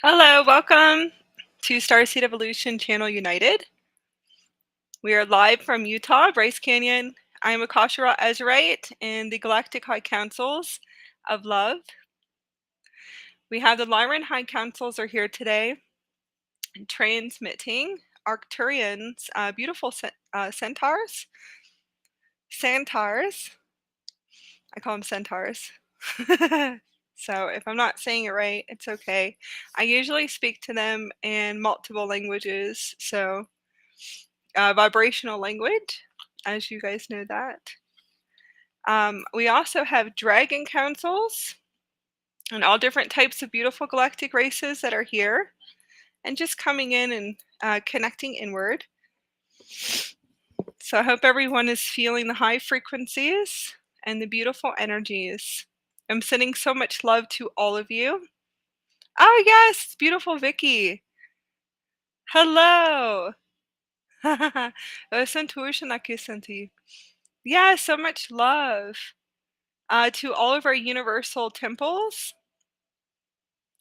Hello, welcome to Starseed Evolution Channel United. We are live from Utah, Bryce Canyon. I am Akasha Ezraite in the Galactic High Councils of Love. We have the Lyran High Councils are here today, transmitting Arcturians, beautiful centaurs. I call them centaurs. So if I'm not saying it right, it's okay. I usually speak to them in multiple languages, so vibrational language, as you guys know that. We also have dragon councils and all different types of beautiful galactic races that are here and just coming in and connecting inward. So I hope everyone is feeling the high frequencies and the beautiful energies. I'm sending so much love to all of you. Oh yes, beautiful Vicky. Hello. Yeah, so much love to all of our universal temples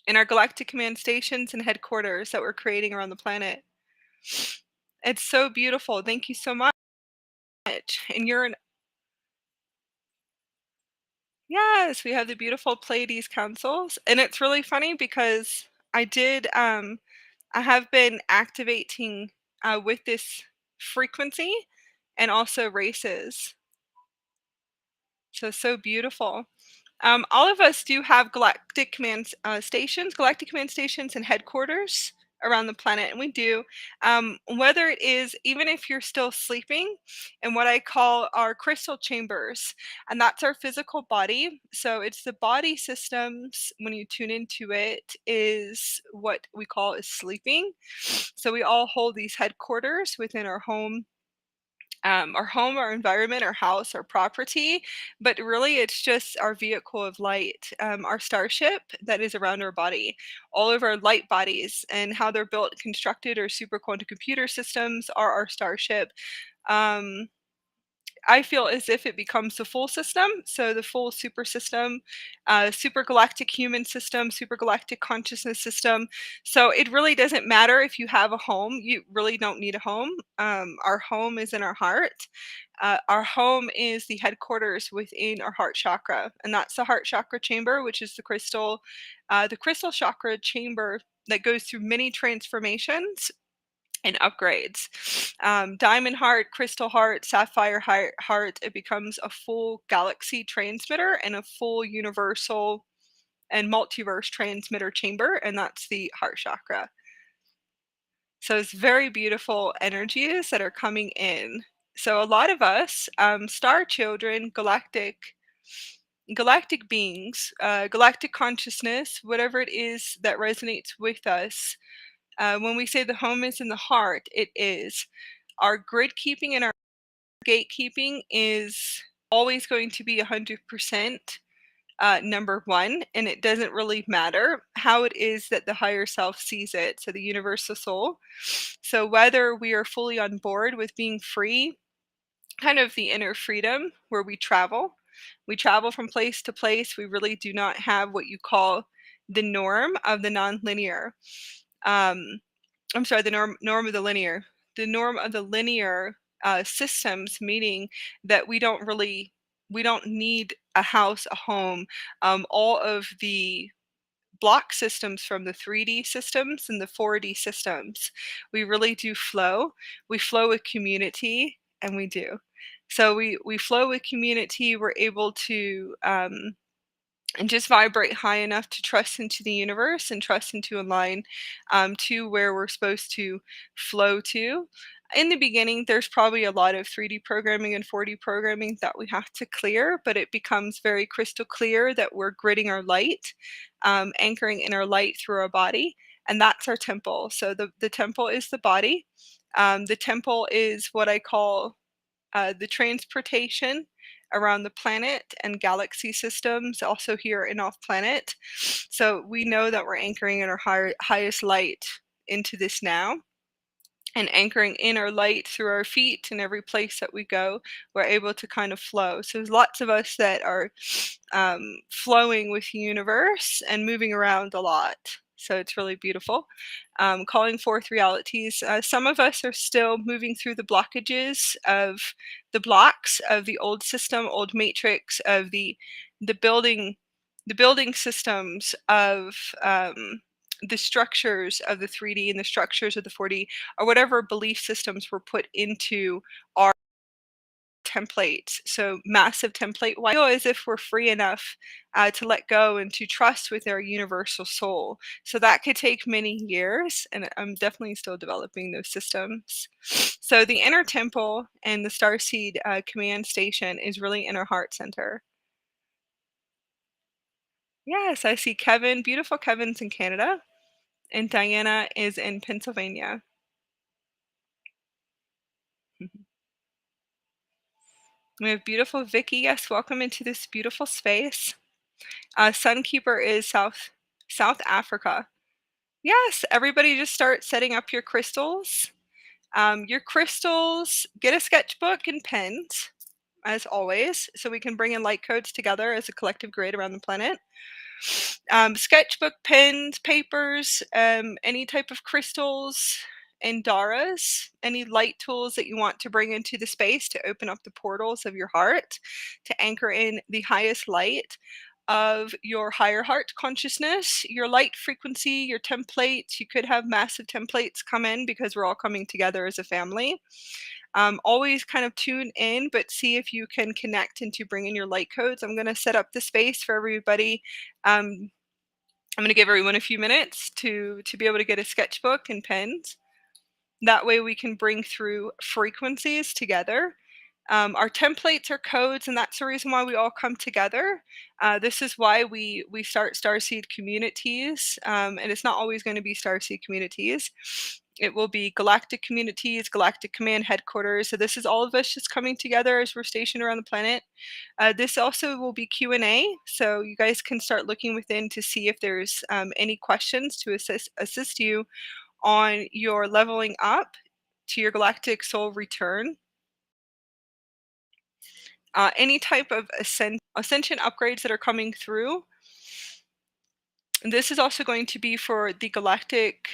and our galactic command stations and headquarters that we're creating around the planet. It's so beautiful. Thank you so much. And yes, we have the beautiful Pleiades councils. And it's really funny because I have been activating with this frequency and also races. So beautiful. All of us do have galactic command stations and headquarters around the planet, and we do. Whether it is, even if you're still sleeping, in what I call our crystal chambers, and that's our physical body. So it's the body systems, when you tune into it, is what we call is sleeping. So we all hold these headquarters within our home, our environment, our house, our property, but really it's just our vehicle of light, our starship that is around our body, all of our light bodies and how they're built, constructed, or super quantum computer systems are our starship. Um, I feel as if it becomes the full system, so the full super system, super galactic human system, super galactic consciousness system. So it really doesn't matter if you have a home. You really don't need a home. Our home is in our heart. Our home is the headquarters within our heart chakra, and that's the heart chakra chamber, which is the crystal chakra chamber that goes through many transformations and upgrades. Diamond heart, crystal heart, sapphire heart, it becomes a full galaxy transmitter and a full universal and multiverse transmitter chamber, and that's the heart chakra. So it's very beautiful energies that are coming in. So a lot of us, star children, galactic beings, galactic consciousness, whatever it is that resonates with us, when we say the home is in the heart, it is. Our grid keeping and our gatekeeping is always going to be 100% number one, and it doesn't really matter how it is that the higher self sees it, so the universal soul. So whether we are fully on board with being free, kind of the inner freedom where we travel from place to place, we really do not have what you call the norm of the nonlinear. Um, I'm sorry, norm of the linear. The norm of the linear systems, meaning that we don't need a house, a home. All of the block systems from the 3D systems and the 4D systems, we really do flow. We flow with community, and we do. So we flow with community. We're able to and just vibrate high enough to trust into the universe and trust into a line to where we're supposed to flow to. In the beginning, there's probably a lot of 3D programming and 4D programming that we have to clear, but it becomes very crystal clear that we're gridding our light, anchoring in our light through our body, and that's our temple. So the temple is the body. The temple is what I call the transportation around the planet and galaxy systems, also here in off planet. So we know that we're anchoring in our highest light into this now, and anchoring in our light through our feet and every place that we go, we're able to kind of flow. So there's lots of us that are flowing with the universe and moving around a lot. So it's really beautiful. Calling forth realities. Some of us are still moving through the blockages of the blocks of the old system, old matrix of the building, the building systems of the structures of the 3D and the structures of the 4D, or whatever belief systems were put into our templates. So massive template. Why feel as if we're free enough to let go and to trust with our universal soul. So that could take many years, and I'm definitely still developing those systems. So the inner temple and the starseed command station is really in our heart center. Yes, I see Kevin. Beautiful Kevin's in Canada, and Diana is in Pennsylvania. We have beautiful Vicky. Yes, welcome into this beautiful space. Sunkeeper is South Africa. Yes, everybody just start setting up your crystals. Your crystals, get a sketchbook and pens, as always, so we can bring in light codes together as a collective grid around the planet. Sketchbook, pens, papers, any type of crystals, and Daras, any light tools that you want to bring into the space to open up the portals of your heart, to anchor in the highest light of your higher heart consciousness, your light frequency, your templates. You could have massive templates come in because we're all coming together as a family. Always kind of tune in, but see if you can connect and to bring in your light codes. I'm going to set up the space for everybody. I'm going to give everyone a few minutes to be able to get a sketchbook and pens. That way we can bring through frequencies together. Our templates are codes, and that's the reason why we all come together. This is why we start Starseed communities, and it's not always going to be Starseed communities. It will be galactic communities, galactic command headquarters. So this is all of us just coming together as we're stationed around the planet. This also will be Q&A, so you guys can start looking within to see if there's any questions to assist you on your leveling up to your galactic soul return. Any type of ascension upgrades that are coming through. This is also going to be for the galactic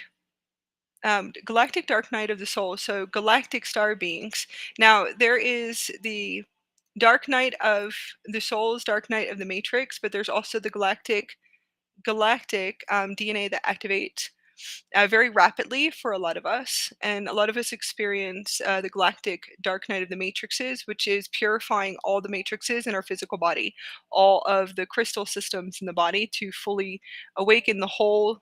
dark night of the soul, so galactic star beings. Now there is the dark night of the souls, dark night of the matrix, but there's also the galactic DNA that activates very rapidly for a lot of us. And a lot of us experience the galactic dark night of the matrices, which is purifying all the matrices in our physical body, all of the crystal systems in the body to fully awaken the whole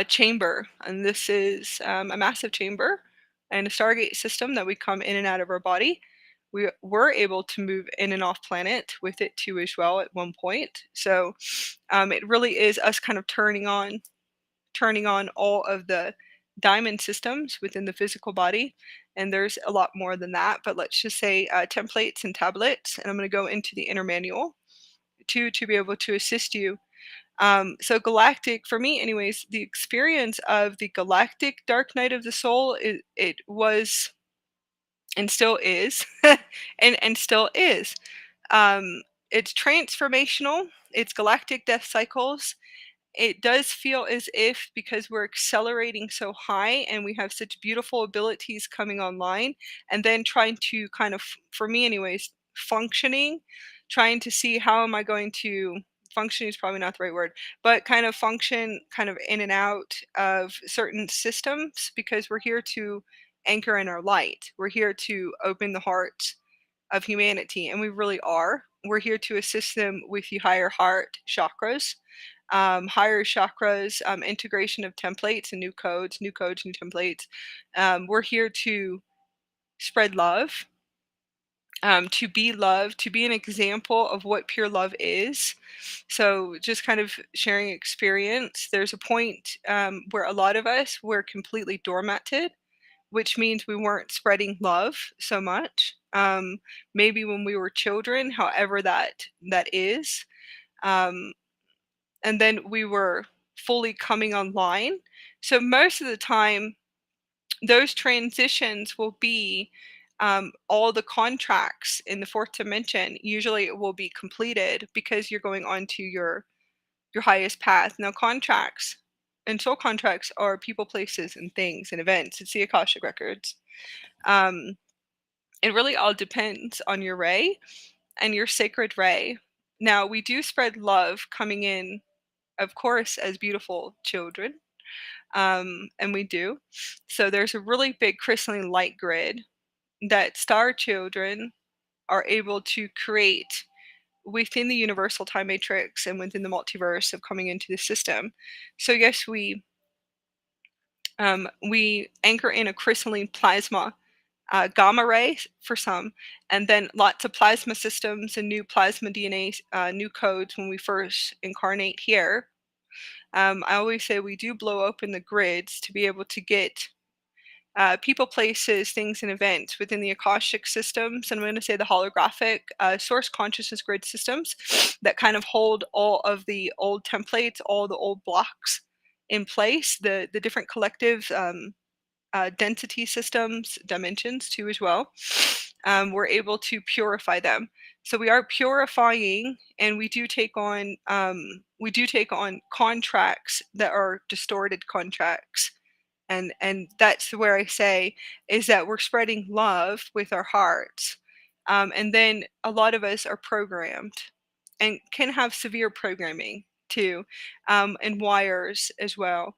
chamber. And this is a massive chamber and a Stargate system that we come in and out of our body. We were able to move in and off planet with it too as well at one point. So it really is us kind of turning on all of the diamond systems within the physical body. And there's a lot more than that, but let's just say templates and tablets. And I'm going to go into the inner manual to be able to assist you. So galactic, for me anyways, the experience of the galactic dark night of the soul, it was and still is and still is. It's transformational. It's galactic death cycles. It does feel as if, because we're accelerating so high and we have such beautiful abilities coming online, and then trying to kind of, for me anyways, functioning, trying to see how am I going to functioning is probably not the right word, but kind of function kind of in and out of certain systems, because we're here to anchor in our light. We're here to open the heart of humanity, and we really are. We're here to assist them with the higher heart chakras, higher chakras, integration of templates and new codes, new templates. We're here to spread love, to be love, to be an example of what pure love is. So just kind of sharing experience. There's a point where a lot of us were completely doormatted, which means we weren't spreading love so much. Maybe when we were children, however that is. And then we were fully coming online. So most of the time, those transitions will be all the contracts in the fourth dimension. Usually, it will be completed because you're going on to your your highest path. Now, contracts and soul contracts are people, places, and things and events. It's the Akashic records. It really all depends on your ray and your sacred ray. Now, we do spread love coming in, of course, as beautiful children, and we do. So there's a really big crystalline light grid that star children are able to create within the universal time matrix and within the multiverse of coming into the system. So yes, we anchor in a crystalline plasma gamma ray for some, and then lots of plasma systems and new plasma DNA, new codes when we first incarnate here. I always say we do blow open the grids to be able to get people, places, things, and events within the Akashic systems, and I'm going to say the holographic source consciousness grid systems that kind of hold all of the old templates, all the old blocks in place, the different collective density systems, dimensions too as well. We're able to purify them. So we are purifying, and we do take on contracts that are distorted contracts. And that's where I say is that we're spreading love with our hearts. And then a lot of us are programmed and can have severe programming too, and wires as well.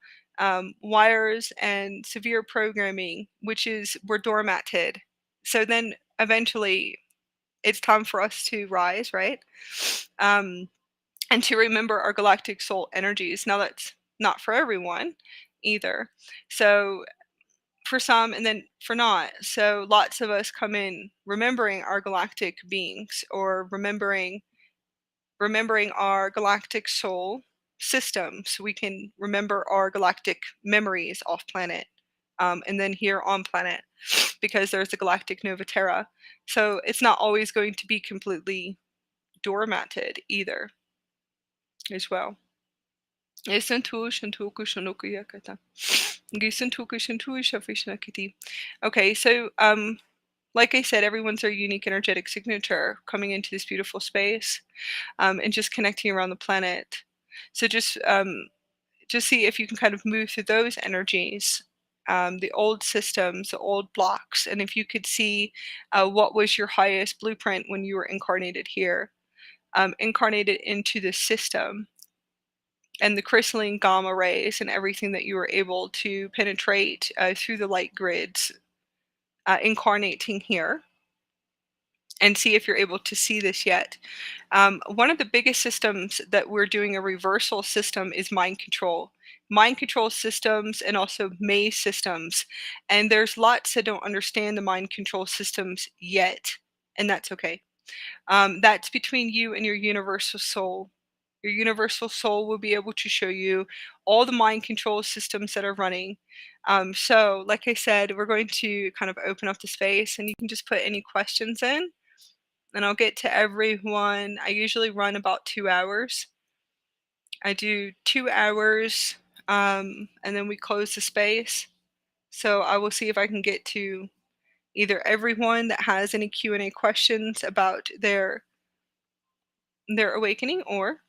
Wires and severe programming, which is we're doormatted. So then eventually it's time for us to rise, right? And to remember our galactic soul energies. Now, that's not for everyone either. So for some, and then for not. So lots of us come in remembering our galactic beings, or remembering our galactic soul system, so we can remember our galactic memories off planet, and then here on planet, because there's the galactic Nova Terra. So it's not always going to be completely doormatted either as well. Okay, so like I said, everyone's their unique energetic signature coming into this beautiful space, and just connecting around the planet. So just see if you can kind of move through those energies, the old systems, the old blocks, and if you could see what was your highest blueprint when you were incarnated here, incarnated into the system, and the crystalline gamma rays and everything that you were able to penetrate through the light grids, incarnating here, and see if you're able to see this yet. One of the biggest systems that we're doing a reversal system is mind control. Mind control systems, and also maze systems. And there's lots that don't understand the mind control systems yet, and that's okay. That's between you and your universal soul. Your universal soul will be able to show you all the mind control systems that are running. So, like I said, we're going to kind of open up the space, and you can just put any questions in, and I'll get to everyone. I usually run about 2 hours. I do 2 hours, and then we close the space. So I will see if I can get to either everyone that has any Q&A questions about their awakening, or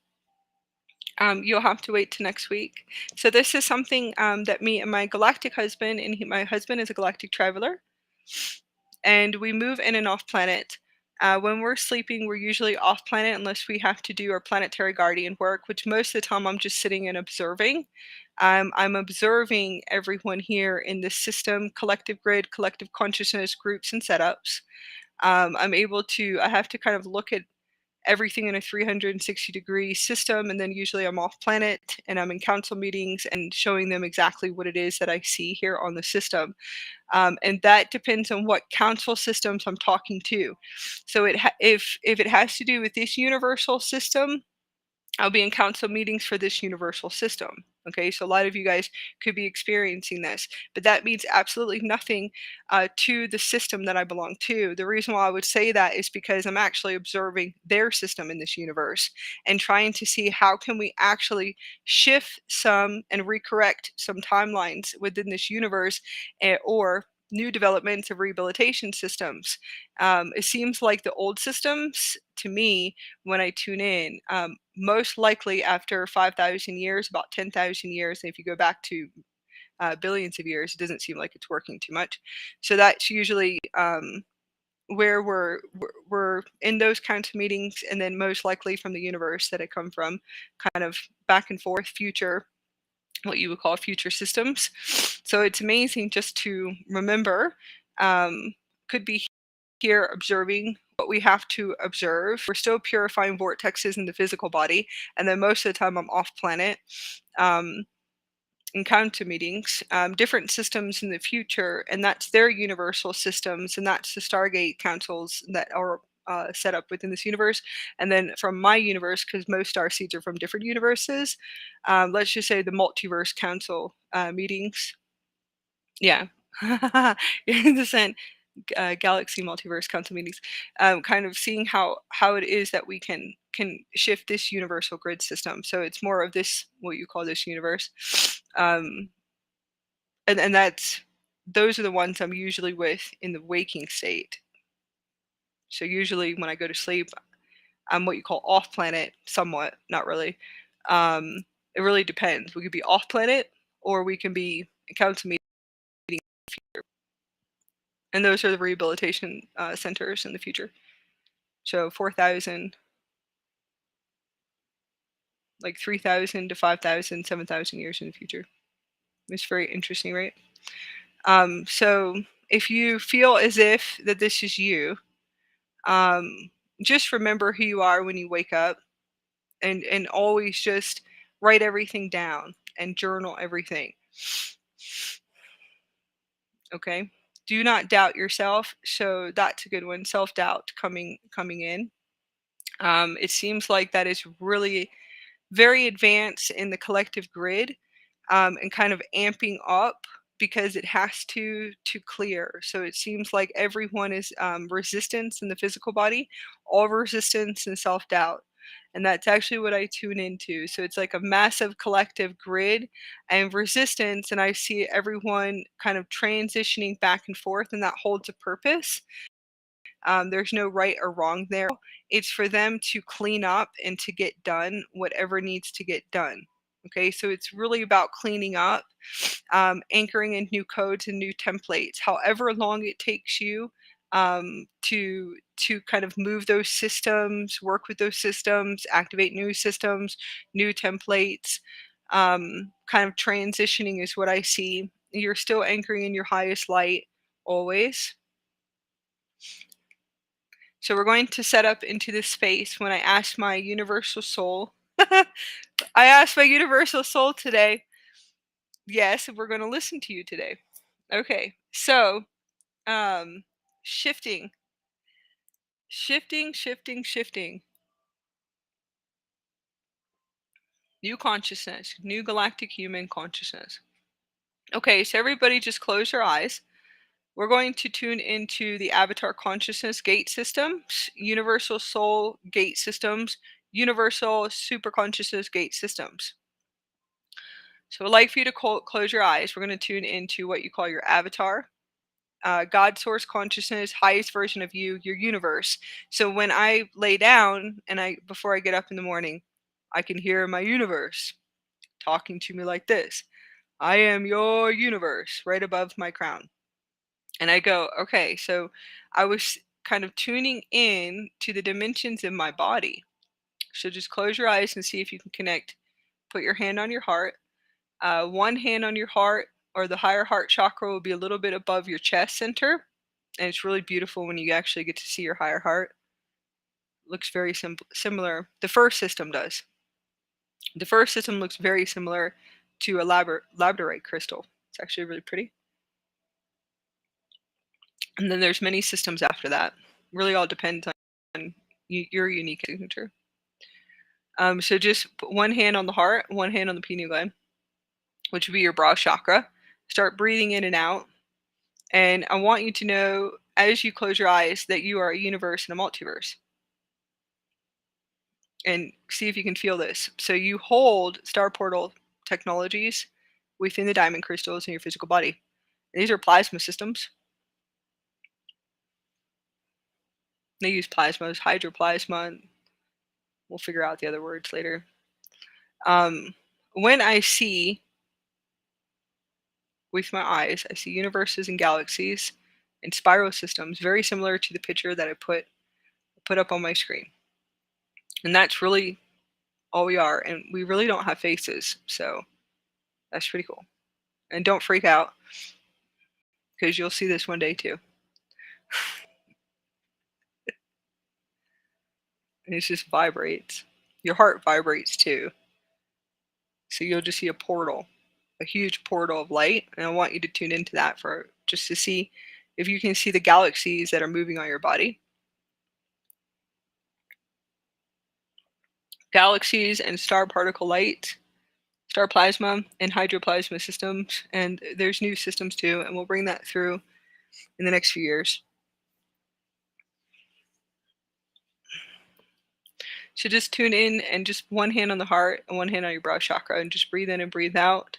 you'll have to wait till next week. So this is something that me and my galactic husband, and my husband is a galactic traveler, and we move in and off planet. When we're sleeping, we're usually off planet unless we have to do our planetary guardian work, which most of the time I'm just sitting and observing. I'm observing everyone here in this system, collective grid, collective consciousness, groups, and setups. I have to kind of look at everything in a 360-degree system, and then usually I'm off planet and I'm in council meetings and showing them exactly what it is that I see here on the system. And that depends on what council systems I'm talking to. So if it has to do with this universal system, I'll be in council meetings for this universal system. Okay, so a lot of you guys could be experiencing this, but that means absolutely nothing to the system that I belong to. The reason why I would say that is because I'm actually observing their system in this universe and trying to see how can we actually shift some and recorrect some timelines within this universe, or new developments of rehabilitation systems. It seems like the old systems, to me, when I tune in, most likely after 5,000 years, about 10,000 years, and if you go back to billions of years, it doesn't seem like it's working too much. So that's usually where we're in those kinds of meetings, and then most likely from the universe that I come from, kind of back and forth future, what you would call future systems. So it's amazing just to remember. Could be here observing what we have to observe. We're still purifying vortexes in the physical body, and then most of the time I'm off planet. Encounter meetings, different systems in the future, and that's their universal systems, and that's the Stargate councils that are set up within this universe. And then from my universe, because most star seeds are from different universes, let's just say the multiverse council meetings. Yeah. In the sense, galaxy multiverse council meetings, kind of seeing how it is that we can shift this universal grid system. So it's more of this, what you call this universe, and those are the ones I'm usually with in the waking state. So usually when I go to sleep, I'm what you call off planet, somewhat, not really. It really depends. We could be off planet, or we can be in council meeting. And those are the rehabilitation centers in the future. So 4,000, like 3,000 to 5,000, 7,000 years in the future. It's very interesting, right? So if you feel as if that this is you, just remember who you are when you wake up, and always just write everything down and journal everything. Okay? Do not doubt yourself. So that's a good one. Self-doubt coming in. It seems like that is really very advanced in the collective grid, and kind of amping up because it has to clear. So it seems like everyone is resistance in the physical body, all resistance and self-doubt. And that's actually what I tune into. So it's like a massive collective grid and resistance, and I see everyone kind of transitioning back and forth, and that holds a purpose. There's no right or wrong there. It's for them to clean up and to get done whatever needs to get done. Okay, so it's really about cleaning up, anchoring in new codes and new templates. However long it takes you to kind of move those systems, work with those systems, activate new systems, new templates. Kind of transitioning is what I see. You're still anchoring in your highest light always. So we're going to set up into this space when I asked my universal soul. I asked my universal soul today. Yes, we're going to listen to you today. Okay, so shifting. New consciousness, new galactic human consciousness. Okay, so everybody just close your eyes. We're going to tune into the avatar consciousness gate systems, universal soul gate systems, universal super consciousness gate systems. So I'd like for you to close your eyes. We're going to tune into what you call your avatar, God source consciousness, highest version of you, your universe. So when I lay down and before I get up in the morning, I can hear my universe talking to me like this. I am your universe, right above my crown. And I go, okay, so I was kind of tuning in to the dimensions in my body. So just close your eyes and see if you can connect. Put your hand on your heart. One hand on your heart, or the higher heart chakra, will be a little bit above your chest center. And it's really beautiful when you actually get to see your higher heart. Looks very similar. The first system does. The first system looks very similar to a labradorite crystal. It's actually really pretty. And then there's many systems after that. Really all depends on your unique signature. So just put one hand on the heart, one hand on the pineal gland, which would be your brow chakra. Start breathing in and out. And I want you to know, as you close your eyes, that you are a universe and a multiverse. And see if you can feel this. So you hold star portal technologies within the diamond crystals in your physical body. These are plasma systems. They use plasmas, hydroplasma. We'll figure out the other words later. When I see with my eyes, I see universes and galaxies and spiral systems, very similar to the picture that I put up on my screen. And that's really all we are, and we really don't have faces, so that's pretty cool. And don't freak out, because you'll see this one day too. And it just vibrates. Your heart vibrates too. So you'll just see a portal, a huge portal of light, and I want you to tune into that for just to see if you can see the galaxies that are moving on your body. Galaxies and star particle light, star plasma and hydroplasma systems, and there's new systems too, and we'll bring that through in the next few years. So just tune in and just one hand on the heart and one hand on your brow chakra, and just breathe in and breathe out.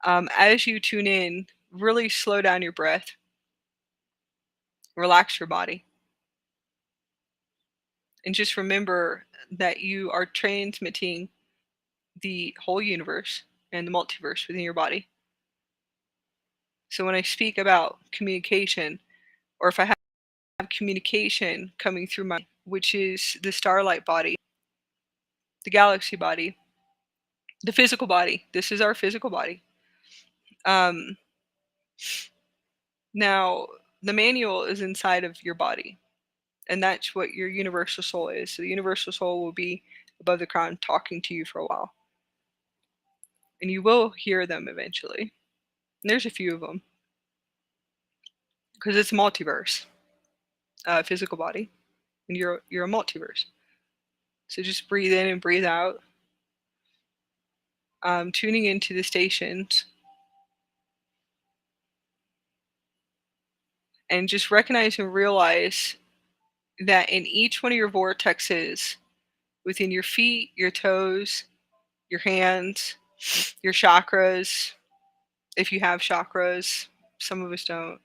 As you tune in, really slow down your breath, relax your body, and just remember that you are transmitting the whole universe and the multiverse within your body. So when I speak about communication, or if I have communication coming through my, which is the starlight body, the galaxy body, the physical body. This is our physical body. Now, the manual is inside of your body, and that's what your universal soul is. So the universal soul will be above the crown talking to you for a while, and you will hear them eventually. And there's a few of them, because it's multiverse, physical body, and you're a multiverse. So just breathe in and breathe out, tuning into the stations, and just recognize and realize that in each one of your vortexes, within your feet, your toes, your hands, your chakras, if you have chakras, some of us don't.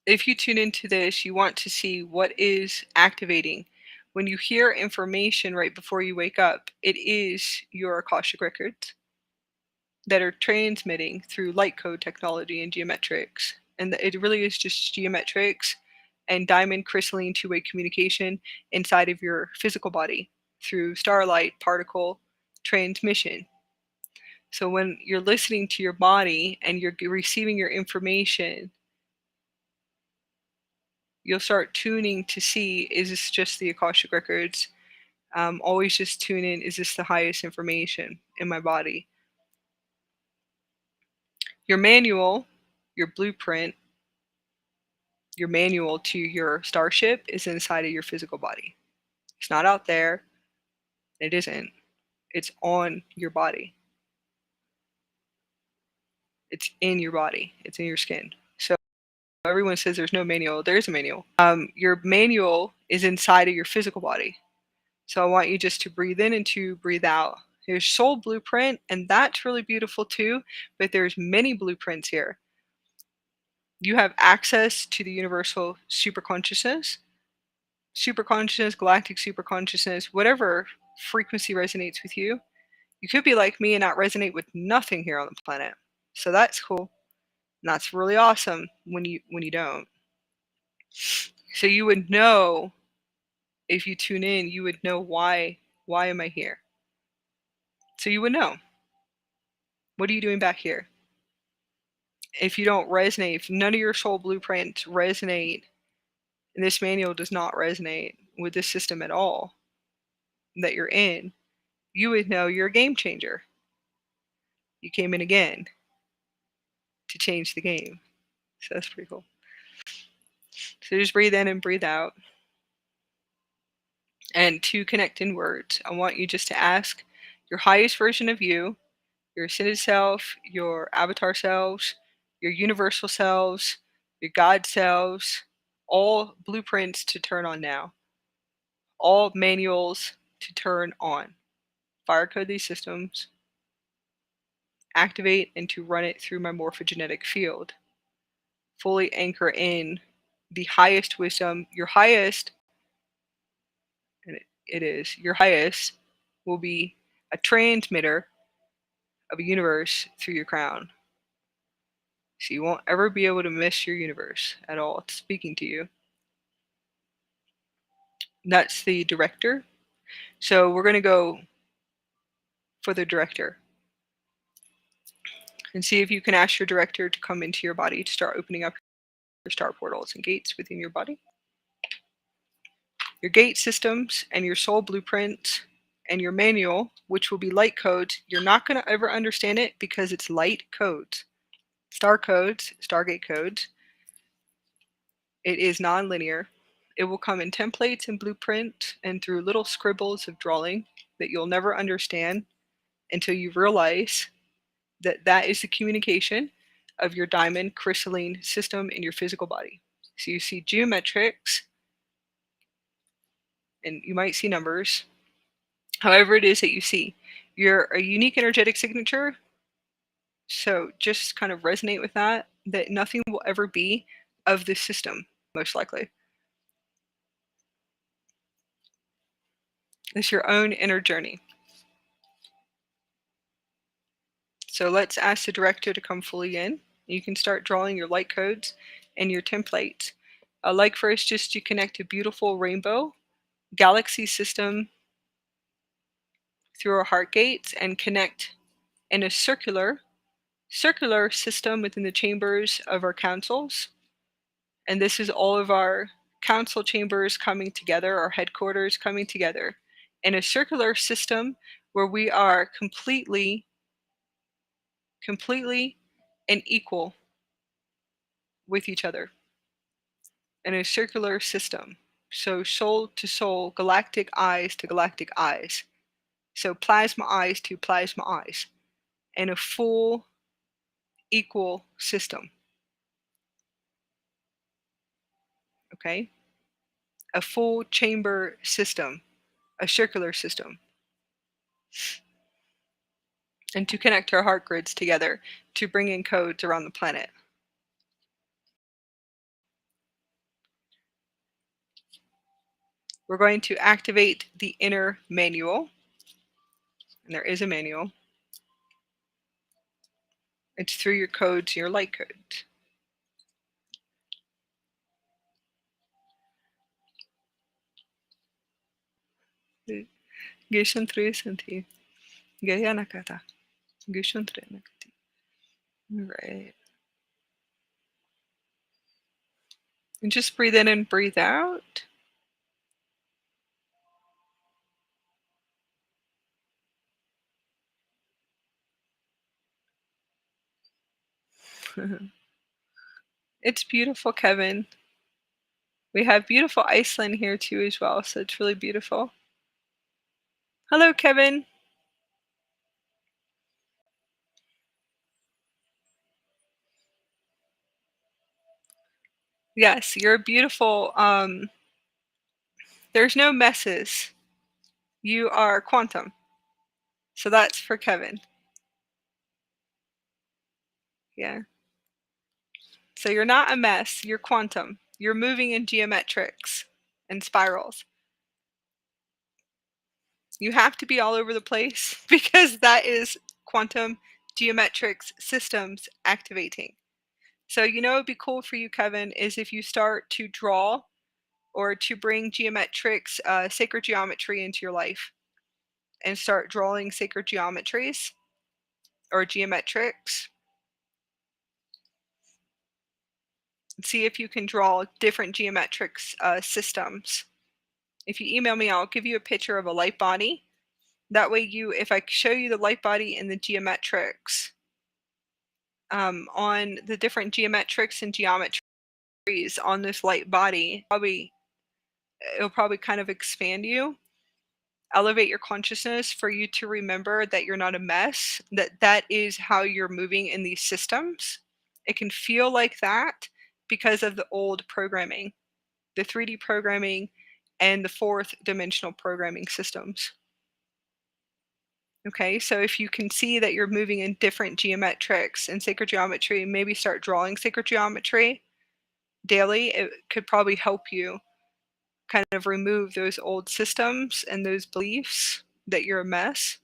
If you tune into this, you want to see what is activating. When you hear information right before you wake up, it is your Akashic records that are transmitting through light code technology and geometrics. And it really is just geometrics and diamond crystalline two-way communication inside of your physical body through starlight particle transmission. So when you're listening to your body and you're receiving your information, you'll start tuning to see, is this just the Akashic records? Always just tune in, is this the highest information in my body? Your manual, your blueprint, your manual to your starship is inside of your physical body. It's not out there. It isn't. It's on your body. It's in your body. It's in your skin. So everyone says there's no manual. There is a manual. Your manual is inside of your physical body. So I want you just to breathe in and to breathe out. There's soul blueprint, and that's really beautiful too, but there's many blueprints here. You have access to the universal superconsciousness, galactic superconsciousness, whatever frequency resonates with you. You could be like me and not resonate with nothing here on the planet. So that's cool. And that's really awesome when you don't. So you would know, if you tune in, you would know why am I here? So you would know. What are you doing back here? If you don't resonate, if none of your soul blueprints resonate, and this manual does not resonate with this system at all that you're in, you would know you're a game changer. You came in again to change the game. So that's pretty cool. So just breathe in and breathe out. And to connect in words, I want you just to ask your highest version of you, your ascended self, your avatar selves, your universal selves, your God selves, all blueprints to turn on now. All manuals to turn on. Fire code these systems, activate, and to run it through my morphogenetic field. fully anchor in the highest wisdom, your highest, and it is, your highest will be a transmitter of a universe through your crown. So you won't ever be able to miss your universe at all. It's speaking to you. That's the director. So we're going to go for the director and see if you can ask your director to come into your body to start opening up your star portals and gates within your body. Your gate systems and your soul blueprint and your manual, which will be light codes. You're not going to ever understand it because it's light codes, star codes, stargate codes. It is non-linear. It will come in templates and blueprint and through little scribbles of drawing that you'll never understand until you realize that that is the communication of your diamond crystalline system in your physical body. So you see geometrics, and you might see numbers. However it is that you see, you're a unique energetic signature. So just kind of resonate with that nothing will ever be of this system, most likely. It's your own inner journey. So let's ask the director to come fully in. You can start drawing your light codes and your templates. Like first, just to connect a beautiful rainbow galaxy system through our heart gates and connect in a circular system within the chambers of our councils. And this is all of our council chambers coming together, our headquarters coming together in a circular system where we are completely and equal with each other in a circular system. So soul to soul, galactic eyes to galactic eyes. So plasma eyes to plasma eyes in a full equal system. Okay? A full chamber system, a circular system. And to connect our heart grids together to bring in codes around the planet. We're going to activate the inner manual. And there is a manual. It's through your codes, your light codes. Right. And just breathe in and breathe out. It's beautiful, Kevin. We have beautiful Iceland here too as well, so it's really beautiful. Hello, Kevin. Yes, you're beautiful. There's no messes. You are quantum. So that's for Kevin. Yeah. So you're not a mess, you're quantum. You're moving in geometrics and spirals. You have to be all over the place because that is quantum geometrics systems activating. So, you know, it'd be cool for you, Kevin, is if you start to draw or to bring geometrics, sacred geometry into your life and start drawing sacred geometries or geometrics. See if you can draw different geometrics systems. If you email me, I'll give you a picture of a light body. That way if I show you the light body and the geometrics, on the different geometrics and geometries on this light body, it'll probably kind of expand you, elevate your consciousness for you to remember that you're not a mess, that is how you're moving in these systems. It can feel like that because of the old programming, the 3D programming and the fourth dimensional programming systems. Okay, so if you can see that you're moving in different geometrics and sacred geometry, maybe start drawing sacred geometry daily, it could probably help you kind of remove those old systems and those beliefs that you're a mess.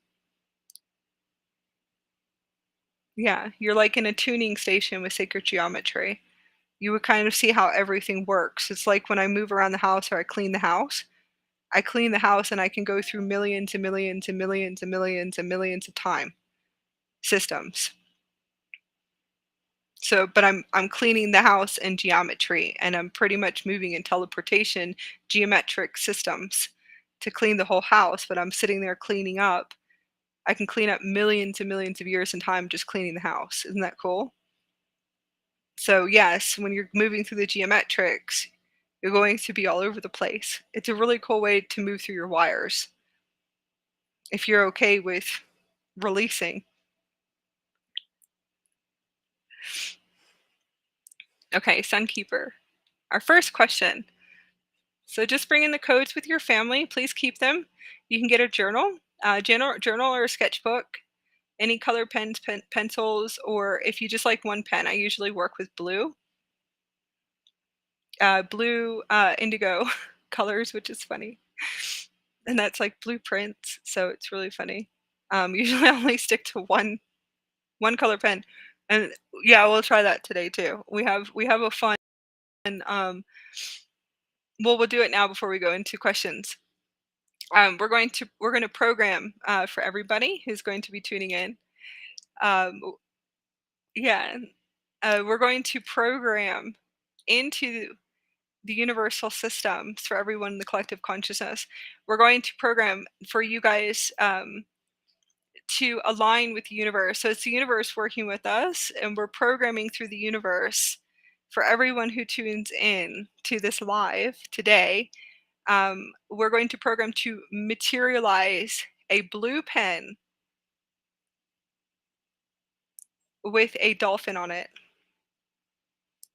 Yeah, you're like in a tuning station with sacred geometry. You would kind of see how everything works. It's like when I move around the house or I clean the house and I can go through millions and millions and millions and millions and millions of time systems. So, but I'm cleaning the house in geometry, and I'm pretty much moving in teleportation geometric systems to clean the whole house, but I'm sitting there cleaning up. I can clean up millions and millions of years in time just cleaning the house. Isn't that cool? So, yes, when you're moving through the geometrics, you're going to be all over the place. It's a really cool way to move through your wires if you're okay with releasing. Okay, Sunkeeper. Our first question. So just bring in the codes with your family. Please keep them. You can get a journal or a sketchbook, any color pens, pencils, or if you just like one pen, I usually work with blue indigo colors, which is funny. And that's like blueprints, so it's really funny. Usually I only stick to one color pen. And yeah, we'll try that today too. We have a fun um well, we'll do it now before we go into questions. We're going to program for everybody who's going to be tuning in. Um, yeah, we're going to program into the universal systems for everyone in the collective consciousness. We're going to program for you guys to align with the universe. So it's the universe working with us, and we're programming through the universe for everyone who tunes in to this live today. We're going to program to materialize a blue pen with a dolphin on it.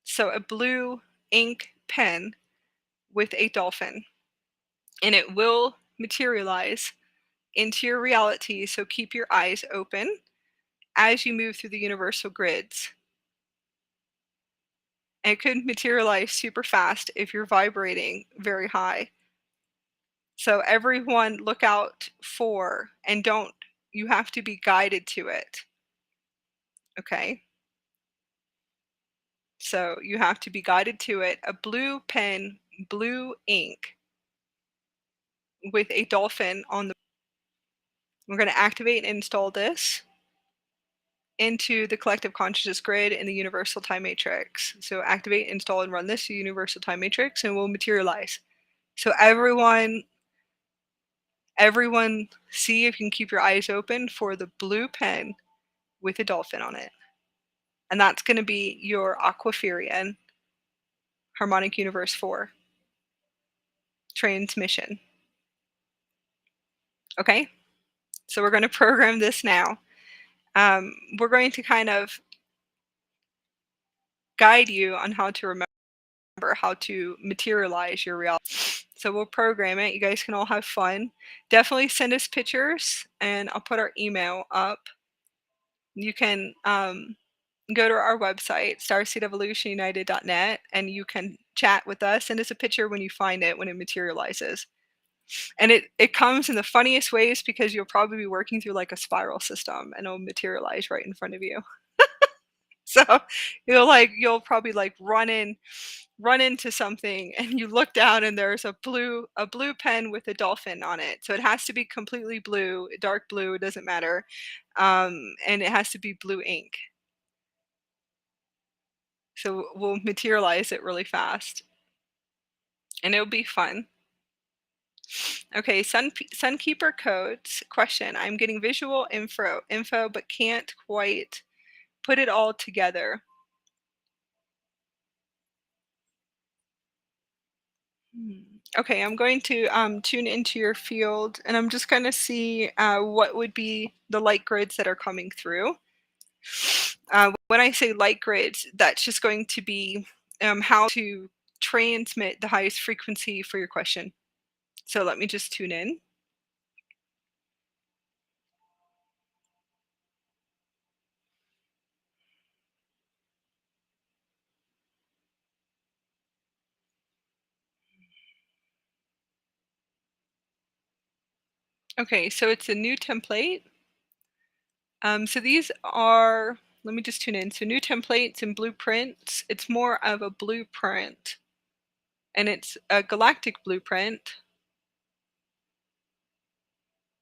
So a blue ink pen with a dolphin, and it will materialize into your reality. So keep your eyes open as you move through the universal grids. And it could materialize super fast if you're vibrating very high. So everyone look out for, and don't, you have to be guided to it. Okay? So you have to be guided to it. A blue pen, blue ink with a dolphin on the. We're going to activate and install this into the collective consciousness grid in the universal time matrix. So activate, install, and run this universal time matrix, and we'll materialize. So everyone, see if you can keep your eyes open for the blue pen with a dolphin on it, and that's going to be your Aquafirian Harmonic Universe 4 transmission. Okay, so we're going to program this now. We're going to kind of guide you on how to remember how to materialize your reality. So we'll program it. You guys can all have fun. Definitely send us pictures, and I'll put our email up. You can go to our website, starseedevolutionunited.net, and you can chat with us. Send us a picture when you find it, when it materializes. And it comes in the funniest ways, because you'll probably be working through like a spiral system, and it'll materialize right in front of you. So you'll probably like run into something, and you look down and there's a blue pen with a dolphin on it. So it has to be completely blue, dark blue, it doesn't matter. And it has to be blue ink. So we'll materialize it really fast, and it'll be fun. Okay, Sunkeeper codes. Question. I'm getting visual info, but can't quite put it all together. Okay, I'm going to tune into your field, and I'm just going to see what would be the light grids that are coming through. When I say light grids, that's just going to be how to transmit the highest frequency for your question. So let me just tune in. Okay, so it's a new template. So these are, let me just tune in. So new templates and blueprints. It's more of a blueprint, and it's a galactic blueprint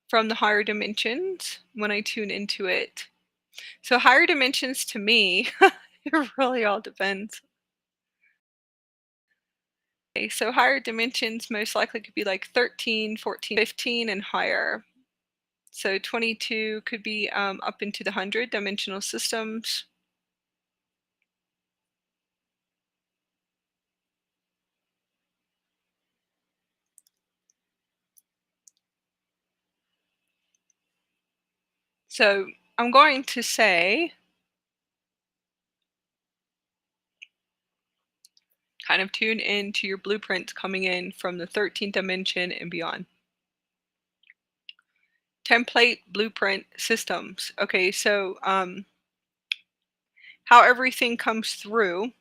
from the higher dimensions when I tune into it. So higher dimensions to me, it really all depends. Okay, so higher dimensions most likely could be like 13, 14, 15, and higher. So 22 could be up into the 100 dimensional systems. So I'm going to say, kind of tune into your blueprints coming in from the 13th dimension and beyond. Template blueprint systems. Okay, so how everything comes through,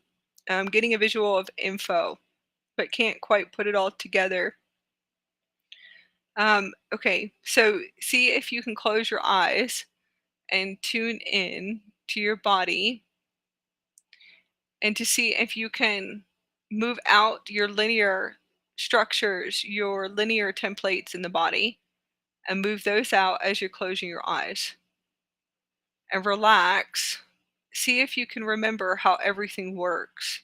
getting a visual of info, but can't quite put it all together. Okay, so see if you can close your eyes and tune in to your body and to see if you can move out your linear structures, your linear templates in the body, and move those out as you're closing your eyes. And relax. See if you can remember how everything works.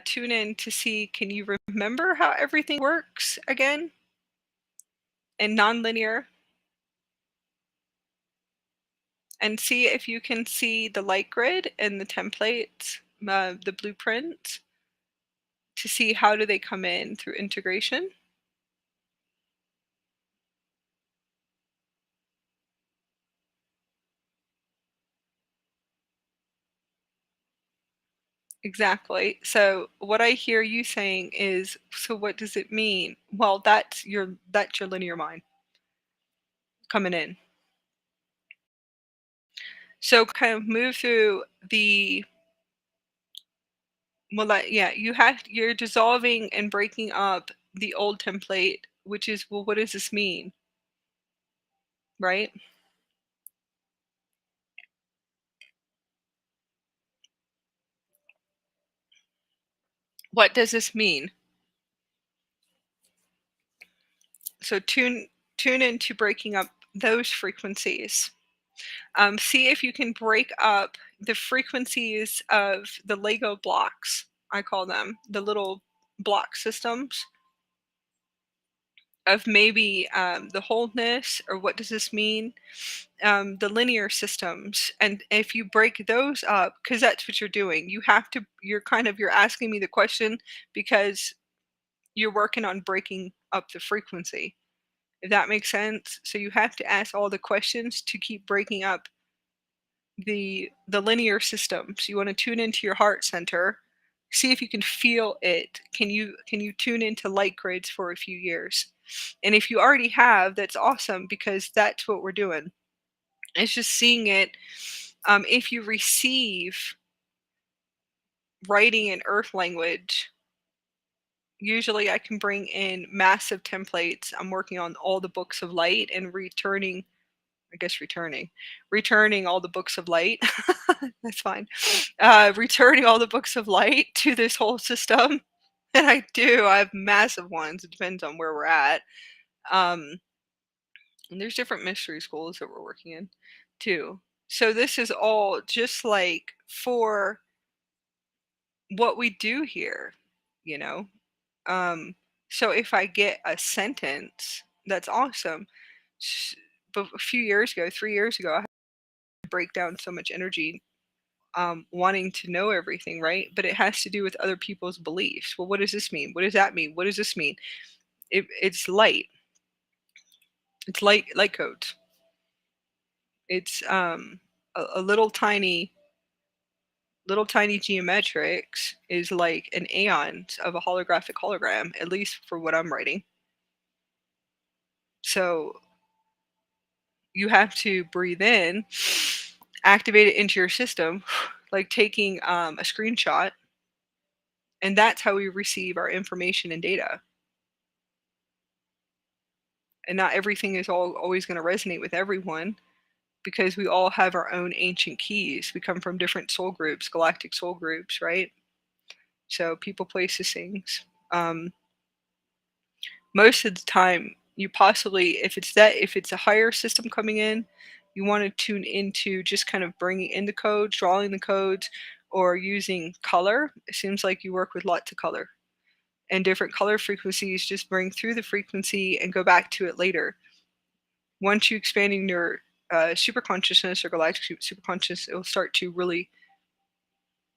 Tune in to see, can you remember how everything works again in nonlinear? And see if you can see the light grid and the templates, the blueprints, to see how do they come in through integration. Exactly. So what I hear you saying is, so what does it mean? Well, that's your linear mind coming in. So kind of move through the, well, yeah, you're dissolving and breaking up the old template, which is, well, what does this mean? Right? What does this mean? So tune into breaking up those frequencies. See if you can break up the frequencies of the Lego blocks. I call them the little block systems of maybe the wholeness, or what does this mean, the linear systems. And if you break those up, because that's what you're doing, you're asking me the question because you're working on breaking up the frequency, if that makes sense. So you have to ask all the questions to keep breaking up the linear systems. You want to tune into your heart center, see if you can feel it. Can you tune into light grids for a few years? And if you already have, that's awesome, because that's what we're doing. It's just seeing it. If you receive writing in earth language, usually I can bring in massive templates. I'm working on all the books of light and returning, I guess returning all the books of light. That's fine. Returning all the books of light to this whole system. And I do. I have massive ones. It depends on where we're at. Um, and there's different mystery schools that we're working in too. So this is all just like for what we do here, you know. Um, so if I get a sentence, that's awesome. But a few years ago, 3 years ago, I had to break down so much energy, wanting to know everything, right? But it has to do with other people's beliefs. Well, what does this mean? What does that mean? What does this mean? It's light. It's light codes. It's a little tiny geometrics is like an aeon of a holographic hologram, at least for what I'm writing. So you have to breathe in, activate it into your system, like taking a screenshot, And that's how we receive our information and data. And not everything is always going to resonate with everyone, because we all have our own ancient keys. We come from different soul groups, galactic soul groups, right? So people, places, things. Most of the time, you possibly, if it's a higher system coming in, you want to tune into just kind of bringing in the codes, drawing the codes, or using color. It seems like you work with lots of color and different color frequencies. Just bring through the frequency and go back to it later. Once you expanding your super consciousness or galactic super consciousness, it'll start to really,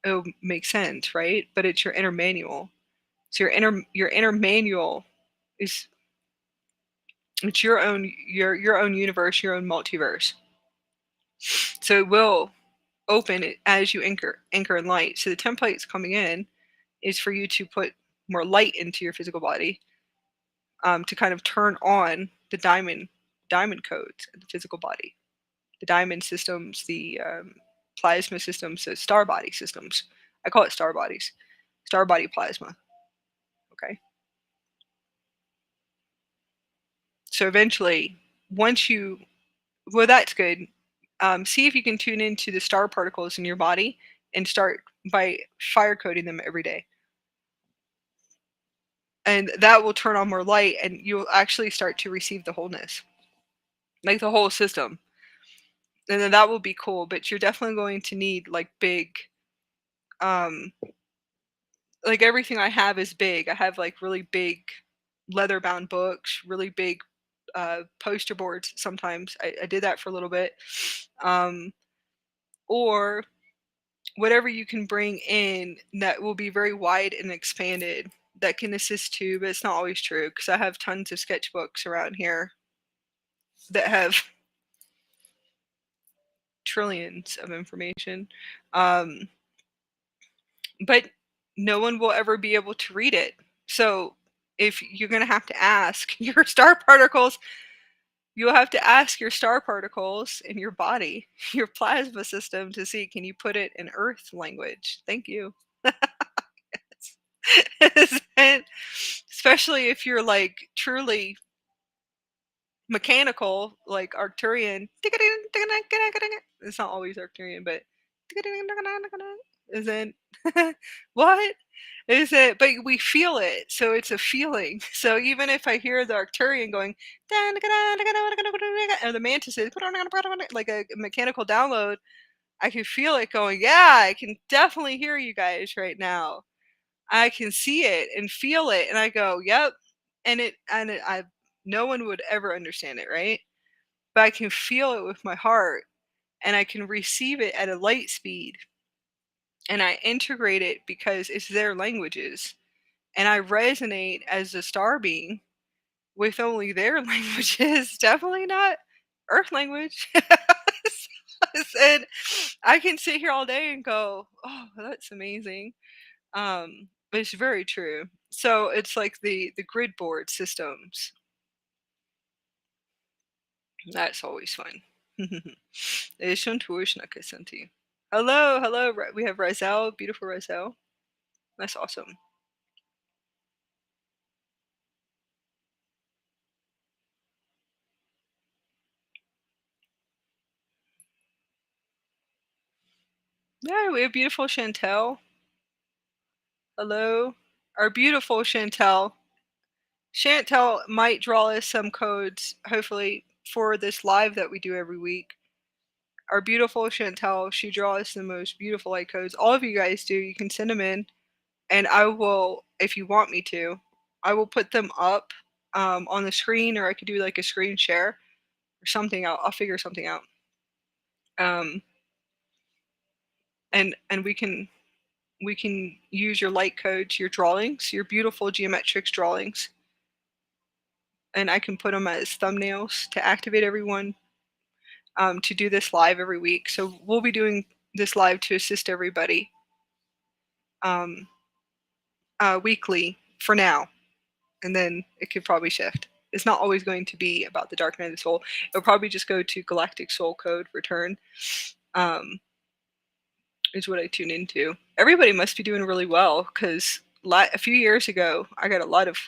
it'll make sense, right? But it's your inner manual. So your inner manual is, it's your own universe, your own multiverse. So it will open it as you anchor in light. So the templates coming in is for you to put more light into your physical body, to kind of turn on the diamond codes in the physical body, the diamond systems, the plasma systems, the star body systems. I call it star bodies, star body plasma. Okay. So eventually, once you, well, that's good. See if you can tune into the star particles in your body and start by fire coding them every day. And that will turn on more light, and you'll actually start to receive the wholeness, like the whole system. And then that will be cool, but you're definitely going to need like big, um, like everything I have is big. I have like really big leather bound books, really big poster boards sometimes. I did that for a little bit. Or whatever you can bring in that will be very wide and expanded, that can assist too, but it's not always true, because I have tons of sketchbooks around here that have trillions of information. Um, but no one will ever be able to read it. So if you're going to have to ask your star particles, you'll have to ask your star particles in your body, your plasma system, to see, can you put it in earth language? Thank you. Especially if you're like truly mechanical, like Arcturian. It's not always Arcturian, but isn't what is it? But we feel it, so it's a feeling. So even if I hear the Arcturian going, or the Mantises, like a mechanical download, I can feel it going. Yeah, I can definitely hear you guys right now. I can see it and feel it, and I go, "Yep." I, no one would ever understand it, right? But I can feel it with my heart, and I can receive it at a light speed, and I integrate it because it's their languages, and I resonate as a star being with only their languages, definitely not Earth language. And I can sit here all day and go, "Oh, that's amazing." But it's very true. So it's like the grid board systems. That's always fun. Hello, hello. We have Rizal, beautiful Rizal. That's awesome. Yeah, we have beautiful Chantel. Hello. Our beautiful Chantel. Chantel might draw us some codes, hopefully, for this live that we do every week. Our beautiful Chantel, she draws the most beautiful light codes. All of you guys do. You can send them in, and I will, if you want me to, I will put them up on the screen, or I could do like a screen share or something. I'll figure something out. And we can use your light codes, your drawings, your beautiful geometrics drawings, and I can put them as thumbnails to activate everyone, to do this live every week. So we'll be doing this live to assist everybody, um, weekly for now, and then it could probably shift. It's not always going to be about the dark night of the soul. It'll probably just go to Galactic Soul Code Return, is what I tune into. Everybody must be doing really well, because a few years ago, I got a lot of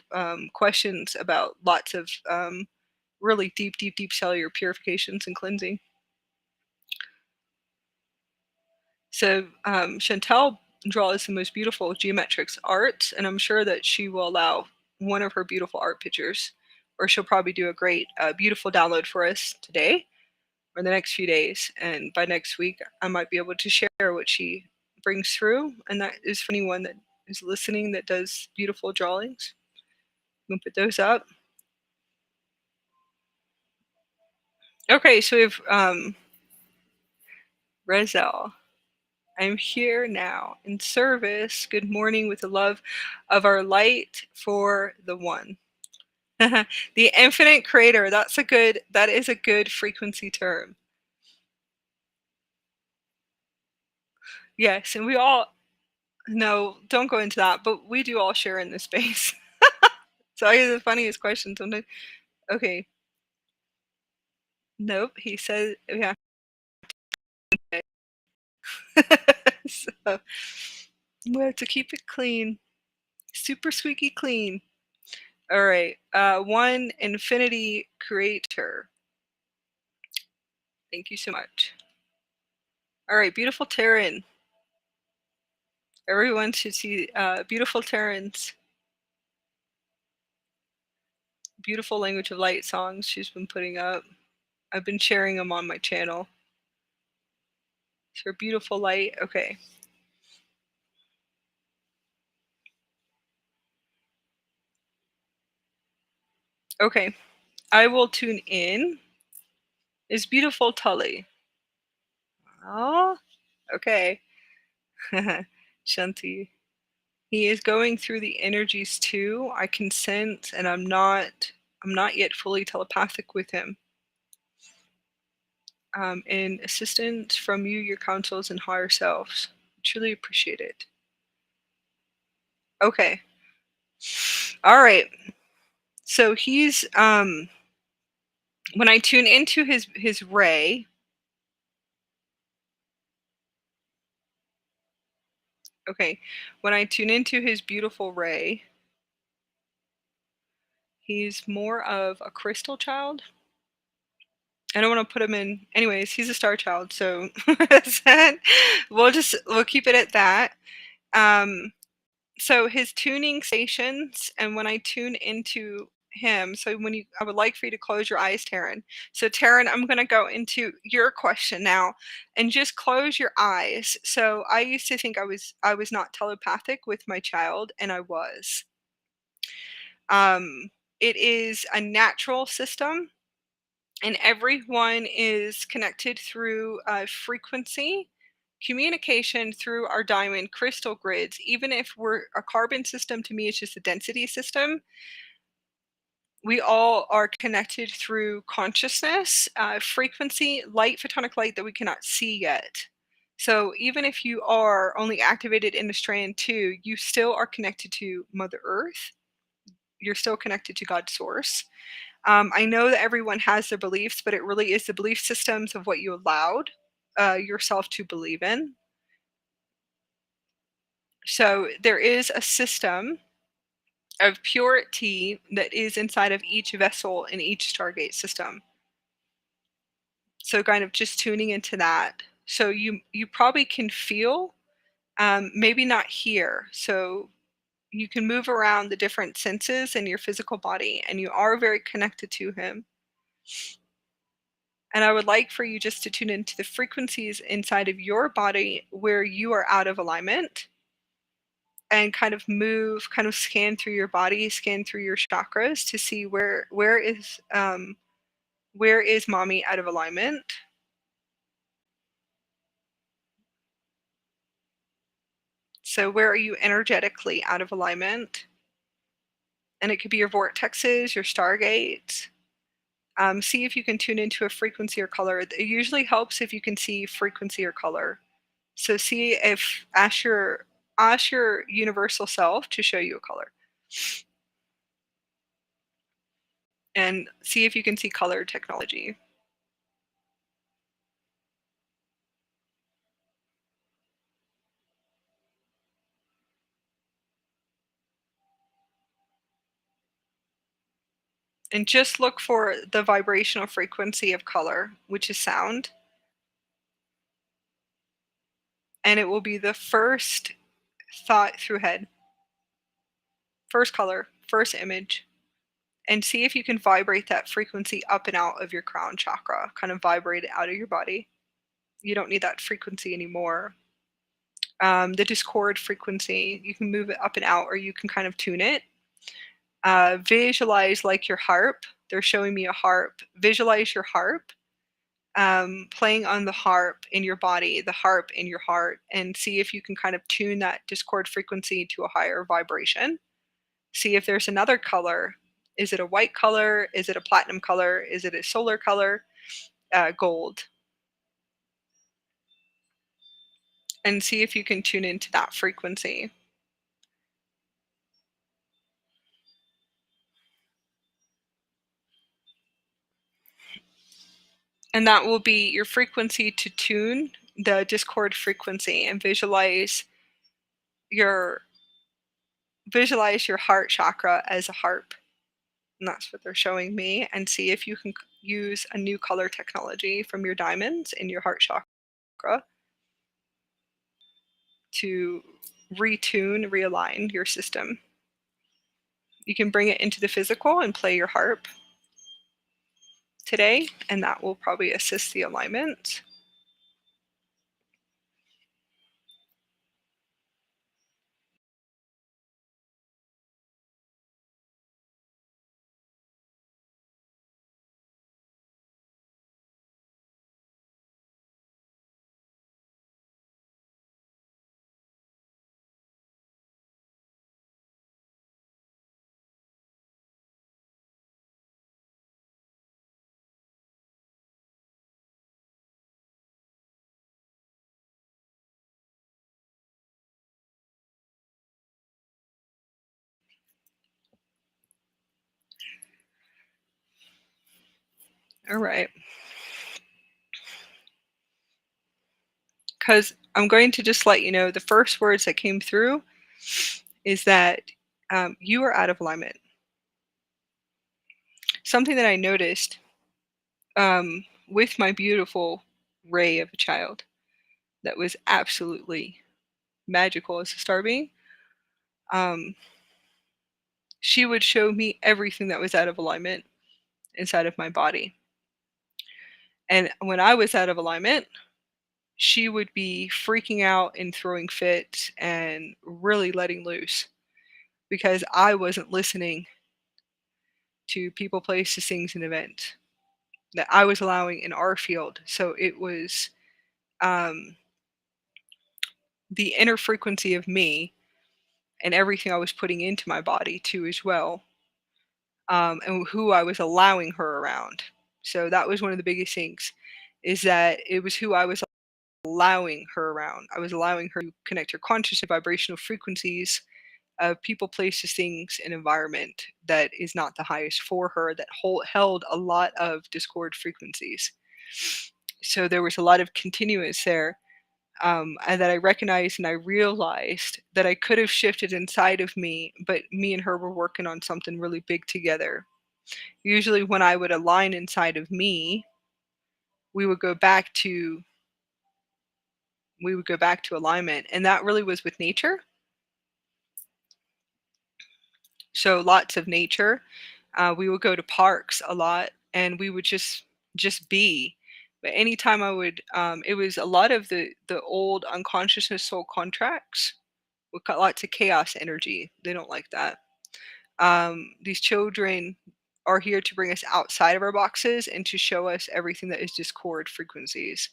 questions about lots of really deep cellular purifications and cleansing. So Chantel draws the most beautiful geometrics art, and I'm sure that she will allow one of her beautiful art pictures, or she'll probably do a great, beautiful download for us today or the next few days. And by next week, I might be able to share what she brings through. And that is for anyone that is listening that does beautiful drawings. I'm gonna put those up. Okay, so we have Rezel. I'm here now in service. Good morning with the love of our light for the one. The infinite creator. That is a good frequency term. Yes, and we all, no, don't go into that, but we do all share in this space. So I get the funniest question sometimes. Okay. Nope, he said we have to. So we have to keep it clean. Super squeaky clean. All right. One infinity creator. Thank you so much. All right, beautiful Taryn. Everyone should see beautiful Taryn's beautiful Language of Light songs she's been putting up. I've been sharing them on my channel. It's her beautiful light. Okay. Okay. I will tune in. Is beautiful Tully. Oh, okay. Shanti. He is going through the energies too. I can sense, and I'm not yet fully telepathic with him. And assistance from you, your counsels, and higher selves. Truly appreciate it. Okay. All right. So he's when I tune into his ray. Okay. When I tune into his beautiful ray, he's more of a crystal child. I don't want to put him in. Anyways, he's a star child, so we'll keep it at that. So his tuning stations, and when I tune into him, so I would like for you to close your eyes, Taryn. So Taryn, I'm going to go into your question now, and just close your eyes. So I used to think I was not telepathic with my child, and I was. It is a natural system, and everyone is connected through frequency communication through our diamond crystal grids. Even if we're a carbon system, to me it's just a density system. We all are connected through consciousness, frequency, light, photonic light that we cannot see yet. So even if you are only activated in the strand 2, you still are connected to Mother Earth. You're still connected to God's source. I know that everyone has their beliefs, but it really is the belief systems of what you allowed yourself to believe in. So there is a system of purity that is inside of each vessel in each Stargate system. So kind of just tuning into that. So you probably can feel, maybe not hear. So you can move around the different senses in your physical body, and you are very connected to him. And I would like for you just to tune into the frequencies inside of your body where you are out of alignment, and kind of scan through your body, scan through your chakras to see where is mommy out of alignment. So where are you energetically out of alignment? And it could be your vortexes, your stargates. See if you can tune into a frequency or color. It usually helps if you can see frequency or color. So see if ask your universal self to show you a color. And see if you can see color technology. And just look for the vibrational frequency of color, which is sound, and it will be the first thought through head, first color, first image, and see if you can vibrate that frequency up and out of your crown chakra, kind of vibrate it out of your body. You don't need that frequency anymore. The discord frequency, you can move it up and out, or you can kind of tune it. Visualize like your harp. They're showing me a harp. Visualize your harp, playing on the harp in your body, the harp in your heart, and see if you can kind of tune that discord frequency to a higher vibration. See if there's another color. Is it a white color? Is it a platinum color? Is it a solar color? Gold. And see if you can tune into that frequency. And that will be your frequency to tune the discord frequency, and visualize your heart chakra as a harp. And that's what they're showing me. And see if you can use a new color technology from your diamonds in your heart chakra to retune, realign your system. You can bring it into the physical and play your harp today, and that will probably assist the alignment. All right. Because I'm going to just let you know the first words that came through is that you are out of alignment. Something that I noticed with my beautiful ray of a child that was absolutely magical as a star being, she would show me everything that was out of alignment inside of my body. And when I was out of alignment, she would be freaking out and throwing fits and really letting loose because I wasn't listening to people, places, things, and events that I was allowing in our field. So it was um, the inner frequency of me and everything I was putting into my body too, as well, and who I was allowing her around. So that was one of the biggest things, is that it was who I was allowing her around. I was allowing her to connect her conscious and vibrational frequencies of people, places, things, and environment that is not the highest for her, that held a lot of discord frequencies. So there was a lot of continuous there, and that I recognized and I realized that I could have shifted inside of me, but me and her were working on something really big together. Usually, when I would align inside of me, we would go back to alignment, and that really was with nature. So lots of nature. We would go to parks a lot, and we would just be. But anytime I would, it was a lot of the old unconsciousness soul contracts with got lots of chaos energy. They don't like that. These children are here to bring us outside of our boxes and to show us everything that is discord frequencies.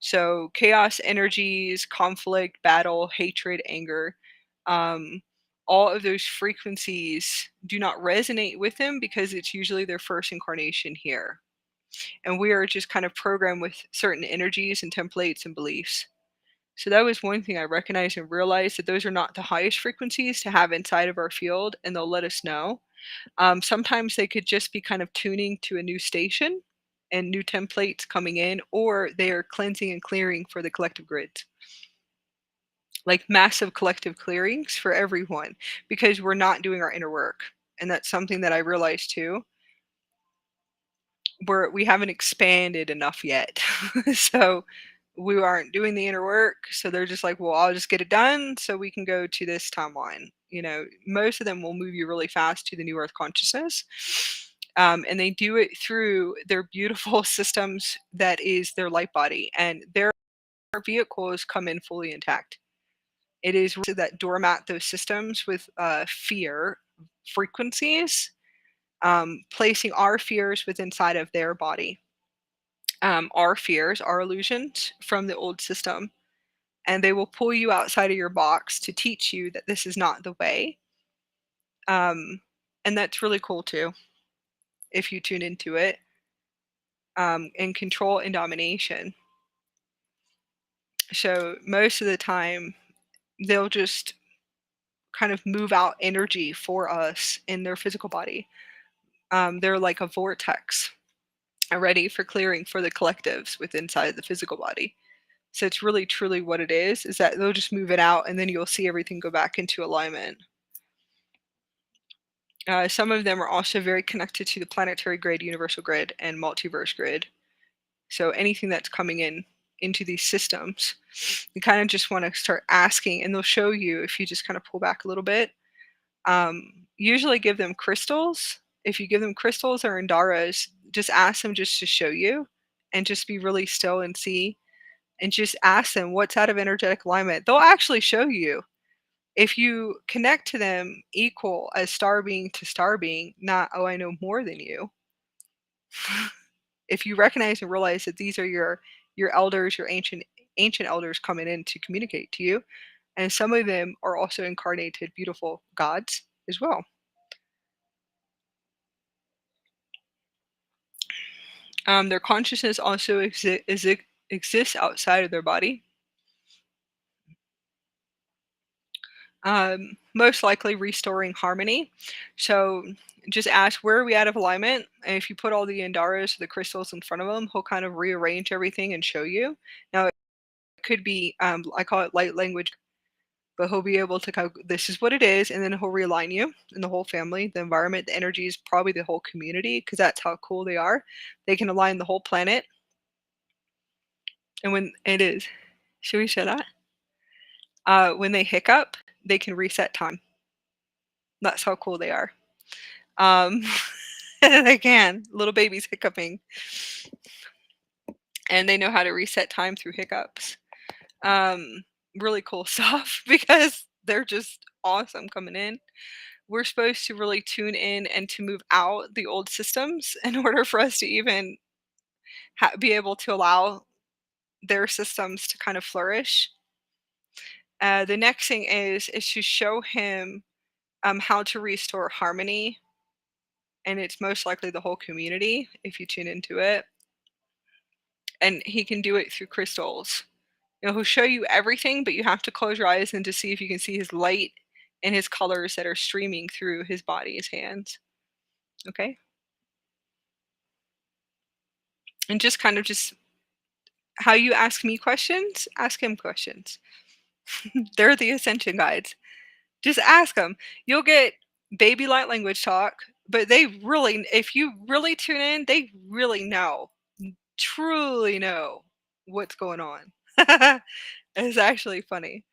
So chaos energies, conflict, battle, hatred, anger, um, all of those frequencies do not resonate with them because it's usually their first incarnation here. And we are just kind of programmed with certain energies and templates and beliefs. So that was one thing I recognized and realized, that those are not the highest frequencies to have inside of our field, and they'll let us know. Sometimes they could just be kind of tuning to a new station and new templates coming in, or they are cleansing and clearing for the collective grids, like massive collective clearings for everyone, because we're not doing our inner work. And that's something that I realized too. we haven't expanded enough yet. So we aren't doing the inner work. So they're just like, well, I'll just get it done so we can go to this timeline. Most of them will move you really fast to the new earth consciousness. And they do it through their beautiful systems that is their light body. And their vehicles come in fully intact. It is that doormat those systems with fear frequencies, placing our fears within inside of their body. Our fears are illusions from the old system, and they will pull you outside of your box to teach you that this is not the way. And that's really cool too, if you tune into it. And control and domination. So most of the time, they'll just kind of move out energy for us in their physical body. They're like a vortex, ready for clearing for the collectives within inside the physical body. So it's really truly what it is that they'll just move it out and then you'll see everything go back into alignment. Some of them are also very connected to the planetary grid, universal grid, and multiverse grid. So anything that's coming into these systems, you kind of just want to start asking, and they'll show you if you just kind of pull back a little bit. Usually give them crystals. If you give them crystals or Indaras, just ask them just to show you and just be really still and see. And just ask them what's out of energetic alignment. They'll actually show you. If you connect to them equal as star being to star being, not, oh, I know more than you. If you recognize and realize that these are your elders, your ancient elders coming in to communicate to you, and some of them are also incarnated beautiful gods as well. Their consciousness also exists outside of their body. Most likely restoring harmony. So just ask, where are we out of alignment? And if you put all the Indaras, the crystals in front of him, he'll kind of rearrange everything and show you. Now, it could be, I call it light language, but he'll be able to go, this is what it is, and then he'll realign you and the whole family, the environment, the energies, probably the whole community, because that's how cool they are. They can align the whole planet. And when it is, should we share that? When they hiccup, they can reset time. That's how cool they are. They can. Little babies hiccuping. And they know how to reset time through hiccups. Really cool stuff because they're just awesome coming in. We're supposed to really tune in and to move out the old systems in order for us to even be able to allow their systems to kind of flourish. The next thing is to show him how to restore harmony, and it's most likely the whole community if you tune into it. And he can do it through crystals. He'll show you everything, but you have to close your eyes and to see if you can see his light and his colors that are streaming through his body, his hands. Okay? And just kind of just how you ask me questions, ask him questions. They're the Ascension guides. Just ask them. You'll get baby light language talk, but they really, if you really tune in, they really know, truly know what's going on. It's actually funny.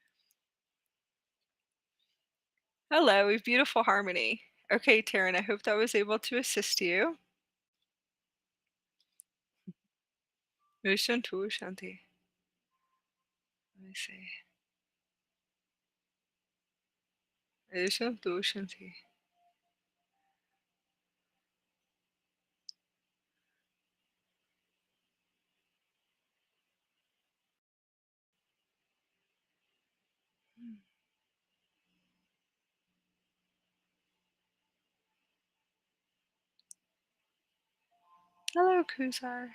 Hello, we've beautiful harmony. Okay, Taryn, I hope that was able to assist you. Shanti. Shanti. Let me see. Shanti. Shanti. Hello, Kuzar.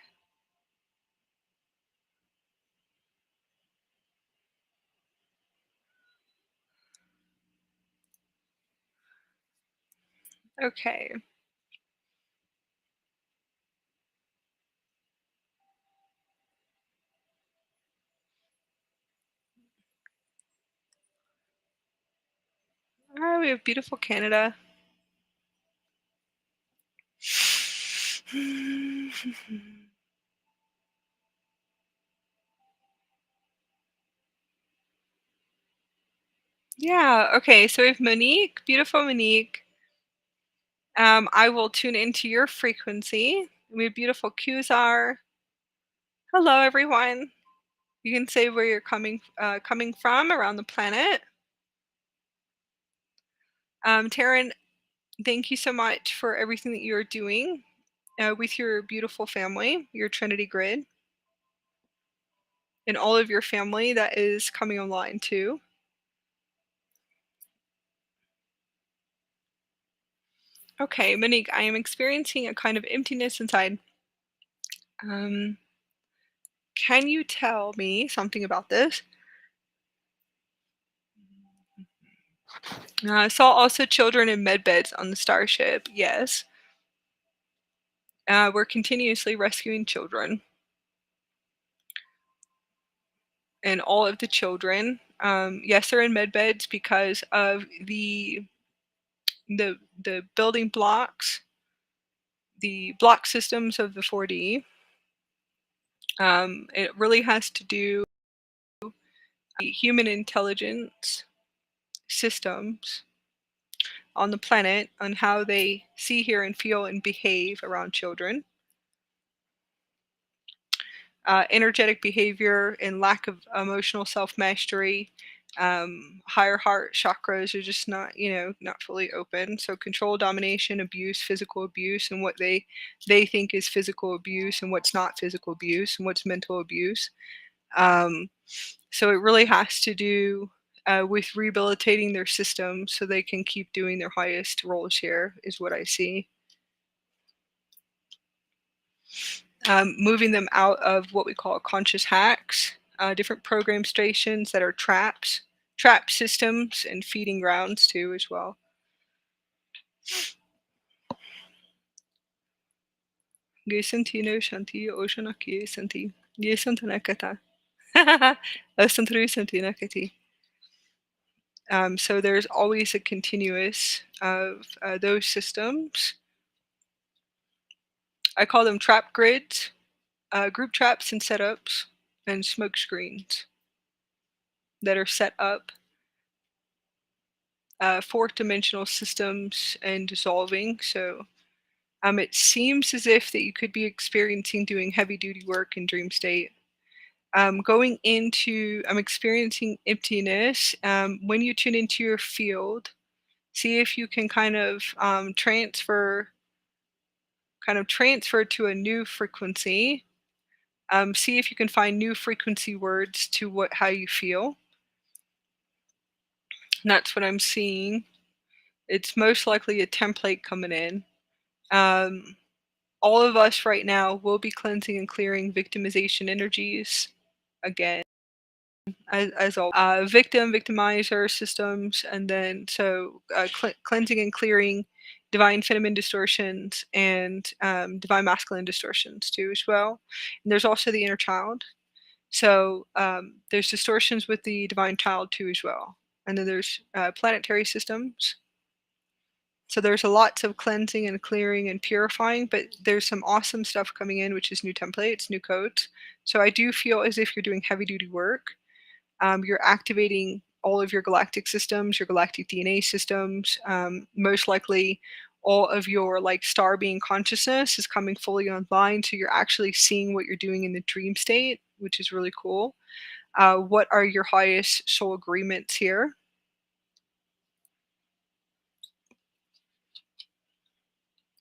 Okay. All right, we have beautiful Canada. Yeah, okay, so we have Monique, beautiful Monique. I will tune into your frequency. We have beautiful Qzar. Hello, everyone. You can say where you're coming from around the planet. Taryn, thank you so much for everything that you're doing with your beautiful family, your Trinity grid, and all of your family that is coming online too. Okay, Monique, I am experiencing a kind of emptiness inside. Um, can you tell me something about this? I saw also children in med beds on the starship. Yes. We're continuously rescuing children. And all of the children, yes, they're in med beds because of the building blocks, the block systems of the 4D. It really has to do with the human intelligence systems on the planet, on how they see, hear, and feel and behave around children. Energetic behavior and lack of emotional self-mastery. Higher heart chakras are just not, not fully open. So control, domination, abuse, physical abuse, and what they think is physical abuse, and what's not physical abuse, and what's mental abuse. So it really has to do with rehabilitating their system so they can keep doing their highest roles here, is what I see. Moving them out of what we call conscious hacks, different program stations that are trap systems, and feeding grounds too as well. Ge santi no shanti oshanaki santi. Ye santanakata. Osantru santi nakati. So there's always a continuous of those systems. I call them trap grids, group traps and setups, and smoke screens that are set up, fourth dimensional systems and dissolving. So it seems as if that you could be experiencing doing heavy duty work in dream state. I'm experiencing emptiness. When you tune into your field, see if you can transfer to a new frequency. See if you can find new frequency words to how you feel. And that's what I'm seeing. It's most likely a template coming in. All of us right now will be cleansing and clearing victimization energies again, as all victimizer systems, and then cleansing and clearing divine feminine distortions and divine masculine distortions too as well. And there's also the inner child. So there's distortions with the divine child too as well. And then there's planetary systems. So there's a lots of cleansing and clearing and purifying, but there's some awesome stuff coming in, which is new templates, new codes. So I do feel as if you're doing heavy duty work. You're activating all of your galactic systems, your galactic DNA systems. Most likely all of your star being consciousness is coming fully online. So you're actually seeing what you're doing in the dream state, which is really cool. What are your highest soul agreements here?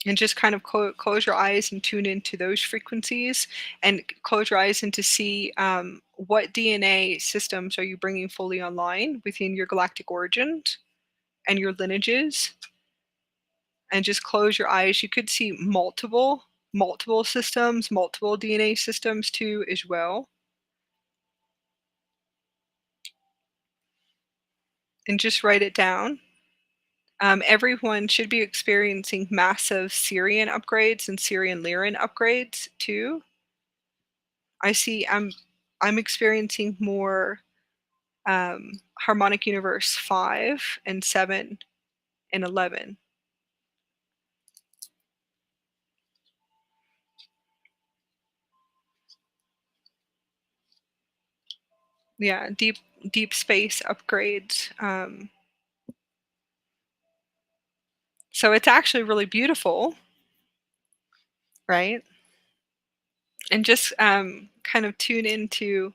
And just kind of close your eyes and tune into those frequencies, and close your eyes and to see what DNA systems are you bringing fully online within your galactic origins and your lineages. And just close your eyes. You could see multiple systems, multiple DNA systems too as well. And just write it down. Everyone should be experiencing massive Syrian upgrades and Syrian Lyran upgrades too. I see I'm experiencing more Harmonic Universe 5 and 7 and 11. Yeah, deep space upgrades. So it's actually really beautiful, right? And just kind of tune into,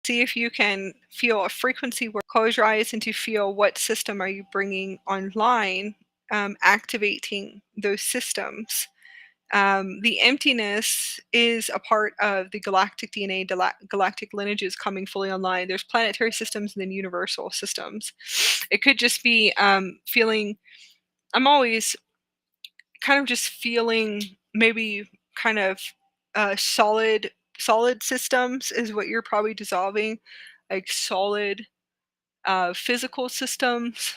see if you can feel a frequency where close your eyes and to feel what system are you bringing online, activating those systems. The emptiness is a part of the galactic DNA, galactic lineages coming fully online. There's planetary systems and then universal systems. It could just be feeling, I'm always kind of just feeling maybe kind of solid systems is what you're probably dissolving, like solid physical systems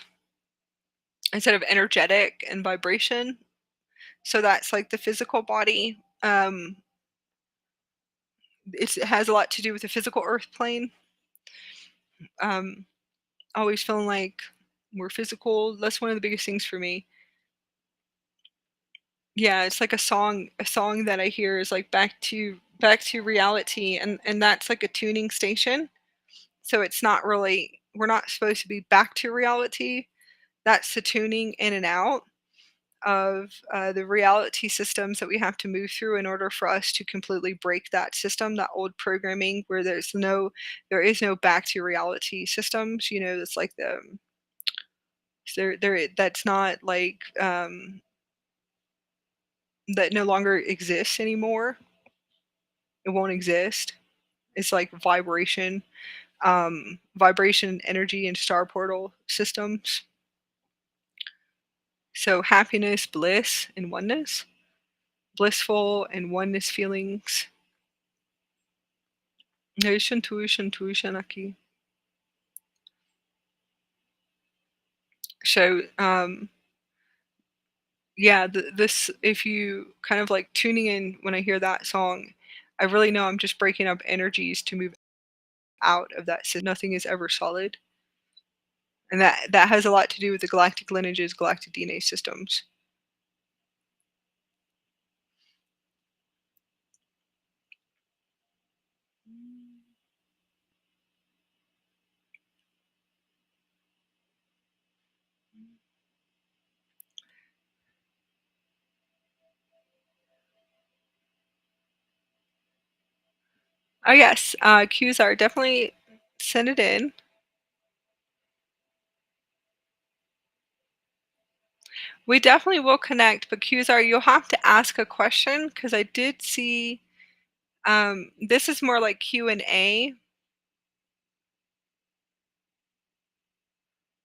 instead of energetic and vibration. So that's like the physical body. It has a lot to do with the physical earth plane. Um, Always feeling like we're physical. That's one of the biggest things for me. Yeah, it's like a song that I hear is like back to reality, and that's like a tuning station. So it's not really, we're not supposed to be back to reality. That's the tuning in and out of the reality systems that we have to move through in order for us to completely break that system, that old programming where there is no back to reality systems. It's like that's not like that no longer exists anymore. It won't exist. It's like vibration, energy, and star portal systems. So happiness, bliss, and oneness, blissful and oneness feelings. Intuition aqui. So yeah, this, if you kind of like tuning in when I hear that song, I really know I'm just breaking up energies to move out of that. So nothing is ever solid, and that has a lot to do with the galactic lineages, galactic DNA systems. Oh yes, cues are definitely, send it in. We definitely will connect, but cues are, you'll have to ask a question because I did see. This is more like Q&A.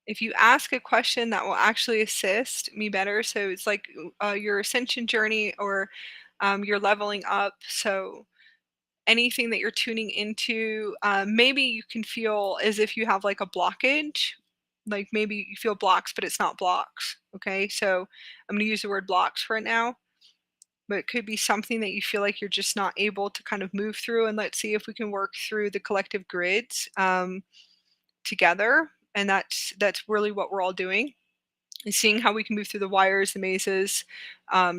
If you ask a question that will actually assist me better, so it's like your ascension journey, or you're leveling up. So anything that you're tuning into, maybe you can feel as if you have like a blockage. Like maybe you feel blocks, but it's not blocks. Okay, so I'm going to use the word blocks for it now, but it could be something that you feel like you're just not able to kind of move through. And let's see if we can work through the collective grids together. And that's really what we're all doing, and seeing how we can move through the wires, the mazes,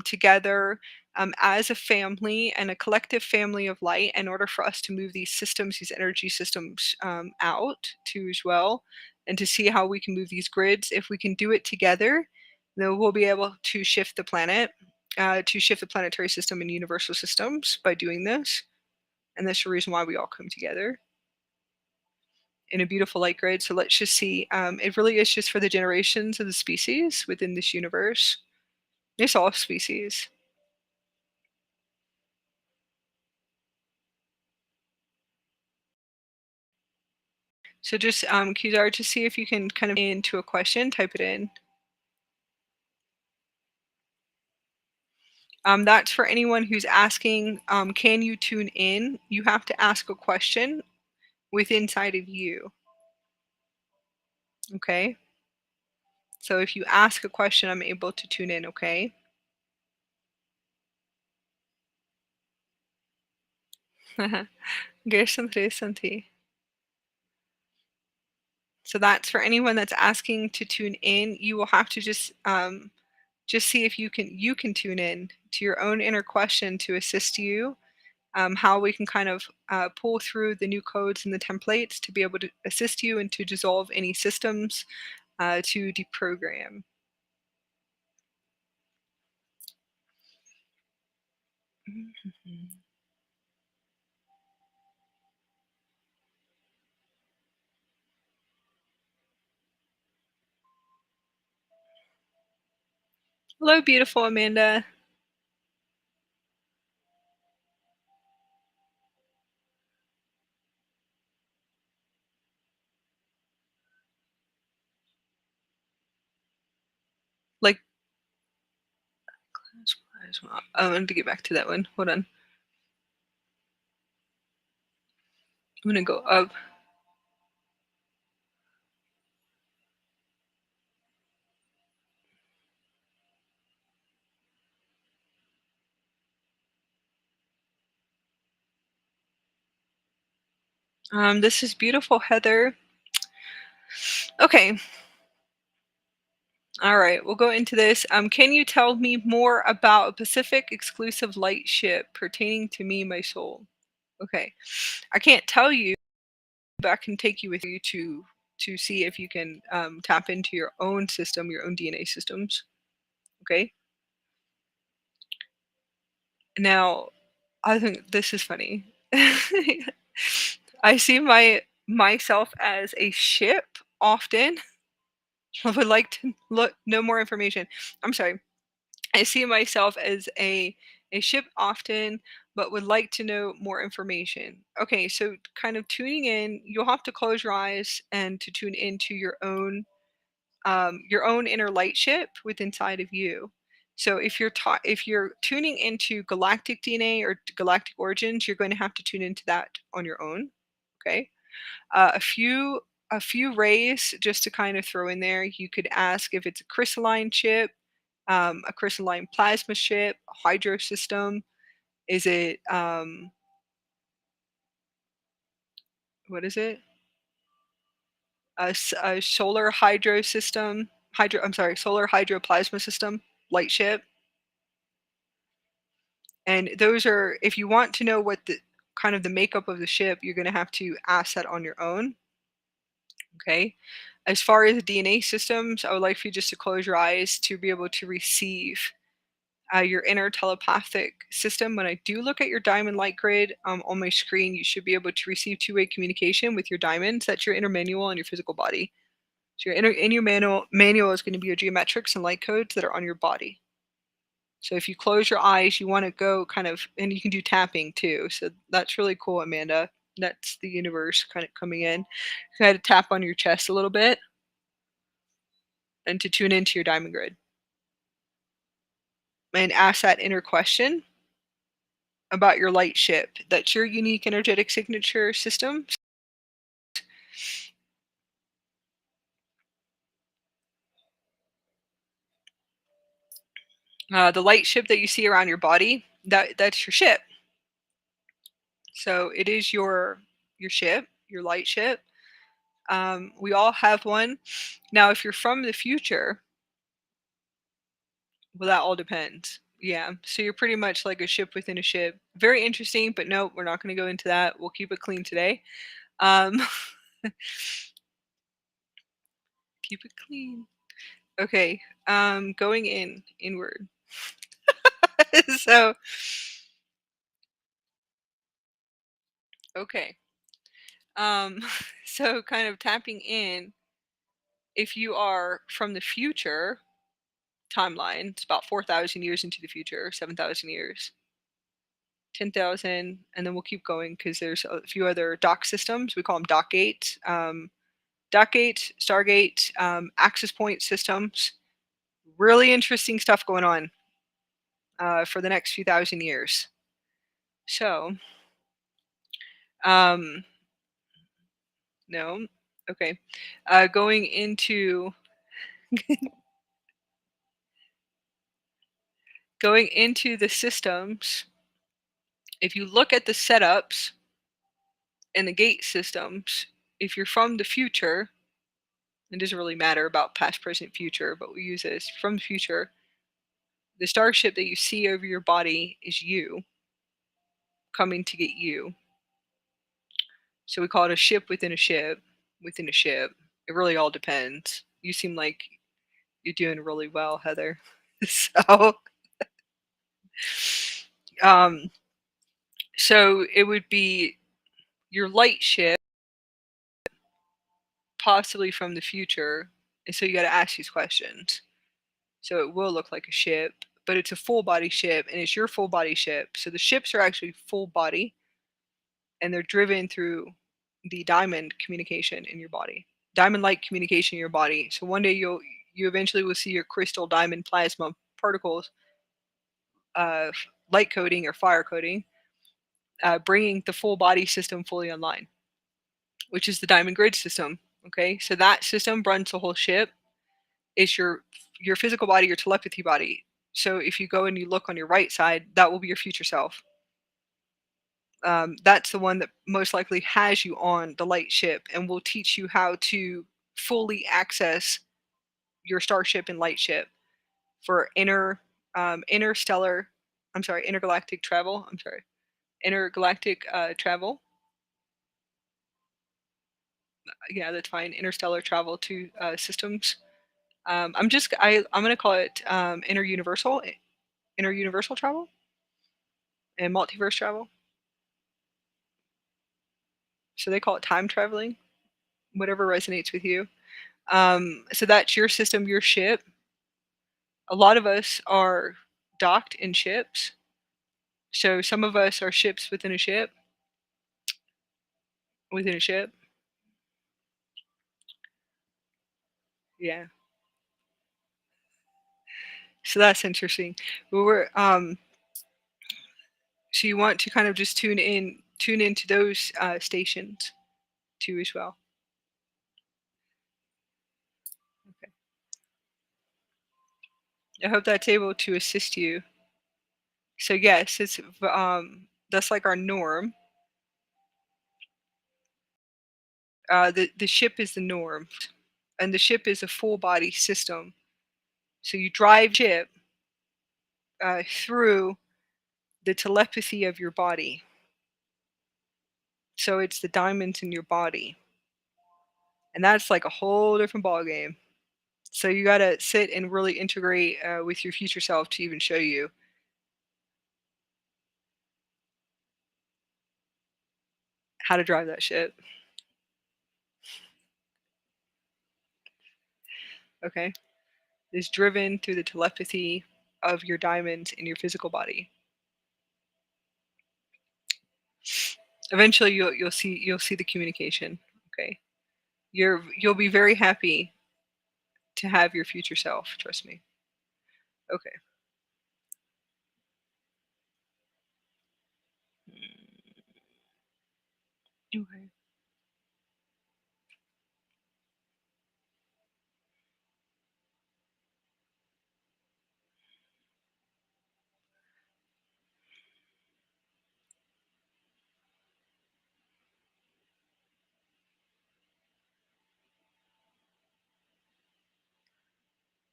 together, as a family and a collective family of light, in order for us to move these systems, these energy systems, out too as well, and to see how we can move these grids. If we can do it together, then we'll be able to shift the planet, to shift the planetary system and universal systems by doing this. And that's the reason why we all come together in a beautiful light grid. So let's just see. It really is just for the generations of the species within this universe. It's all species. So just Kizar, to see if you can kind of into a question, type it in. That's for anyone who's asking, can you tune in? You have to ask a question with inside of you. Okay. So if you ask a question, I'm able to tune in. Okay. Interesante. So that's for anyone that's asking to tune in. You will have to just see if you can tune in to your own inner question to assist you how we can kind of pull through the new codes and the templates to be able to assist you and to dissolve any systems to deprogram. Mhm. Hello, beautiful Amanda. Like, I wanted to get back to that one. Hold on. I'm gonna go up. This is beautiful, Heather. Okay. All right, we'll go into this. Can you tell me more about a Pacific exclusive light ship pertaining to me, my soul? Okay. I can't tell you, but I can take you with you to see if you can tap into your own system, your own DNA systems. Okay. Now, I think this is funny. I see myself as a ship often. I would like to know more information. I'm sorry. I see myself as a ship often, but would like to know more information. Okay, so kind of tuning in, you'll have to close your eyes and to tune into your own inner light ship within inside of you. So if you're tuning into galactic DNA or galactic origins, you're going to have to tune into that on your own. Okay, uh, a few a few rays just to kind of throw in there. You could ask if it's a crystalline chip, a crystalline plasma ship, a hydro system. Is it what is it? A solar hydro system? Hydro. I'm sorry, solar hydro plasma system light ship. And those are, if you want to know what the kind of the makeup of the ship, you're going to have to ask that on your own. Okay. As far as the DNA systems, I would like for you just to close your eyes to be able to receive your inner telepathic system. When I do look at your diamond light grid on my screen, you should be able to receive two-way communication with your diamonds. That's your inner manual on your physical body. So your in your manual is going to be your geometrics and light codes that are on your body. So if you close your eyes, you want to go kind of, and you can do tapping too. So that's really cool, Amanda. That's the universe kind of coming in. You had to tap on your chest a little bit and to tune into your diamond grid and ask that inner question about your light ship. That's your unique energetic signature system. The light ship that you see around your body, that's your ship. So it is your ship, your light ship. We all have one. Now, if you're from the future, well, that all depends. Yeah. So you're pretty much like a ship within a ship. Very interesting, but no, we're not going to go into that. We'll keep it clean today. Um, keep it clean. Okay. Going inward. So, okay. Um, so kind of tapping in. If you are from the future timeline, it's about 4,000 years into the future, 7,000 years, 10,000, and then we'll keep going because there's a few other dock systems. We call them dock gates. Dock gate, Stargate, access point systems. Really interesting stuff going on for the next few thousand years. So, um, no, okay. Going into going into the systems. If you look at the setups and the gate systems, if you're from the future, it doesn't really matter about past, present, future, but we use this from the future. The starship that you see over your body is you. coming to get you. So we call it a ship within a ship within a ship. It really all depends. You seem like you're doing really well, Heather. So, um, so it would be your light ship, possibly from the future, and so you got to ask these questions. So it will look like a ship, but it's a full body ship, and it's your full body ship. So the ships are actually full body, and they're driven through the diamond communication in your body, diamond light communication in your body. So one day you eventually will see your crystal diamond plasma particles, uh, light coding or fire coding, bringing the full body system fully online, which is the diamond grid system. Okay, so that system runs the whole ship. It's your physical body, your telepathy body. So if you go and you look on your right side, that will be your future self. That's the one that most likely has you on the light ship and will teach you how to fully access your starship and light ship for interstellar. I'm sorry, intergalactic travel. I'm sorry, intergalactic travel. Yeah, that's fine. Interstellar travel to systems. I'm gonna call it interuniversal travel, and multiverse travel. So they call it time traveling. Whatever resonates with you. So that's your system, your ship. A lot of us are docked in ships. So some of us are ships within a ship, within a ship. Yeah. So that's interesting. We're so you want to kind of just tune into those stations too as well. Okay. I hope that's able to assist you. So yes, it's that's like our norm. The ship is the norm, and the ship is a full body system. So you drive ship through the telepathy of your body. So it's the diamonds in your body, and that's like a whole different ball game. So you got to sit and really integrate with your future self to even show you how to drive that ship. Okay, it's driven through the telepathy of your diamonds in your physical body. Eventually, you'll see the communication. Okay, you'll be very happy to have your future self. Trust me. Okay. Okay.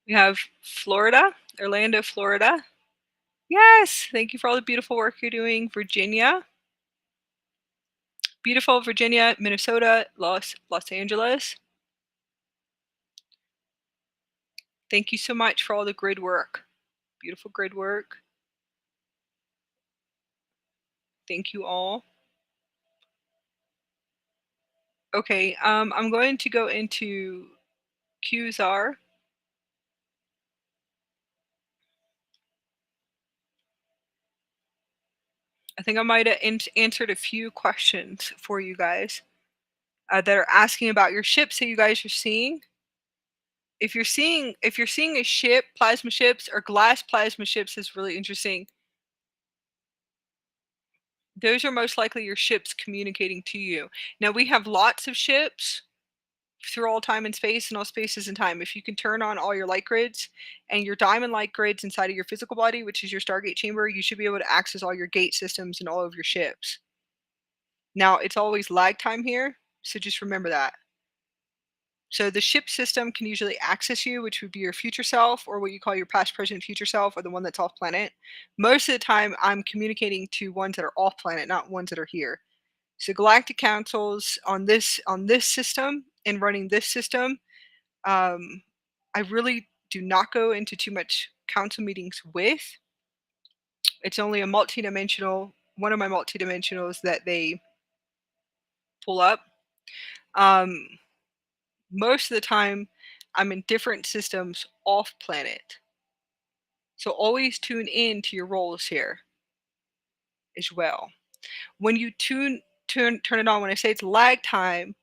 We have Florida, Orlando, Florida. Yes, thank you for all the beautiful work you're doing. Virginia, beautiful Virginia, Minnesota, Los Angeles. Thank you so much for all the grid work. Beautiful grid work. Thank you all. Okay, I'm going to go into Qzar. I think I might have answered a few questions for you guys that are asking about your ships that you guys are seeing. If you're seeing a ship, plasma ships or glass plasma ships is really interesting. Those are most likely your ships communicating to you. Now we have lots of ships through all time and space and all spaces and time. If you can turn on all your light grids and your diamond light grids inside of your physical body, which is your Stargate chamber, you should be able to access all your gate systems and all of your ships. Now it's always lag time here, so just remember that. So the ship system can usually access you, which would be your future self or what you call your past, present, future self, or the one that's off planet. Most of the time, I'm communicating to ones that are off planet, not ones that are here. So galactic councils on this system and running this system, um, I really do not go into too much council meetings with. It's only a multidimensional, one of my multidimensionals that they pull up. Um, most of the time, I'm in different systems off planet. So always tune in to your roles here as well. When you turn it on, when I say it's lag time,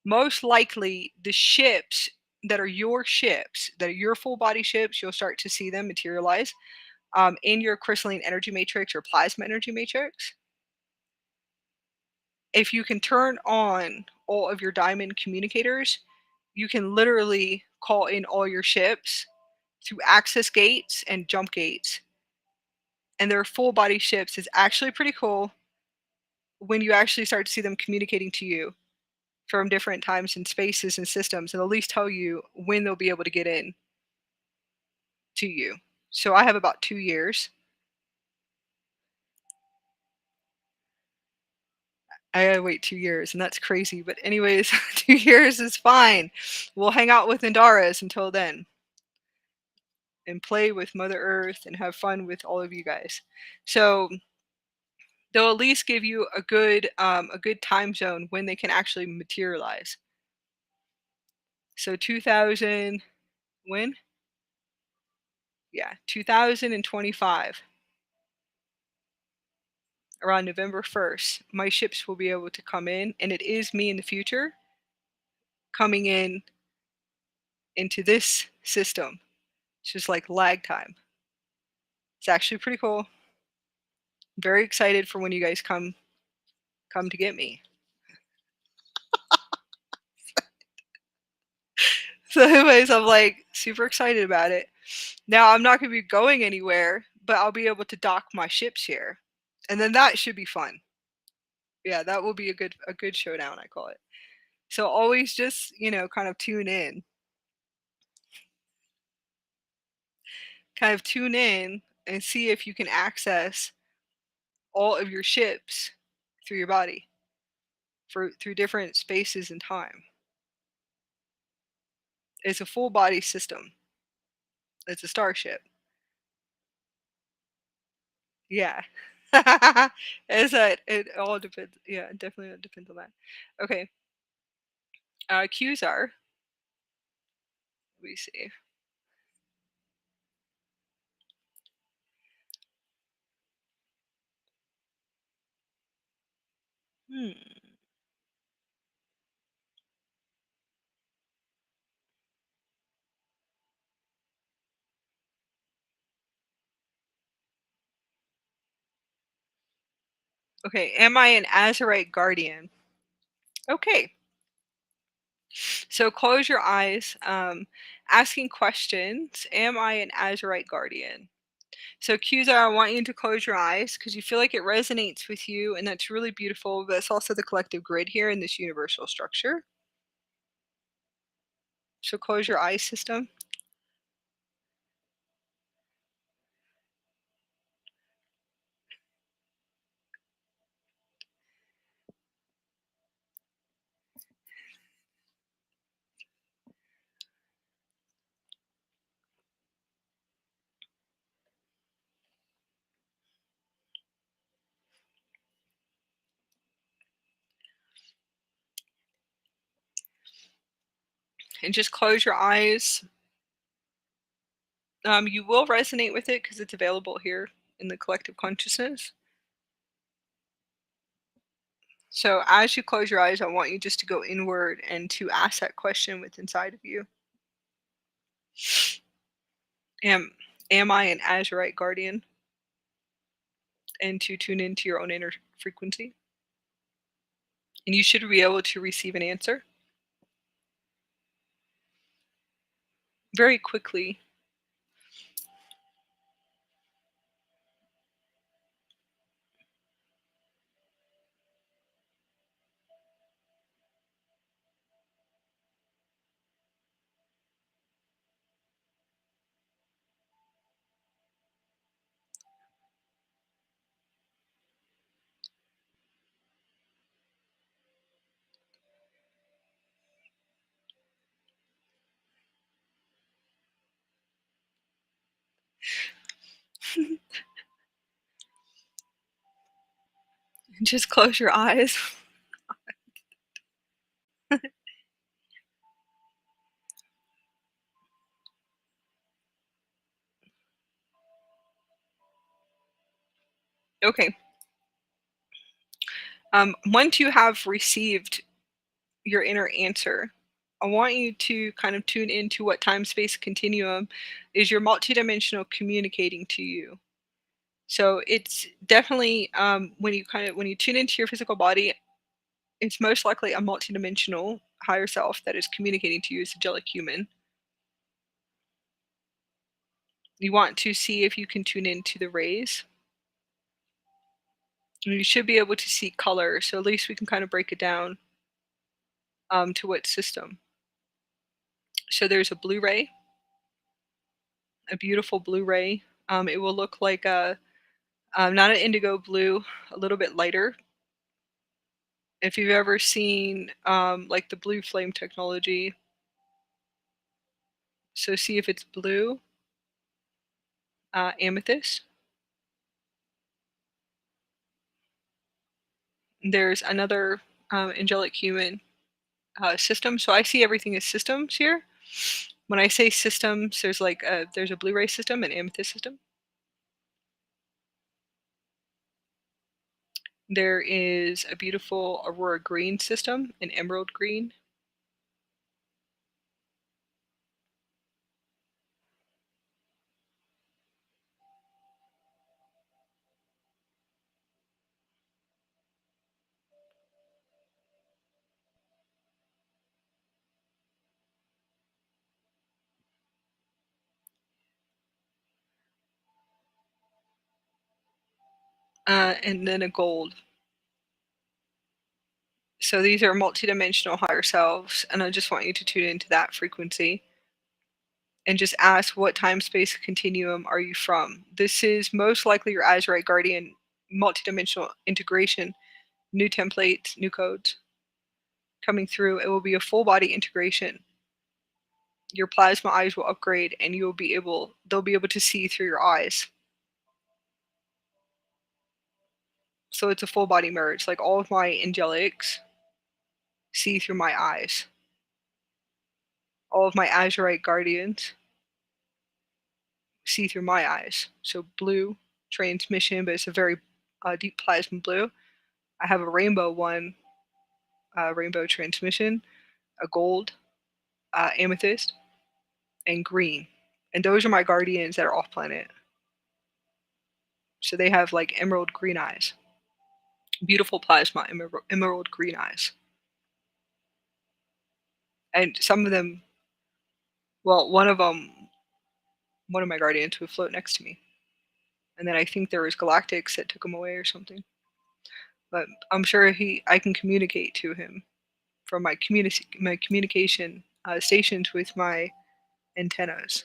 most likely the ships that are your ships, that are your full body ships, you'll start to see them materialize in your crystalline energy matrix or plasma energy matrix. If you can turn on all of your diamond communicators, you can literally call in all your ships through access gates and jump gates. And their full body ships is actually pretty cool when you actually start to see them communicating to you from different times and spaces and systems, and at least tell you when they'll be able to get in to you. So I have about 2 years. I gotta wait 2 years, and that's crazy. But anyways, 2 years is fine. We'll hang out with Indaras until then, and play with Mother Earth and have fun with all of you guys. So they'll at least give you a good time zone when they can actually materialize. So 2000, when? Yeah, 2025. Around November 1st, my ships will be able to come in, and it is me in the future coming in into this system. It's just like lag time. It's actually pretty cool. Very excited for when you guys come to get me. So anyways, I'm like super excited about it. Now I'm not going to be going anywhere, but I'll be able to dock my ships here. And then that should be fun. Yeah, that will be a good showdown, I call it. So always just, kind of tune in. Kind of tune in and see if you can access all of your ships through your body through different spaces and time. It's a full body system. It's a starship. Yeah. It all depends. Yeah, it definitely depends on that. Okay. Cues are. Let me see. Hmm. Okay. Am I an Azurite guardian? Okay. So close your eyes. Asking questions. Am I an Azurite guardian? So cues are, I want you to close your eyes because you feel like it resonates with you, and that's really beautiful. But it's also the collective grid here in this universal structure. So close your eye system. And just close your eyes. You will resonate with it because it's available here in the collective consciousness. So as you close your eyes, I want you just to go inward and to ask that question within inside of you. Am am I an Azurite guardian? And to tune into your own inner frequency. And you should be able to receive an answer very quickly. Just close your eyes. Okay. Once you have received your inner answer, I want you to kind of tune into what time space continuum is your multidimensional communicating to you. So it's definitely when you tune into your physical body, it's most likely a multidimensional higher self that is communicating to you as a angelic human. You want to see if you can tune into the rays. And you should be able to see color, so at least we can kind of break it down to what system. So there's a blue ray, a beautiful blue ray. It will look like a not an indigo blue, a little bit lighter. If you've ever seen like the blue flame technology, so see if it's blue, amethyst. There's another angelic human system. So I see everything as systems here. When I say systems, there's a blue ray system, an amethyst system. There is a beautiful aurora green system, an emerald green. And then a gold. So these are multidimensional higher selves, and I just want you to tune into that frequency and just ask what time space continuum are you from. This is most likely your Azurite Guardian multidimensional integration, new templates, new codes coming through. It will be a full body integration. Your plasma eyes will upgrade, and they'll be able to see through your eyes. So it's a full body merge. Like all of my angelics see through my eyes. All of my Azurite guardians see through my eyes. So blue transmission, but it's a very deep plasma blue. I have a rainbow one, rainbow transmission, a gold, amethyst, and green. And those are my guardians that are off planet. So they have like emerald green eyes. Beautiful plasma, emerald green eyes. And some of them, well, one of my guardians would float next to me. And then I think there was Galactics that took him away or something. But I'm sure I can communicate to him from my communication stations with my antennas.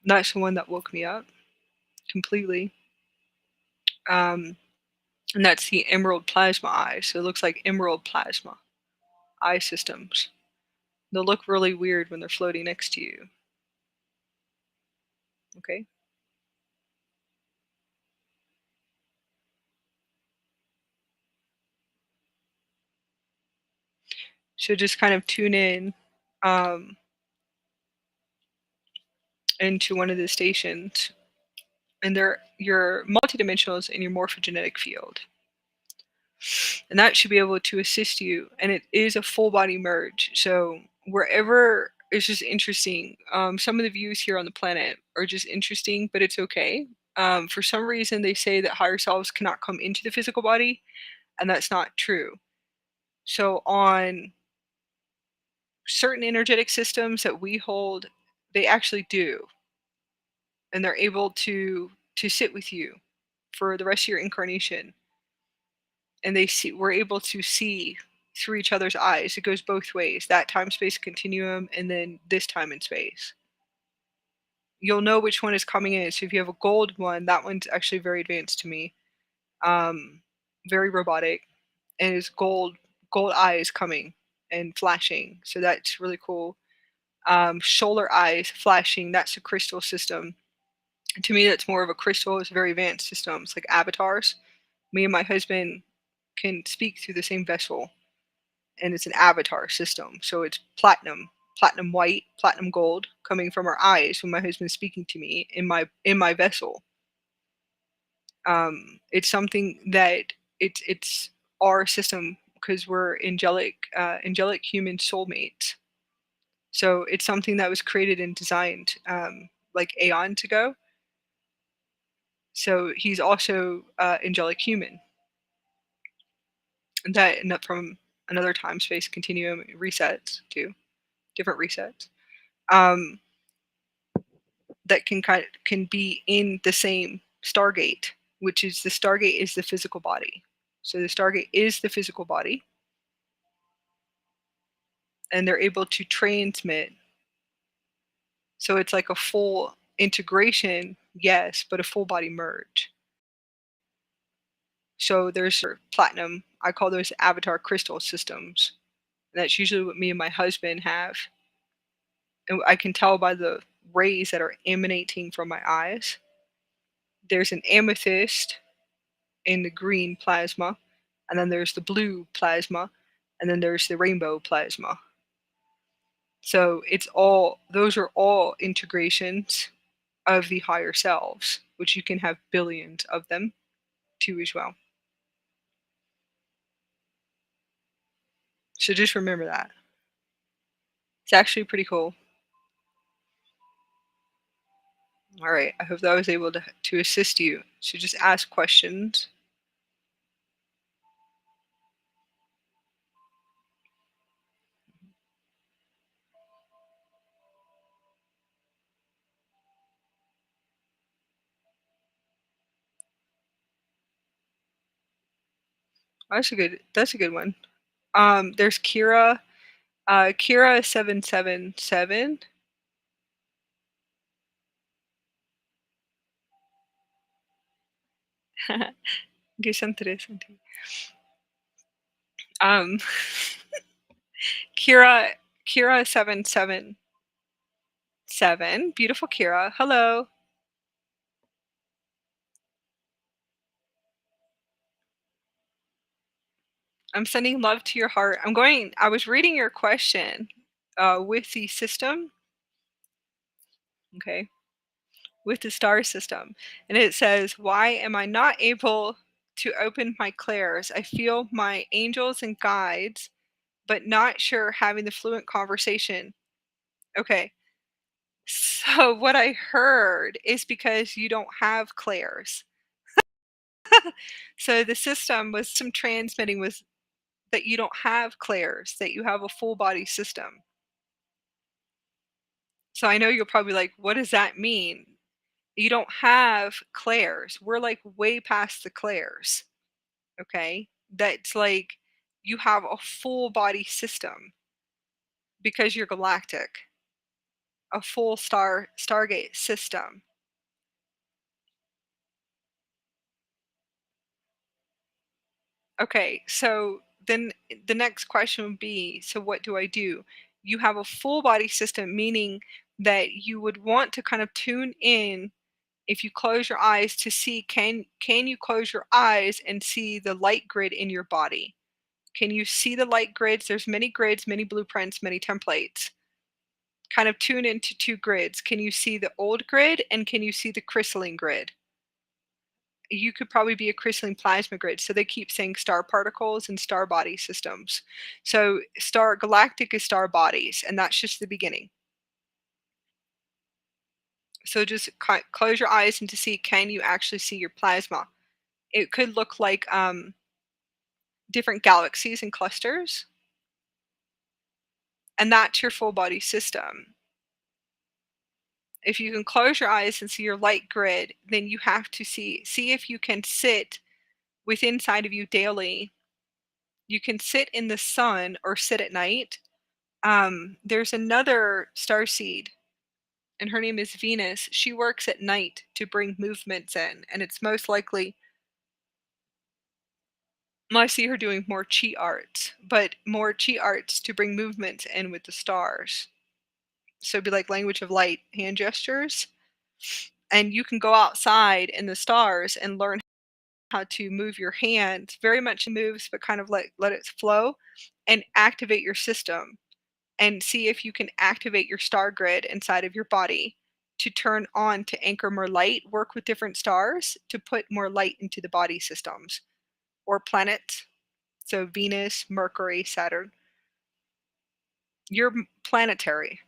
That's the one that woke me up completely. Um, and that's the emerald plasma eye. So it looks like emerald plasma eye systems. They'll look really weird when they're floating next to you. Okay. So just kind of tune in um, into one of the stations, and they're your multidimensionals in your morphogenetic field. And that should be able to assist you. And it is a full body merge. So wherever it's just interesting. Some of the views here on the planet are just interesting, but it's okay. For some reason, they say that higher selves cannot come into the physical body, and that's not true. So on certain energetic systems that we hold, they actually do, and they're able to sit with you for the rest of your incarnation, and we're able to see through each other's eyes. It goes both ways, that time space continuum and then this time and space. You'll know which one is coming in. So if you have a gold one, that one's actually very advanced to me, um, very robotic, and it's gold eyes coming and flashing. So that's really cool. Solar eyes flashing, that's a crystal system. To me, that's more of a crystal. It's a very advanced system. It's like avatars. Me and my husband can speak through the same vessel, and it's an avatar system. So it's platinum, platinum white, platinum gold coming from our eyes when my husband's speaking to me in my vessel. It's something that it's our system because we're angelic human soulmates. So it's something that was created and designed like aeons ago. So he's also angelic human. And that from another time space continuum resets too, different resets. Um, that can be in the same Stargate, which is the Stargate is the physical body. So the Stargate is the physical body, and they're able to transmit. So it's like a full integration, yes, but a full body merge. So there's platinum. I call those avatar crystal systems. And that's usually what me and my husband have. And I can tell by the rays that are emanating from my eyes. There's an amethyst in the green plasma, and then there's the blue plasma, and then there's the rainbow plasma. So it's all those are all integrations of the higher selves, which you can have billions of them too as well. So just remember that. It's actually pretty cool. All right, I hope that I was able to assist you. So just ask questions. That's a good one. There's Kira, Kira 777. Qué interesante. Um, Kira, Kira 777. Beautiful Kira. Hello. I'm sending love to your heart. I was reading your question with the system, okay, with the star system. And it says, why am I not able to open my clairs? I feel my angels and guides, but not sure having the fluent conversation. Okay. So what I heard is because you don't have clairs. So the system was some transmitting was that you don't have clairs, that you have a full body system. So I know you're probably like, what does that mean? You don't have clairs. We're like way past the clairs. Okay. That's like you have a full body system because you're galactic, a full Stargate system. Okay, so then the next question would be, so what do I do? You have a full body system, meaning that you would want to kind of tune in if you close your eyes to see can you close your eyes and see the light grid in your body? Can you see the light grids? There's many grids, many blueprints, many templates. Kind of tune into two grids. Can you see the old grid and can you see the crystalline grid? You could probably be a crystalline plasma grid. So they keep saying star particles and star body systems. So star galactic is star bodies, and that's just the beginning. So just close your eyes and to see can you actually see your plasma. It could look like different galaxies and clusters, and that's your full body system. If you can close your eyes and see your light grid, then you have to see if you can sit with inside of you daily. You can sit in the sun or sit at night. There's another star seed, and her name is Venus. She works at night to bring movements in, and it's most likely I see her doing more chi arts, but more chi arts to bring movements in with the stars. So it'd be like language of light hand gestures. And you can go outside in the stars and learn how to move your hand very much moves, but kind of let it flow and activate your system and see if you can activate your star grid inside of your body to turn on to anchor more light, work with different stars to put more light into the body systems or planets. So Venus, Mercury, Saturn. You're planetary.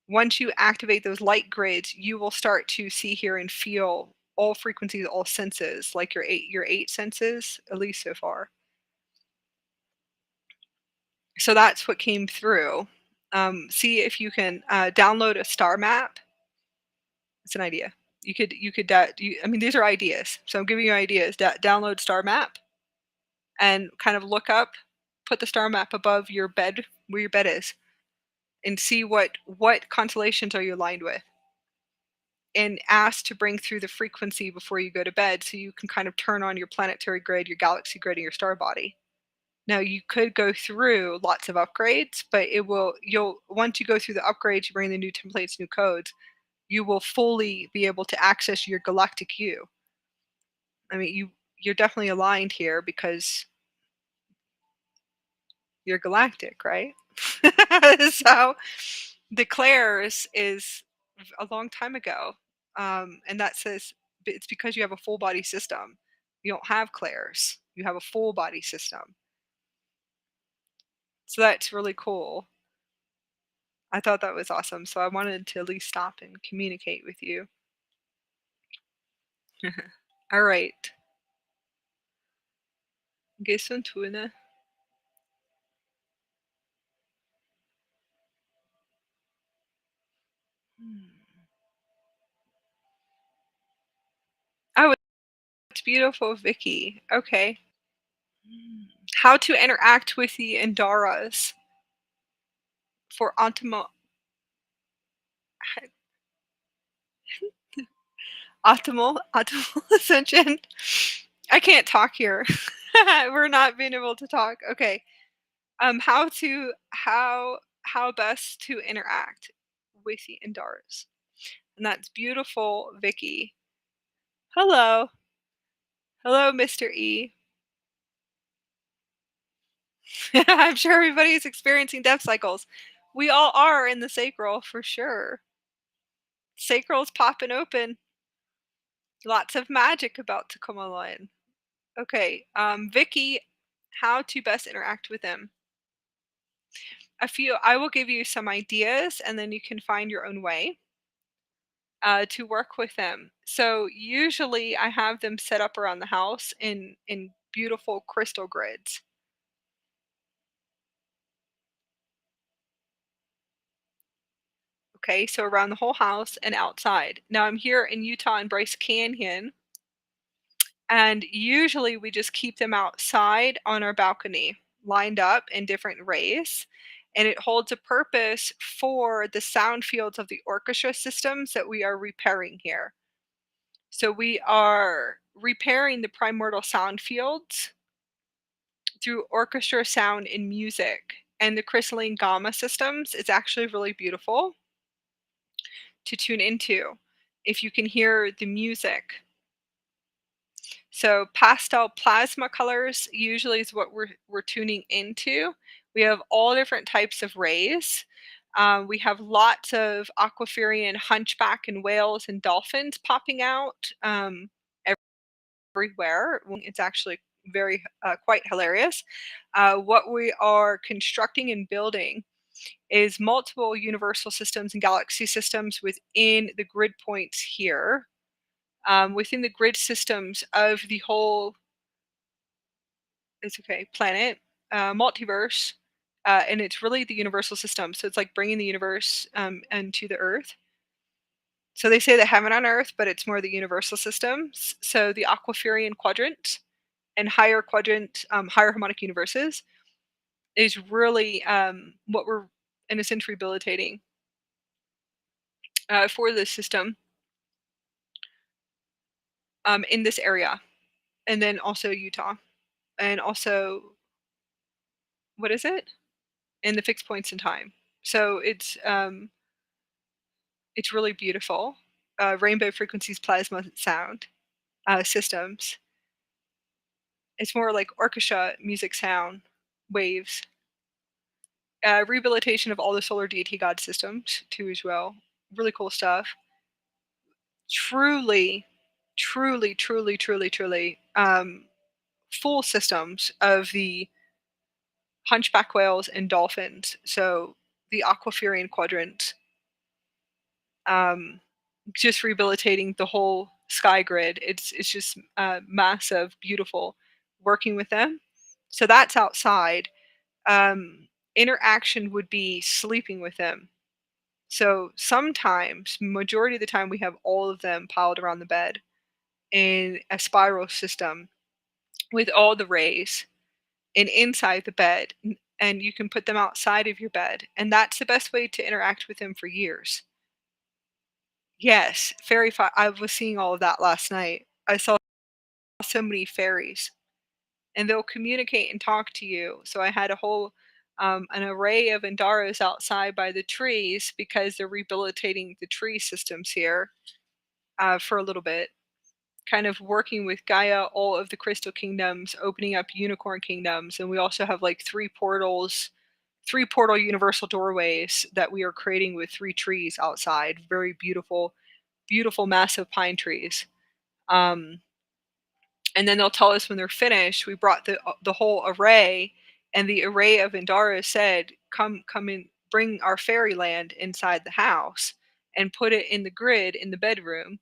Once you activate those light grids, you will start to see, hear, and feel all frequencies, all senses, like your eight senses, at least so far. So that's what came through. See if you can download a star map. It's an idea. I mean, these are ideas. So I'm giving you ideas. Download star map and kind of look up, put the star map above your bed, where your bed is, and see what constellations are you aligned with, and ask to bring through the frequency before you go to bed, so you can kind of turn on your planetary grid, your galaxy grid, and your star body. Now you could go through lots of upgrades, but you'll once you go through the upgrades, you bring the new templates, new codes, you will fully be able to access your galactic you. I mean, you're definitely aligned here because you're galactic, right? So the Claire's is a long time ago, and that says it's because you have a full body system. You don't have Claire's. You have a full body system. So that's really cool. I thought that was awesome, so I wanted to at least stop and communicate with you. All right. Gehst du. Oh, it's beautiful, Vicky. Okay. How to interact with the Indaras for optimal ascension. I can't talk here. We're not being able to talk. Okay. How best to interact with the Indaras. And that's beautiful, Vicky. Hello. Hello, Mr. E. I'm sure everybody's experiencing death cycles. We all are in the sacral for sure. Sacral's popping open. Lots of magic about to come online. Okay, Vicky, how to best interact with them. I will give you some ideas and then you can find your own way to work with them. So usually I have them set up around the house in beautiful crystal grids. Okay, so around the whole house and outside. Now I'm here in Utah in Bryce Canyon, and usually we just keep them outside on our balcony, lined up in different rays. And it holds a purpose for the sound fields of the orchestra systems that we are repairing here. So we are repairing the primordial sound fields through orchestra sound and music. And the crystalline gamma systems is actually really beautiful to tune into if you can hear the music. So pastel plasma colors usually is what we're tuning into. We have all different types of rays. We have lots of aquafarian hunchback and whales and dolphins popping out everywhere. It's actually very quite hilarious. What we are constructing and building is multiple universal systems and galaxy systems within the grid points here, within the grid systems of the whole, it's okay, planet, multiverse, and it's really the universal system. So it's like bringing the universe into the Earth. So they say the heaven on Earth, but it's more the universal systems. So the Aquafarian quadrant and higher quadrant, higher harmonic universes is really what we're in a sense rehabilitating for this system in this area, and then also Utah, and also what is it? In the fixed points in time. So it's really beautiful. Rainbow frequencies, plasma sound systems. It's more like orchestra music sound waves. Rehabilitation of all the solar deity god systems too as well. Really cool stuff. Truly, truly, truly, truly, truly, full systems of the hunchback whales and dolphins. So the aquiferian quadrant, um, just rehabilitating the whole sky grid. It's just massive, beautiful. Working with them. So that's outside. Interaction would be sleeping with them. So sometimes, majority of the time, we have all of them piled around the bed in a spiral system with all the rays and inside the bed. And you can put them outside of your bed. And that's the best way to interact with them for years. Yes, I was seeing all of that last night. I saw so many fairies, and they'll communicate and talk to you. So I had a whole an array of Indaras outside by the trees because they're rehabilitating the tree systems here for a little bit, kind of working with Gaia, all of the crystal kingdoms, opening up unicorn kingdoms, and we also have like three portal universal doorways that we are creating with three trees outside. Very beautiful, beautiful, massive pine trees. Um, and then they'll tell us when they're finished. We brought the whole array, and the array of Indara said, "Come in, bring our fairyland inside the house, and put it in the grid in the bedroom."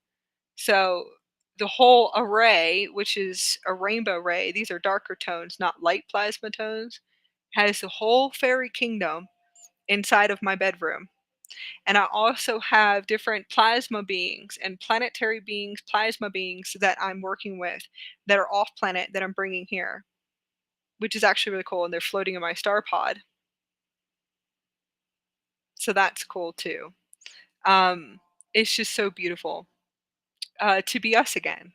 So the whole array, which is a rainbow ray, these are darker tones, not light plasma tones, has the whole fairy kingdom inside of my bedroom. And I also have different plasma beings and planetary beings, plasma beings that I'm working with that are off planet that I'm bringing here, which is actually really cool. And they're floating in my star pod. So that's cool too. Um, it's just so beautiful to be us again.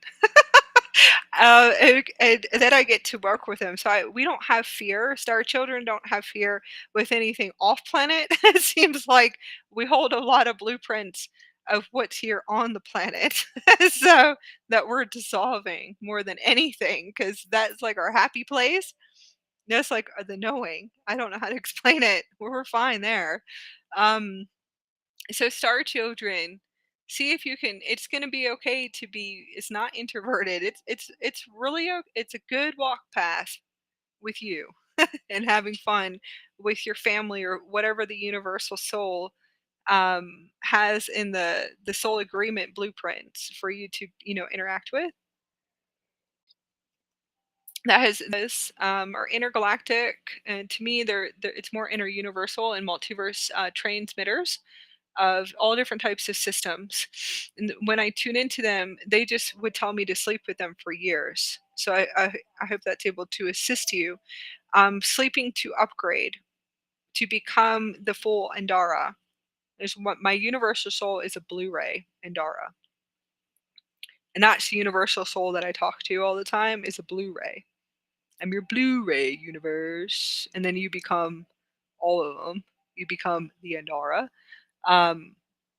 And then I get to work with them. So we don't have fear. Star children don't have fear with anything off planet. It seems like we hold a lot of blueprints of what's here on the planet. So that we're dissolving more than anything because that's like our happy place. That's like the knowing. I don't know how to explain it. We're fine there. Um, so star children, see if you can, it's going to be okay to be, it's not introverted, it's really it's a good walk path with you and having fun with your family or whatever the universal soul has in the soul agreement blueprints for you to interact with. That has this are intergalactic, and to me they're it's more interuniversal and multiverse transmitters of all different types of systems. And when I tune into them, they just would tell me to sleep with them for years. So I hope that's able to assist you. Sleeping to upgrade, to become the full Andara. There's what my universal soul is, a Blu-ray Andara. And that's the universal soul that I talk to all the time, is a Blu-ray. I'm your Blu-ray universe. And then you become all of them. You become the Andara. um,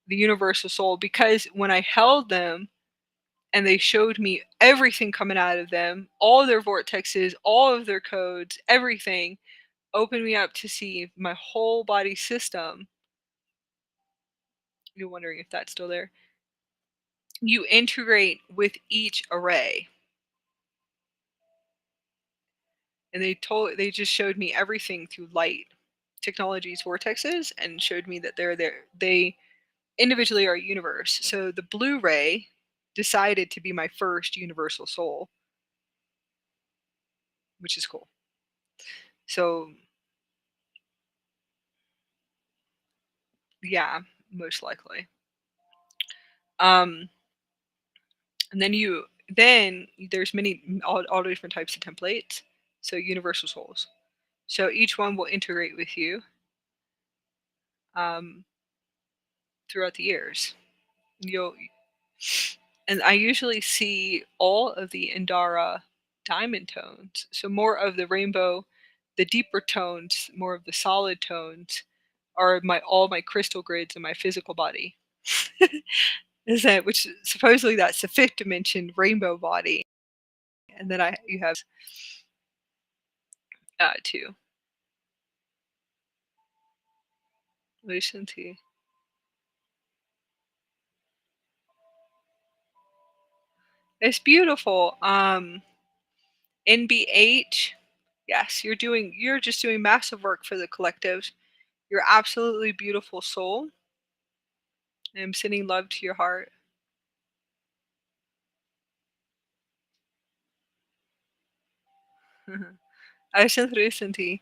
the universal soul, because when I held them and they showed me everything coming out of them, all their vortexes, all of their codes, everything opened me up to see my whole body system. You're wondering if that's still there. You integrate with each array. And they just showed me everything through light technologies, vortexes, and showed me that they're there. They individually are a universe. So the Blu-ray decided to be my first universal soul, which is cool. So yeah, most likely. Um, and then there's all different types of templates. So universal souls. So each one will integrate with you um, throughout the years. You'll and I usually see all of the Indara diamond tones. So more of the rainbow, the deeper tones, more of the solid tones are my all my crystal grids in my physical body. Is that which supposedly that's the fifth dimension rainbow body, and then I you have two. Lucency. It's beautiful. NBH. Yes, you're just doing massive work for the collective. You're absolutely beautiful soul. I'm sending love to your heart. I sent recently.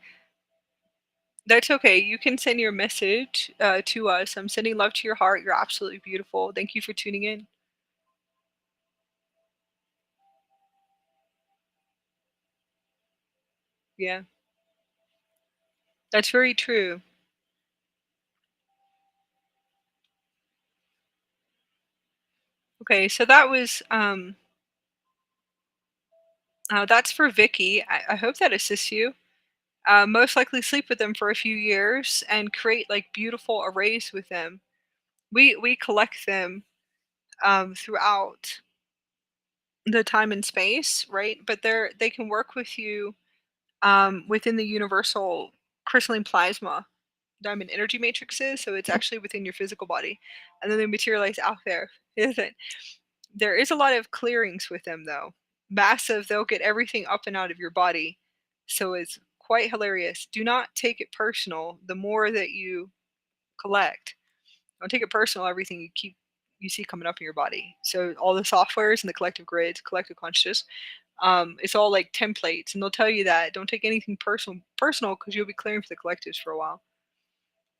That's okay. You can send your message to us. I'm sending love to your heart. You're absolutely beautiful. Thank you for tuning in. Yeah, that's very true. Okay, so that's for Vicky. I hope that assists you. Most likely sleep with them for a few years and create like beautiful arrays with them. We collect them throughout the time and space, right? But they can work with you within the universal crystalline plasma diamond energy matrices. So it's actually within your physical body, and then they materialize out there. There is a lot of clearings with them though. Massive, they'll get everything up and out of your body. So it's quite hilarious. Do not take it personal. The more that you collect, don't take it personal. Everything you see coming up in your body. So all the softwares and the collective grids, collective consciousness, it's all like templates, and they'll tell you that don't take anything personal because you'll be clearing for the collectives for a while.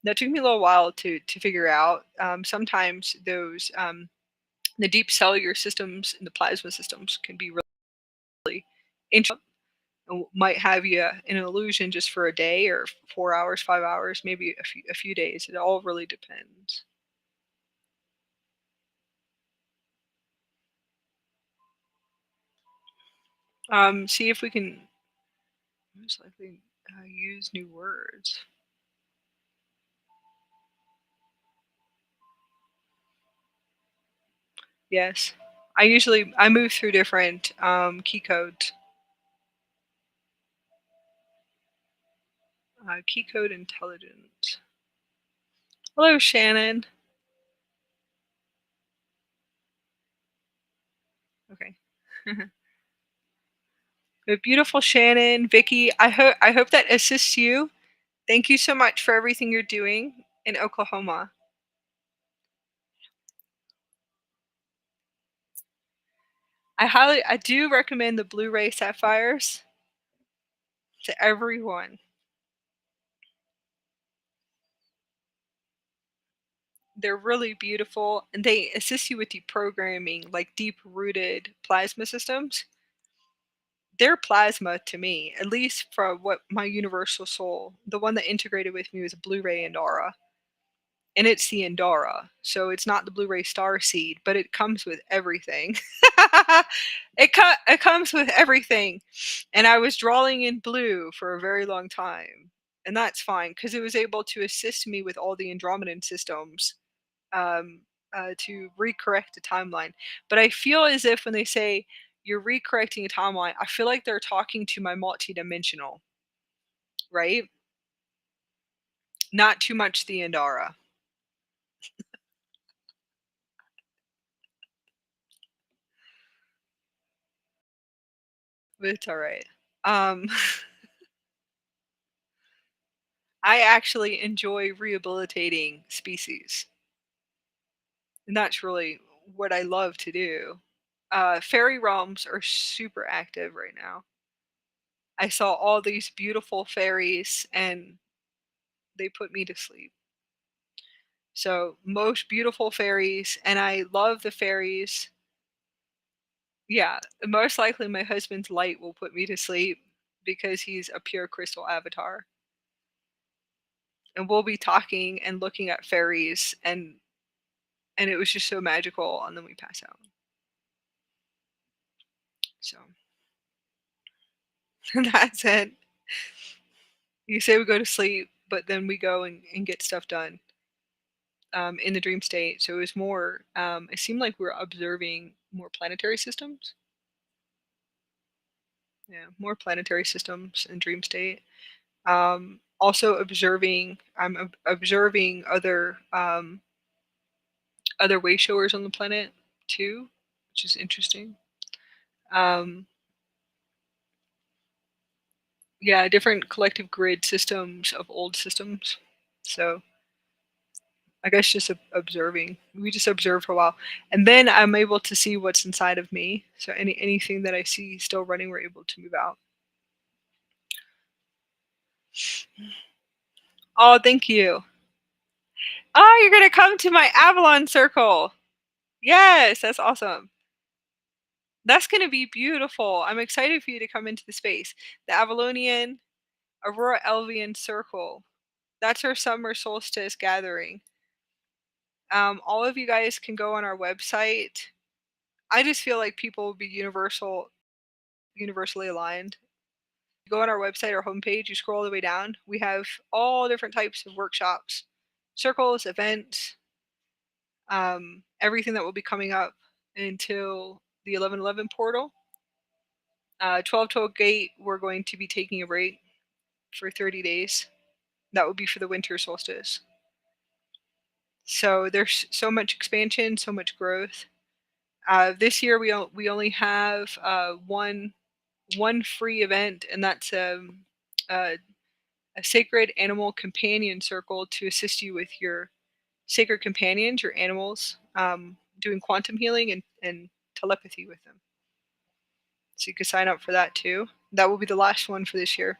That took me a little while to figure out. Sometimes those the deep cellular systems and the plasma systems can be really interesting and might have you in an illusion just for a day or 4 hours, 5 hours, maybe a few days. It all really depends. See if we can most likely use new words. Yes, I move through different key codes. Key code intelligence. Hello, Shannon. Okay. But beautiful Shannon, Vicky. I hope that assists you. Thank you so much for everything you're doing in Oklahoma. I do recommend the Blu-ray sapphires to everyone. They're really beautiful and they assist you with deprogramming like deep-rooted plasma systems. They're plasma to me, at least from what my universal soul. The one that integrated with me was a Blu-ray Andara, and it's the Andara, so it's not the Blu-ray Star Seed, but it comes with everything. It comes with everything, and I was drawing in blue for a very long time, and that's fine because it was able to assist me with all the Andromedan systems um, to recorrect the timeline. But I feel as if when they say you're recorrecting a timeline, I feel like they're talking to my multidimensional, right? Not too much the Andara. But it's all right. Um, I actually enjoy rehabilitating species, and that's really what I love to do. Fairy realms are super active right now. I saw all these beautiful fairies, and they put me to sleep. So, most beautiful fairies, and I love the fairies. Yeah, most likely my husband's light will put me to sleep because he's a pure crystal avatar. And we'll be talking and looking at fairies, and it was just so magical, and then we pass out. So that's it. You say we go to sleep. but then we go and get stuff done in the dream state. So it was more, it seemed like we were observing more planetary systems. Yeah, more planetary systems in dream state. Also observing, observing other way showers on the planet too, which is interesting. Um, yeah, different collective grid systems of old systems. So I guess just observing. We just observe for a while, and then I'm able to see what's inside of me. So anything that I see still running, we're able to move out. Oh, thank you. Oh, you're gonna come to my Avalon circle. Yes, that's awesome. That's gonna be beautiful. I'm excited for you to come into the space. The Avalonian Aurora Elvian Circle. That's our summer solstice gathering. All of you guys can go on our website. I just feel like people will be universally aligned. You go on our website, our homepage, you scroll all the way down. We have all different types of workshops, circles, events, everything that will be coming up until the 11/11 portal. 12/12 gate, we're going to be taking a break for 30 days. That will be for the winter solstice. So there's so much expansion, so much growth. This year we only have one free event, and that's a sacred animal companion circle to assist you with your sacred companions, your animals, doing quantum healing and telepathy with them. So you can sign up for that too. That will be the last one for this year,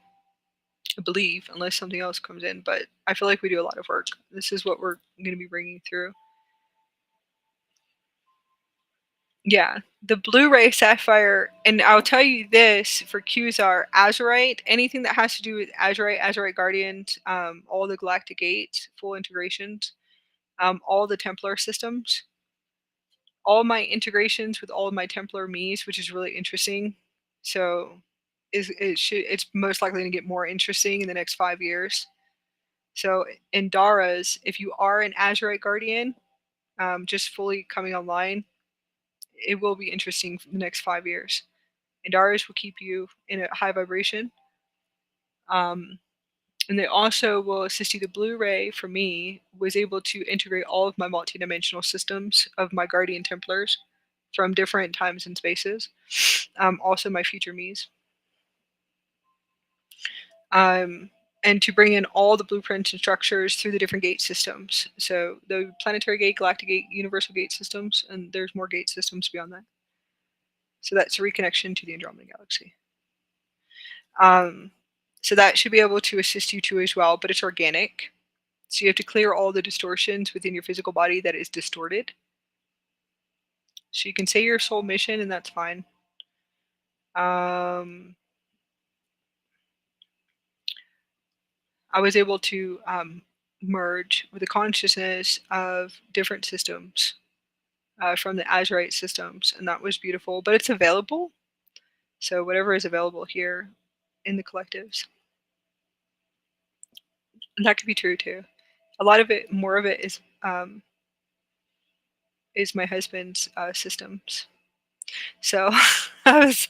I believe, unless something else comes in. But I feel like we do a lot of work. This is what we're going to be bringing through. Yeah, the Blu-ray Sapphire, and I'll tell you this for Qzar, Azurite, anything that has to do with Azurite, Azurite Guardians, all the Galactic Gates, full integrations, all the Templar systems, all my integrations with all of my Templar Miis, which is really interesting. So it's most likely to get more interesting in the next 5 years. So in Dara's, if you are an Azurite Guardian, just fully coming online, it will be interesting for the next 5 years. And Dara's will keep you in a high vibration. Um, and they also will assist you. The Blu-ray for me was able to integrate all of my multidimensional systems of my Guardian Templars from different times and spaces. Also my future me's. And to bring in all the blueprints and structures through the different gate systems. So the planetary gate, galactic gate, universal gate systems, and there's more gate systems beyond that. So that's a reconnection to the Andromeda Galaxy. So that should be able to assist you too as well, but it's organic. So you have to clear all the distortions within your physical body that is distorted. So you can say your soul mission, and that's fine. I was able to merge with the consciousness of different systems from the Azurite systems, and that was beautiful. But it's available, so whatever is available here in the collectives, and that could be true too. A lot of it, more of it, is my husband's systems. So I was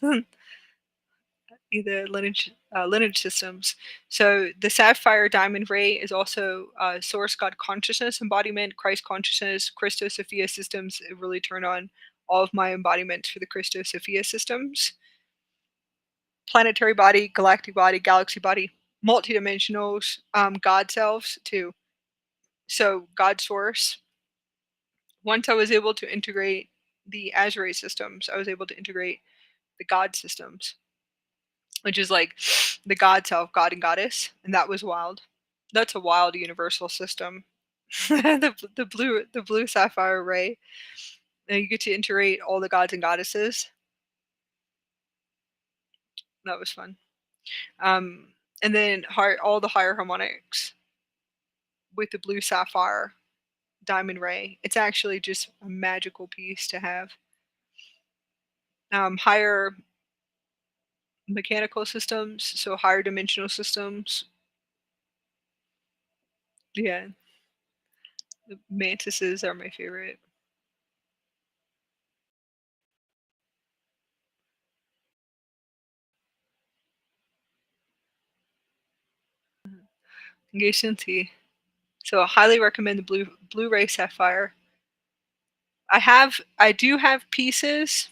the lineage systems. So the sapphire diamond ray is also source God consciousness embodiment, Christ consciousness, Christos Sophia systems. It really turned on all of my embodiments for the Christos Sophia systems. Planetary body, galactic body, galaxy body, multidimensionals, God selves too. So God source. Once I was able to integrate the Azurite systems, I was able to integrate the God systems, which is like the God self, God and Goddess, and that was wild. That's a wild universal system. The blue sapphire ray, and you get to integrate all the gods and goddesses. That was fun. And then all the higher harmonics with the blue sapphire diamond ray. It's actually just a magical piece to have. Higher mechanical systems, so higher dimensional systems. Yeah, the mantises are my favorite. Engaged tea. So I highly recommend the Blu-ray Sapphire. I do have pieces,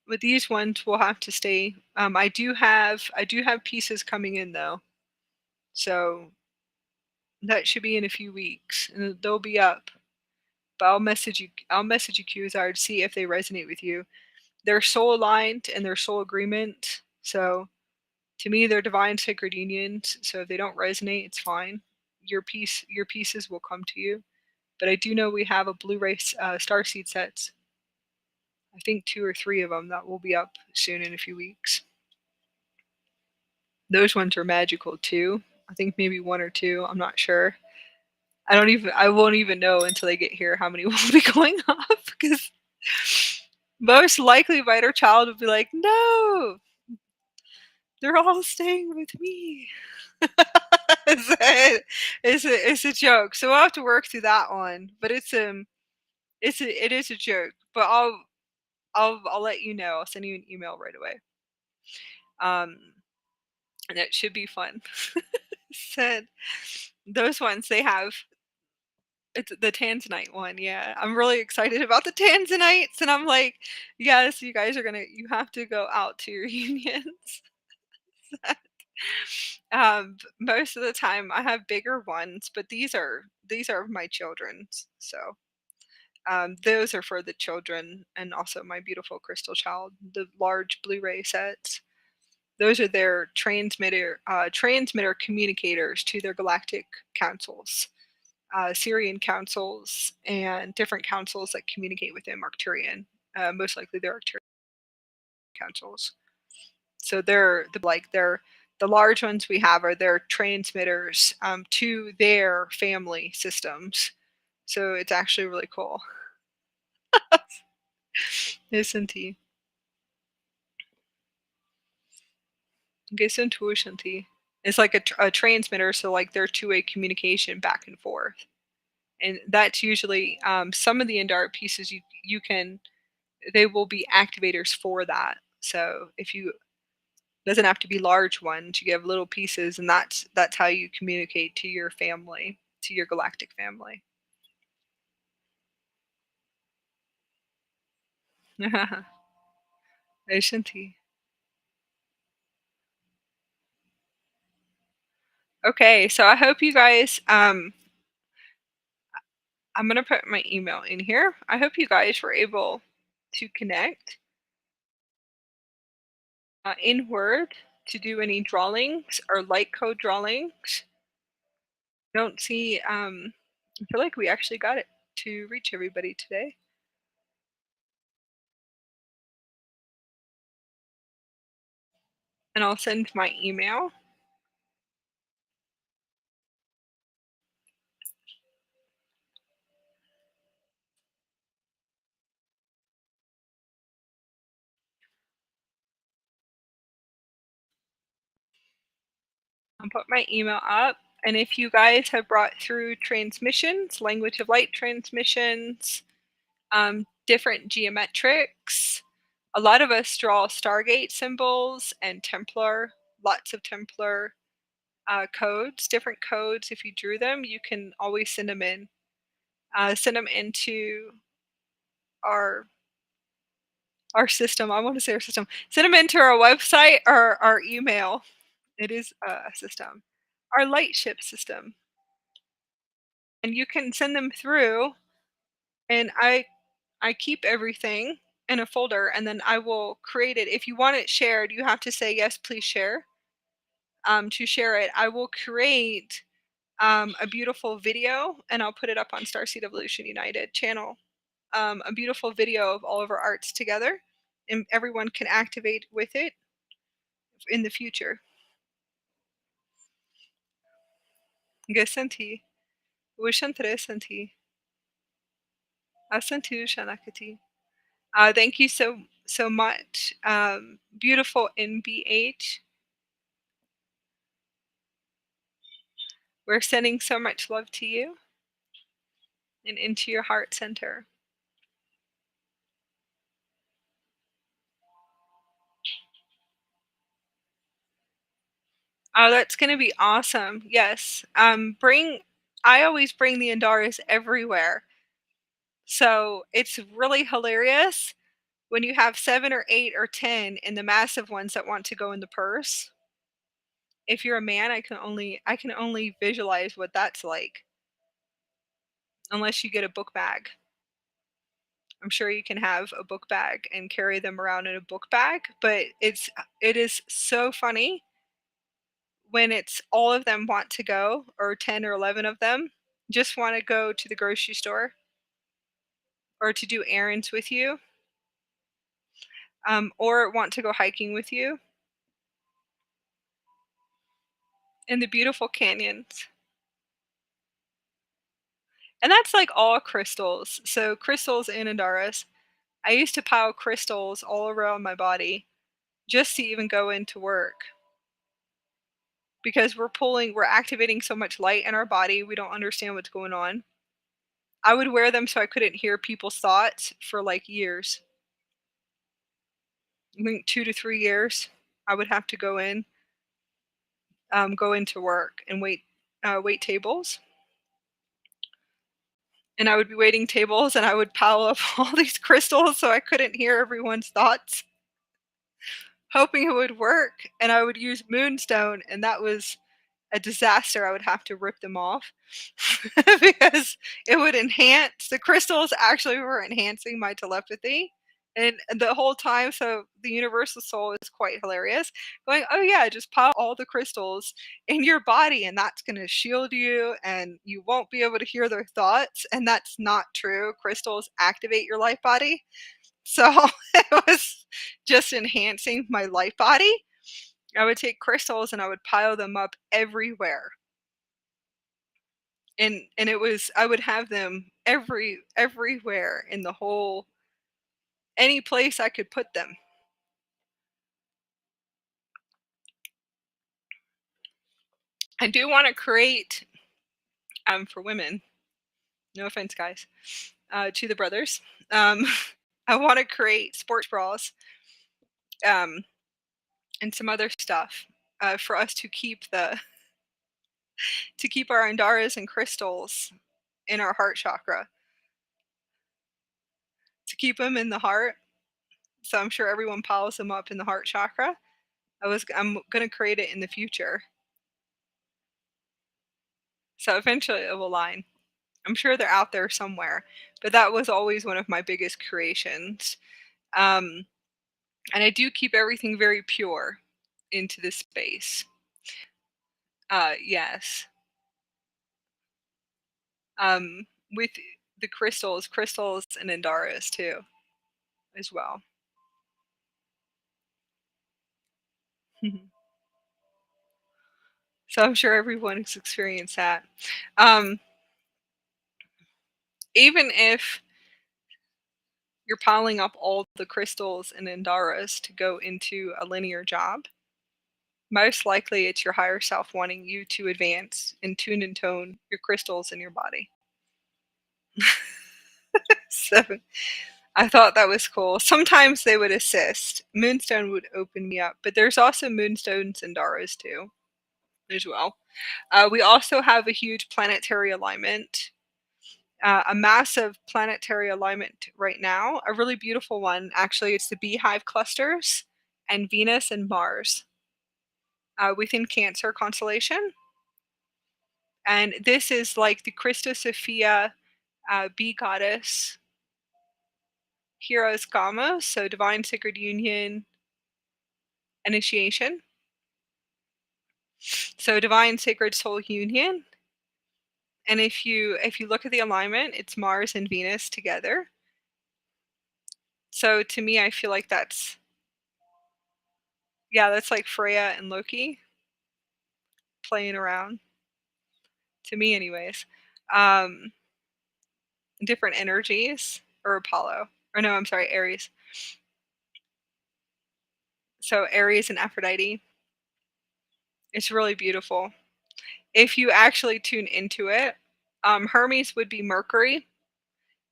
but these ones will have to stay. I do have pieces coming in though, so that should be in a few weeks, and they'll be up. But I'll message you Qzar to see if they resonate with you. They're soul aligned and they're soul agreement. So to me, they're divine sacred unions. So if they don't resonate, it's fine. Your pieces will come to you. But I do know we have a Blu-ray Starseed sets. I think two or three of them that will be up soon in a few weeks. Those ones are magical too. I think maybe one or two. I'm not sure. I won't even know until they get here how many will be going off because most likely my inner child will be like, no, they're all staying with me. It's a joke. So we'll have to work through that one. But it is a joke. But I'll let you know. I'll send you an email right away. Um and it should be fun. Said those ones they have it's the Tanzanite one, yeah. I'm really excited about the Tanzanites, and I'm like, yes, you have to go out to your unions. Most of the time I have bigger ones, but these are my children's. So those are for the children and also my beautiful crystal child, the large Blu-ray sets. Those are their transmitter communicators to their galactic councils, Syrian councils, and different councils that communicate with them, Arcturian. Most likely they're Arcturian councils. So they're the large ones we have are their transmitters to their family systems. So it's actually really cool. Isn't he? Isn't he? It's like a transmitter, so like they're two-way communication back and forth. And that's usually some of the Indara pieces you can they will be activators for that. So if you doesn't have to be large ones, you have little pieces, and that's how you communicate to your family, to your galactic family. Shanti. Okay, so I hope you guys I'm gonna put my email in here. I hope you guys were able to connect inward to do any drawings or light code drawings. Don't see I feel like we actually got it to reach everybody today. And I'll send my email. I'll put my email up. And if you guys have brought through transmissions, language of light transmissions, different geometrics, a lot of us draw Stargate symbols and Templar, lots of Templar codes, different codes. If you drew them, you can always send them in. Send them into our our system. I want to say our system. Send them into our website or our email. It is a system. Our lightship system. And you can send them through and I keep everything in a folder and then I will create it. If you want it shared, you have to say yes, please share. To share it, I will create a beautiful video and I'll put it up on Starseed Evolution United channel. A beautiful video of all of our arts together, and everyone can activate with it in the future. Gasanti, Wishantre Asantu Shanakati. Thank you so much. Beautiful NBH. We're sending so much love to you and into your heart center. Oh, that's gonna be awesome. Yes. I always bring the Andaras everywhere. So it's really hilarious when you have 7 or 8 or 10 and the massive ones that want to go in the purse. If you're a man, I can only visualize what that's like, unless you get a book bag. I'm sure you can have a book bag and carry them around in a book bag, but it is so funny when it's all of them want to go, or 10 or 11 of them just want to go to the grocery store or to do errands with you, or want to go hiking with you in the beautiful canyons. And that's like all crystals. So crystals and Andaras. I used to pile crystals all around my body just to even go into work, because we're activating so much light in our body, we don't understand what's going on. I would wear them so I couldn't hear people's thoughts for like years. I think 2 to 3 years. I would have to go into work and wait tables, and I would be waiting tables, and I would pile up all these crystals so I couldn't hear everyone's thoughts, hoping it would work. And I would use moonstone, and that was a disaster. I would have to rip them off because it would enhance the crystals actually were enhancing my telepathy. And the whole time, so the universal soul is quite hilarious, going, oh yeah, just pop all the crystals in your body and that's going to shield you and you won't be able to hear their thoughts. And that's not true. Crystals activate your light body. So it was just enhancing my light body. I would take crystals and I would pile them up everywhere. And it was I would have them everywhere in the whole any place I could put them. I do want to create for women. No offense, guys, to the brothers. Um, I want to create sports bras um, and some other stuff for us to keep our andaras and crystals in our heart chakra, to keep them in the heart. So I'm sure everyone piles them up in the heart chakra. I'm gonna create it in the future. So eventually it will align. I'm sure they're out there somewhere, but that was always one of my biggest creations. Um, and I do keep everything very pure into this space. Yes. With the crystals and Andaras too, as well. So I'm sure everyone has experienced that. Um, Even if you're piling up all the crystals and Andaras to go into a linear job, most likely it's your higher self wanting you to advance and tune and tone your crystals in your body. So I thought that was cool. Sometimes they would assist. Moonstone would open me up, but there's also moonstones and Daras too, as well. We also have a huge planetary alignment, a massive planetary alignment right now, a really beautiful one. Actually, it's the Beehive clusters and Venus and Mars within Cancer constellation. And this is like the Christos Sophia bee goddess heroes gamma, so divine sacred union initiation. So divine sacred soul union. And if you look at the alignment, it's Mars and Venus together. So to me, I feel like that's like Freya and Loki playing around. To me, anyways. Um, Different energies, or Apollo, or no, I'm sorry, Aries. So Aries and Aphrodite. It's really beautiful. if you actually tune into it. Hermes would be Mercury,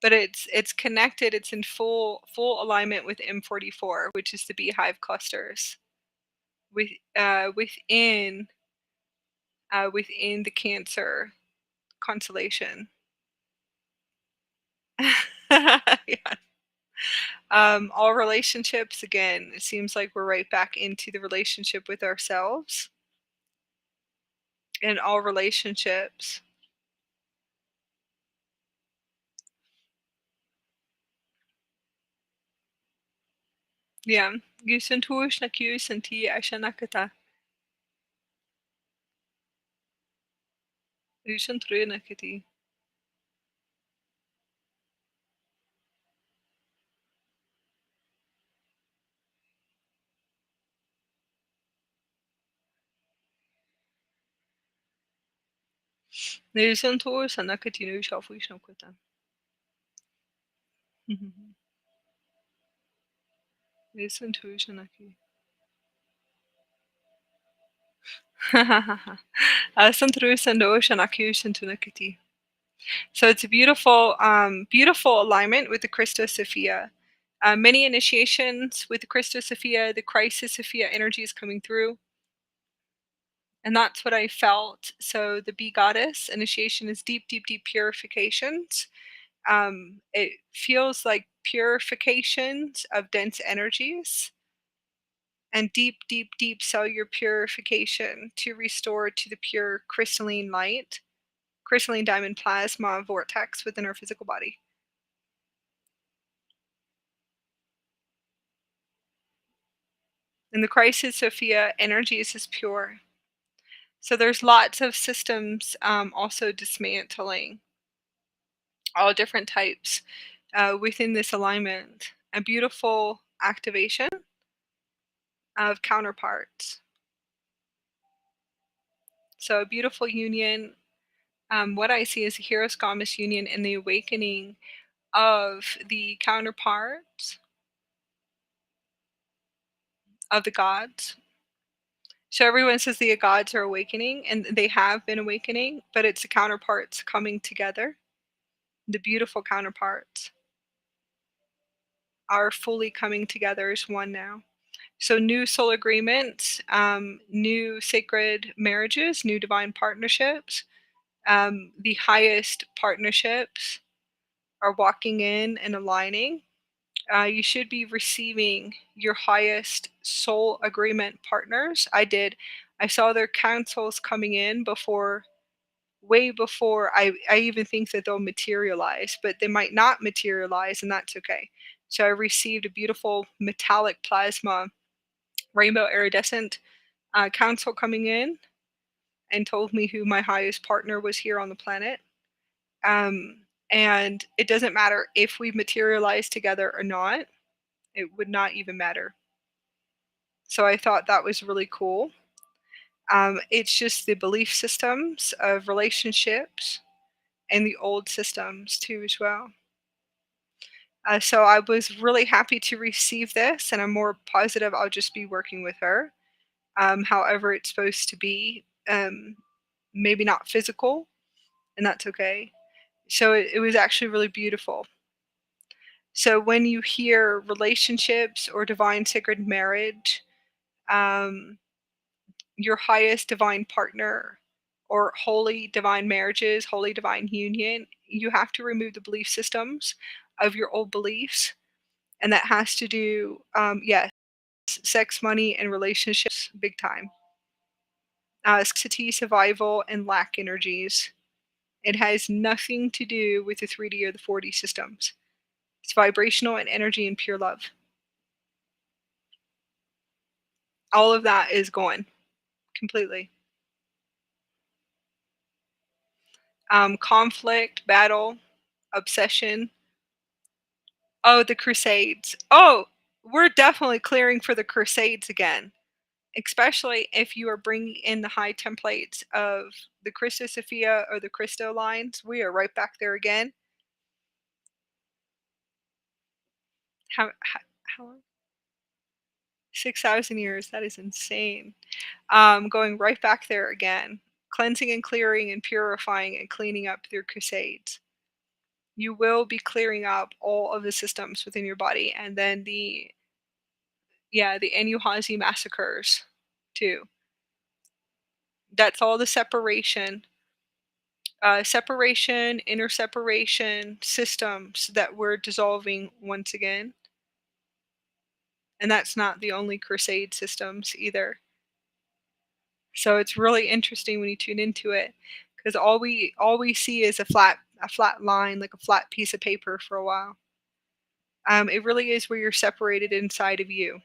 but it's connected. It's in full alignment with M44, which is the beehive clusters with within the Cancer constellation. Yeah. All relationships, again, it seems like we're right back into the relationship with ourselves in all relationships. Yeah. Gusto tuos na kiusan ti asha nakata. Usan tru nakati. Usan tuos nakati no shafu nakata. Usan tuos nakati. Usan tru sando shanakusan tu nakati. So it's a beautiful, beautiful alignment with the Christos Sophia. Many initiations with the Christos Sophia, the Crisis Sophia energy is coming through. And that's what I felt. So the bee goddess initiation is deep, deep, deep purifications. It feels like purifications of dense energies and deep, deep, deep cellular purification to restore to the pure crystalline light, crystalline diamond plasma vortex within our physical body. And the Crisis Sophia energies is pure. So there's lots of systems also dismantling, all different types within this alignment. A beautiful activation of counterparts. So a beautiful union. What I see is a Heros Goddess union and the awakening of the counterparts of the gods. So everyone says the gods are awakening, and they have been awakening, but it's the counterparts coming together. The beautiful counterparts are fully coming together as one now. So new soul agreements, new sacred marriages, new divine partnerships, the highest partnerships are walking in and aligning. You should be receiving your highest soul agreement partners. I did. I saw their counsels coming in before, way before I even think that they'll materialize, but they might not materialize, and that's okay. So I received a beautiful metallic plasma, rainbow iridescent counsel coming in and told me who my highest partner was here on the planet. And it doesn't matter if we materialize together or not, it would not even matter. So I thought that was really cool. It's just the belief systems of relationships and the old systems too, as well. So I was really happy to receive this, and I'm more positive I'll just be working with her, however it's supposed to be. Maybe not physical, and that's okay. So it was actually really beautiful. So when you hear relationships or divine sacred marriage, um, your highest divine partner, or holy divine marriages, holy divine union, you have to remove the belief systems of your old beliefs. And that has to do, yes, sex, money, and relationships, big time. Scarcity, survival, and lack energies. It has nothing to do with the 3D or the 4D systems. It's vibrational and energy and pure love. All of that is gone completely. Conflict, battle, obsession. Oh, the Crusades. Oh, we're definitely clearing for the Crusades again, especially if you are bringing in the high templates of the Christos Sophia or the Christo lines. We are right back there again. How long? 6,000 years. That is insane. Going right back there again. cleansing and clearing and purifying and cleaning up through crusades. You will be clearing up all of the systems within your body, and then the Anuhazi massacres too. That's all the separation, inner separation systems that we're dissolving once again. And that's not the only crusade systems either. So it's really interesting when you tune into it, because all we see is a flat line, like a flat piece of paper for a while. It really is where you're separated inside of you,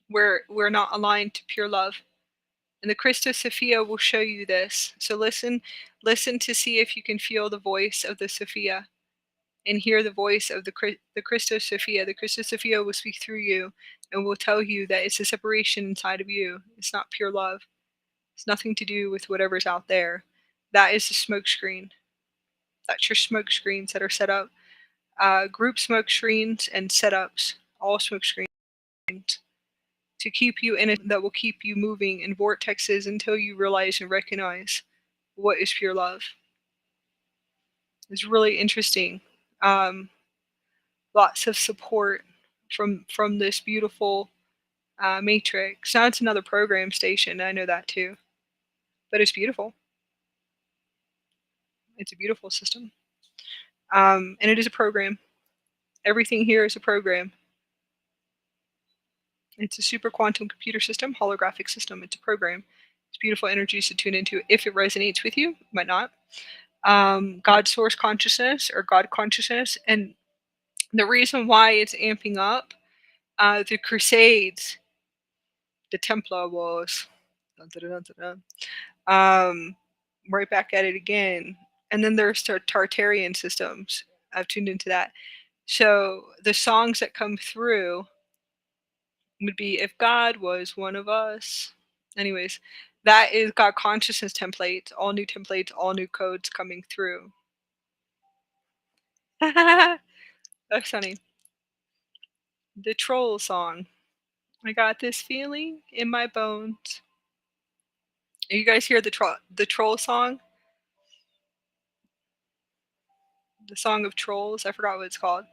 where we're not aligned to pure love. And the Christos Sophia will show you this. So listen to see if you can feel the voice of the Sophia and hear the voice of the Christos Sophia. The Christos Sophia will speak through you and will tell you that it's a separation inside of you. It's not pure love. It's nothing to do with whatever's out there. That is the smoke screen. That's your smoke screens that are set up. Group smoke screens and setups, all smoke screens, to keep you in it, that will keep you moving in vortexes until you realize and recognize what is pure love. It's really interesting. Lots of support from this beautiful matrix. Now it's another program station. I know that too, but it's beautiful. It's a beautiful system, and it is a program. Everything here is a program. It's a super quantum computer system, holographic system. It's a program. It's beautiful energies to tune into if it resonates with you. Might not. God source consciousness or God consciousness, and the reason why it's amping up, the Crusades, the Templar Wars, dun, dun, dun, dun, dun. Right back at it again. And then there's Tartarian systems. I've tuned into that. So the songs that come through would be If God Was One of Us. Anyways, that is God consciousness templates, all new codes coming through. That's funny. The troll song. I got this feeling in my bones. You guys hear the troll song? The song of trolls? I forgot what it's called.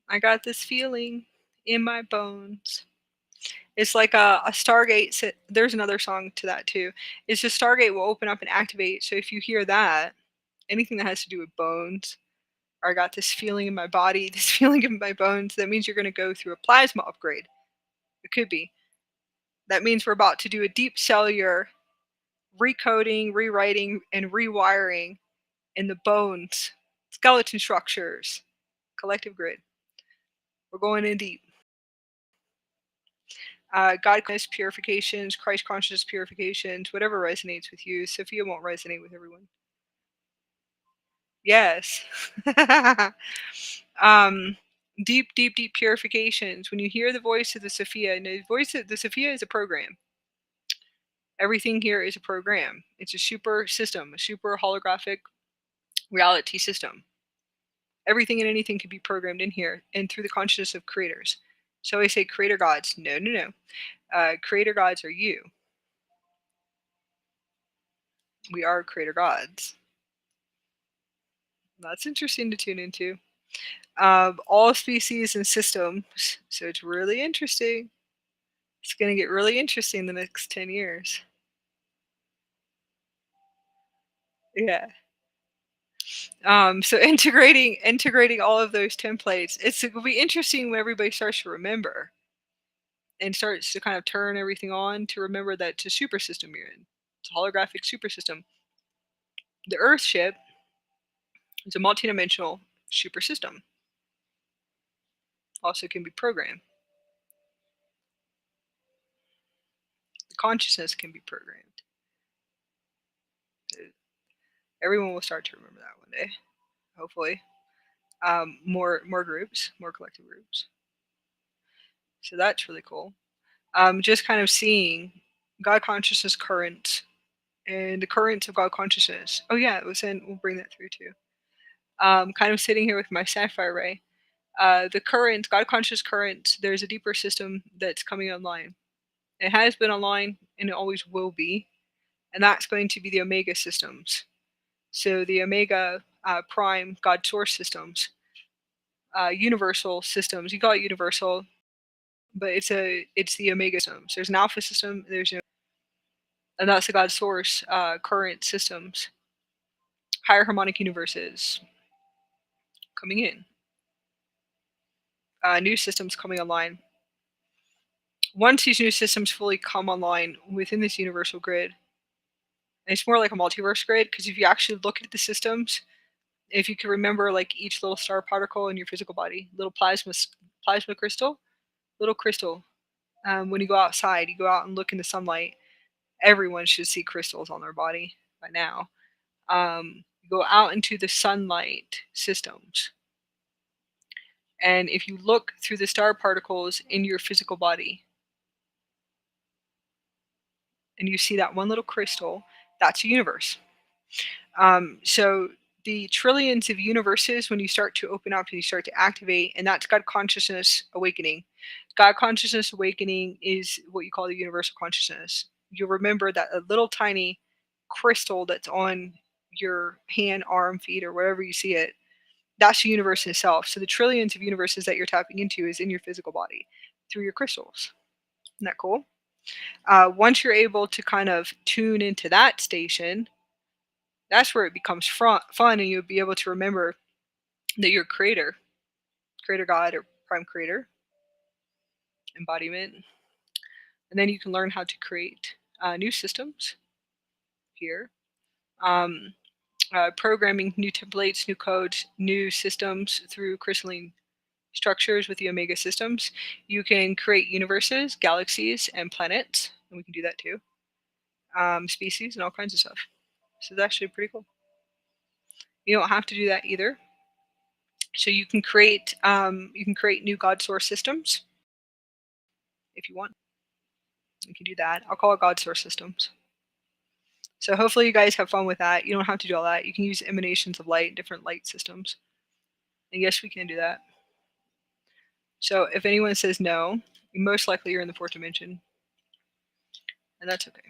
I got this feeling in my bones. It's like a Stargate. There's another song to that too. It's just Stargate will open up and activate. So if you hear that, anything that has to do with bones, or I got this feeling in my body, this feeling in my bones, that means you're going to go through a plasma upgrade. It could be. That means we're about to do a deep cellular recoding, rewriting, and rewiring in the bones, skeleton structures, collective grid. We're going in deep. God conscious purifications, Christ conscious purifications, whatever resonates with you. Sophia won't resonate with everyone. Yes. Deep purifications. When you hear the voice of the Sophia, and the voice of the Sophia is a program. Everything here is a program. It's a super system, a super holographic reality system. Everything and anything can be programmed in here and through the consciousness of creators. So I say creator gods. No. Creator gods are you. We are creator gods. That's interesting to tune into. All species and systems. So it's really interesting. It's going to get really interesting the next 10 years. Yeah. So integrating all of those templates. It will be interesting when everybody starts to remember and starts to kind of turn everything on to remember that it's a super system you're in. It's a holographic super system. The Earth ship is a multidimensional super system. Also can be programmed. The consciousness can be programmed. Everyone will start to remember that one day, hopefully. More groups, more collective groups. So that's really cool. Just kind of seeing God consciousness current and the currents of God consciousness. Oh yeah, it was in. We'll bring that through too. Kind of sitting here with my sapphire ray. The current, God conscious current. There's a deeper system that's coming online. It has been online and it always will be. and that's going to be the Omega systems. So the Omega Prime God Source systems, universal systems. You call it universal, but it's the Omega systems. There's an Alpha system. And that's the God Source current systems. Higher harmonic universes coming in. New systems coming online. Once these new systems fully come online within this universal grid, and it's more like a multiverse grid, because if you actually look at the systems, if you can remember like each little star particle in your physical body, little plasma crystal, little crystal. When you go outside, you go out and look in the sunlight. Everyone should see crystals on their body by now. You go out into the sunlight systems, and if you look through the star particles in your physical body, and you see that one little crystal, that's a universe. So the trillions of universes, when you start to open up and you start to activate, and that's God consciousness awakening. God consciousness awakening is what you call the universal consciousness. You'll remember that a little tiny crystal that's on your hand, arm, feet, or wherever you see it, that's the universe in itself. So the trillions of universes that you're tapping into is in your physical body through your crystals. Isn't that cool? Once you're able to kind of tune into that station, that's where it becomes fun, and you'll be able to remember that you're creator God, or prime creator embodiment. And then you can learn how to create new systems here. Programming new templates, new codes, new systems through crystalline structures with the Omega systems. You can create universes, galaxies, and planets, and we can do that too. Species and all kinds of stuff. So it's actually pretty cool. You don't have to do that either. So you can create new God source systems if you want. You can do that. I'll call it God source systems. So hopefully you guys have fun with that. You don't have to do all that. You can use emanations of light, different light systems. And yes, we can do that. So if anyone says no, most likely you're in the fourth dimension. And that's okay.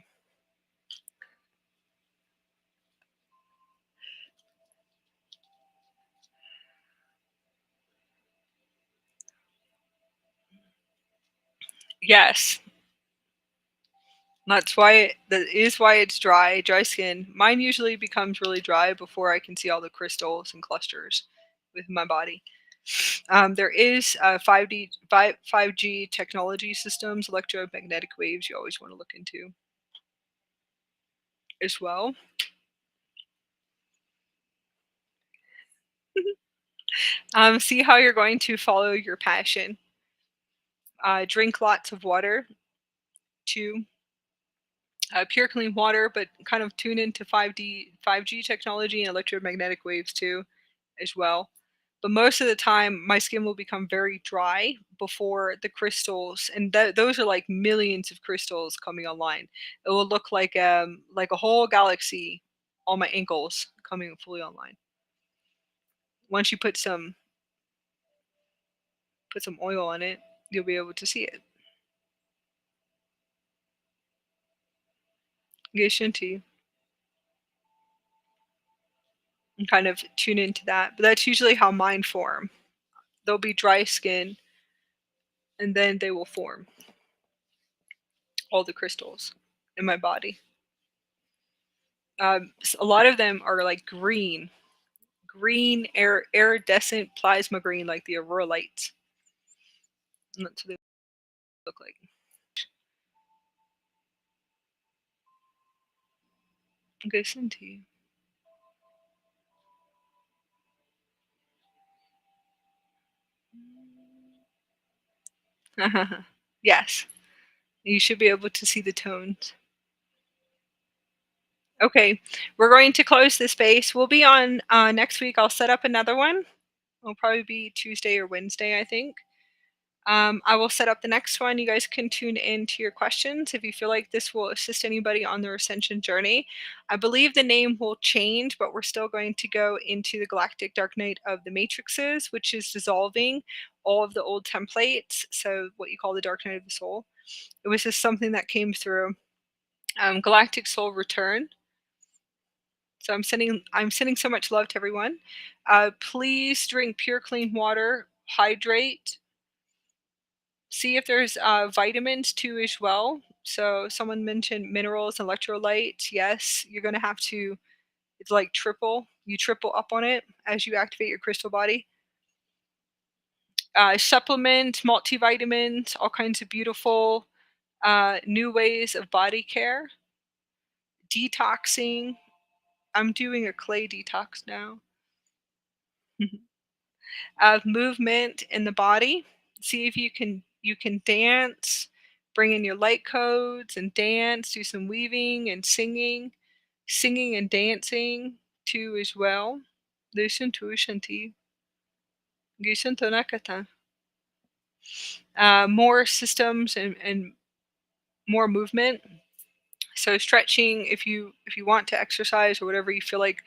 Yes. That is why it's dry skin. Mine usually becomes really dry before I can see all the crystals and clusters within my body. There is 5G technology systems, electromagnetic waves you always want to look into as well. See how you're going to follow your passion. Drink lots of water too. Pure clean water, but kind of tune into 5G technology and electromagnetic waves too, as well. But most of the time, my skin will become very dry before the crystals, and those are like millions of crystals coming online. It will look like a whole galaxy on my ankles coming fully online. Once you put some oil on it, you'll be able to see it. Get Shinty and kind of tune into that. But that's usually how mine form. They'll be dry skin, and then they will form all the crystals in my body. A lot of them are like green, iridescent plasma green, like the aurora lights. And that's what they look like. Okay, send to you. Yes, you should be able to see the tones. Okay, we're going to close this space. We'll be on next week. I'll set up another one. It'll probably be Tuesday or Wednesday, I think. I will set up the next one. You guys can tune in to your questions if you feel like this will assist anybody on their ascension journey. I believe the name will change, but we're still going to go into the Galactic Dark Night of the Matrices, which is dissolving all of the old templates. So what you call the Dark Night of the Soul. It was just something that came through Galactic Soul Return. So I'm sending so much love to everyone. Please drink pure, clean water. Hydrate. See if there's vitamins too as well. So someone mentioned minerals, electrolytes. Yes, you're gonna have to. It's like triple. You triple up on it as you activate your crystal body. Supplement, multivitamins, all kinds of beautiful new ways of body care. Detoxing. I'm doing a clay detox now. Movement in the body. See if you can dance, bring in your light codes and dance, do some weaving and singing and dancing too as well. Listen to shanti. Listen to nakata. More systems and more movement. So stretching, if you want to exercise or whatever you feel like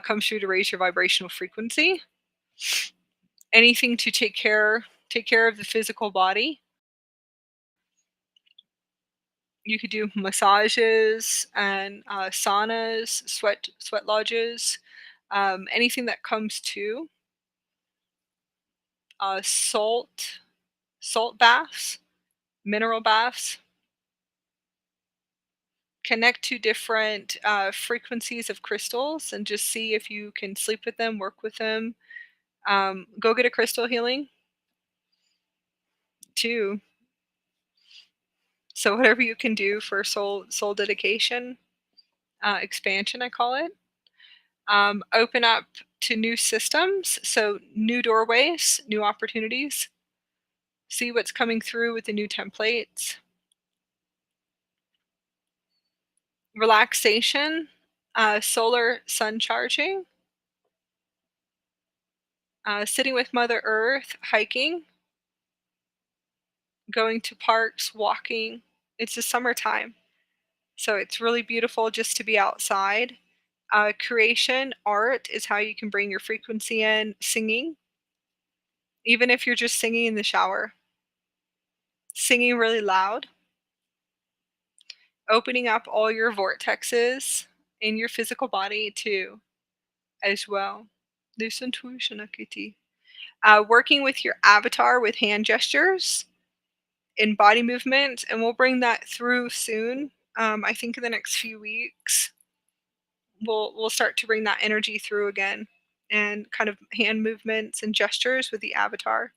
comes through to raise your vibrational frequency. Anything to take care of the physical body. You could do massages and saunas, sweat lodges, anything that comes to salt baths, mineral baths. Connect to different frequencies of crystals and just see if you can sleep with them, work with them. Go get a crystal healing too. So whatever you can do for soul dedication, expansion, I call it. Open up to new systems, so new doorways, new opportunities. See what's coming through with the new templates. Relaxation, solar sun charging, sitting with Mother Earth, hiking, going to parks, walking. It's the summertime, so it's really beautiful just to be outside. Creation, art is how you can bring your frequency in. Singing, even if you're just singing in the shower, singing really loud. Opening up all your vortexes in your physical body too, as well. Working with your avatar with hand gestures and body movement, and we'll bring that through soon. I think in the next few weeks, we'll start to bring that energy through again, and kind of hand movements and gestures with the avatar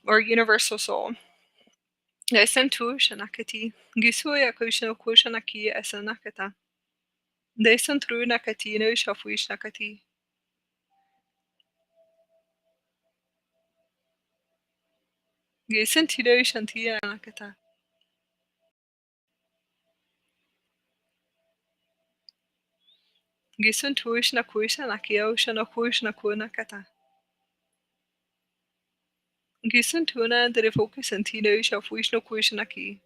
or universal soul. Desentu shanakati. Gisuya kushno kushanaki esanakata. Desentru nakati no shafuish nakati. Gisentido shantia nakata. Gisentuish nakuisha nakio shanakuish nakunakata. Gisentuna de focus sentido shafuish no kuish naki.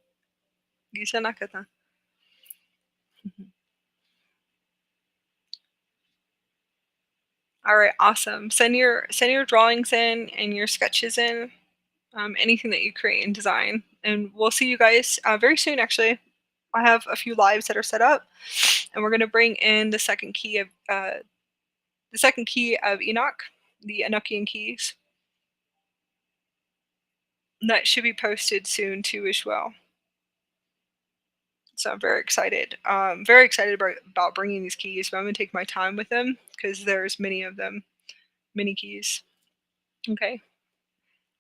Gisanakata. All right, awesome. Send your drawings in and your sketches in, anything that you create and design, and we'll see you guys very soon. Actually, I have a few lives that are set up, and we're gonna bring in the second key of Enoch, the Enochian keys. That should be posted soon too as well. So I'm very excited. Very excited about bringing these keys, but I'm gonna take my time with them because there's many of them, many keys. Okay,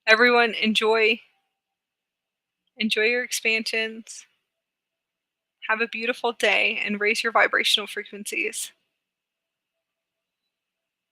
everyone, enjoy your expansions. Have a beautiful day and raise your vibrational frequencies.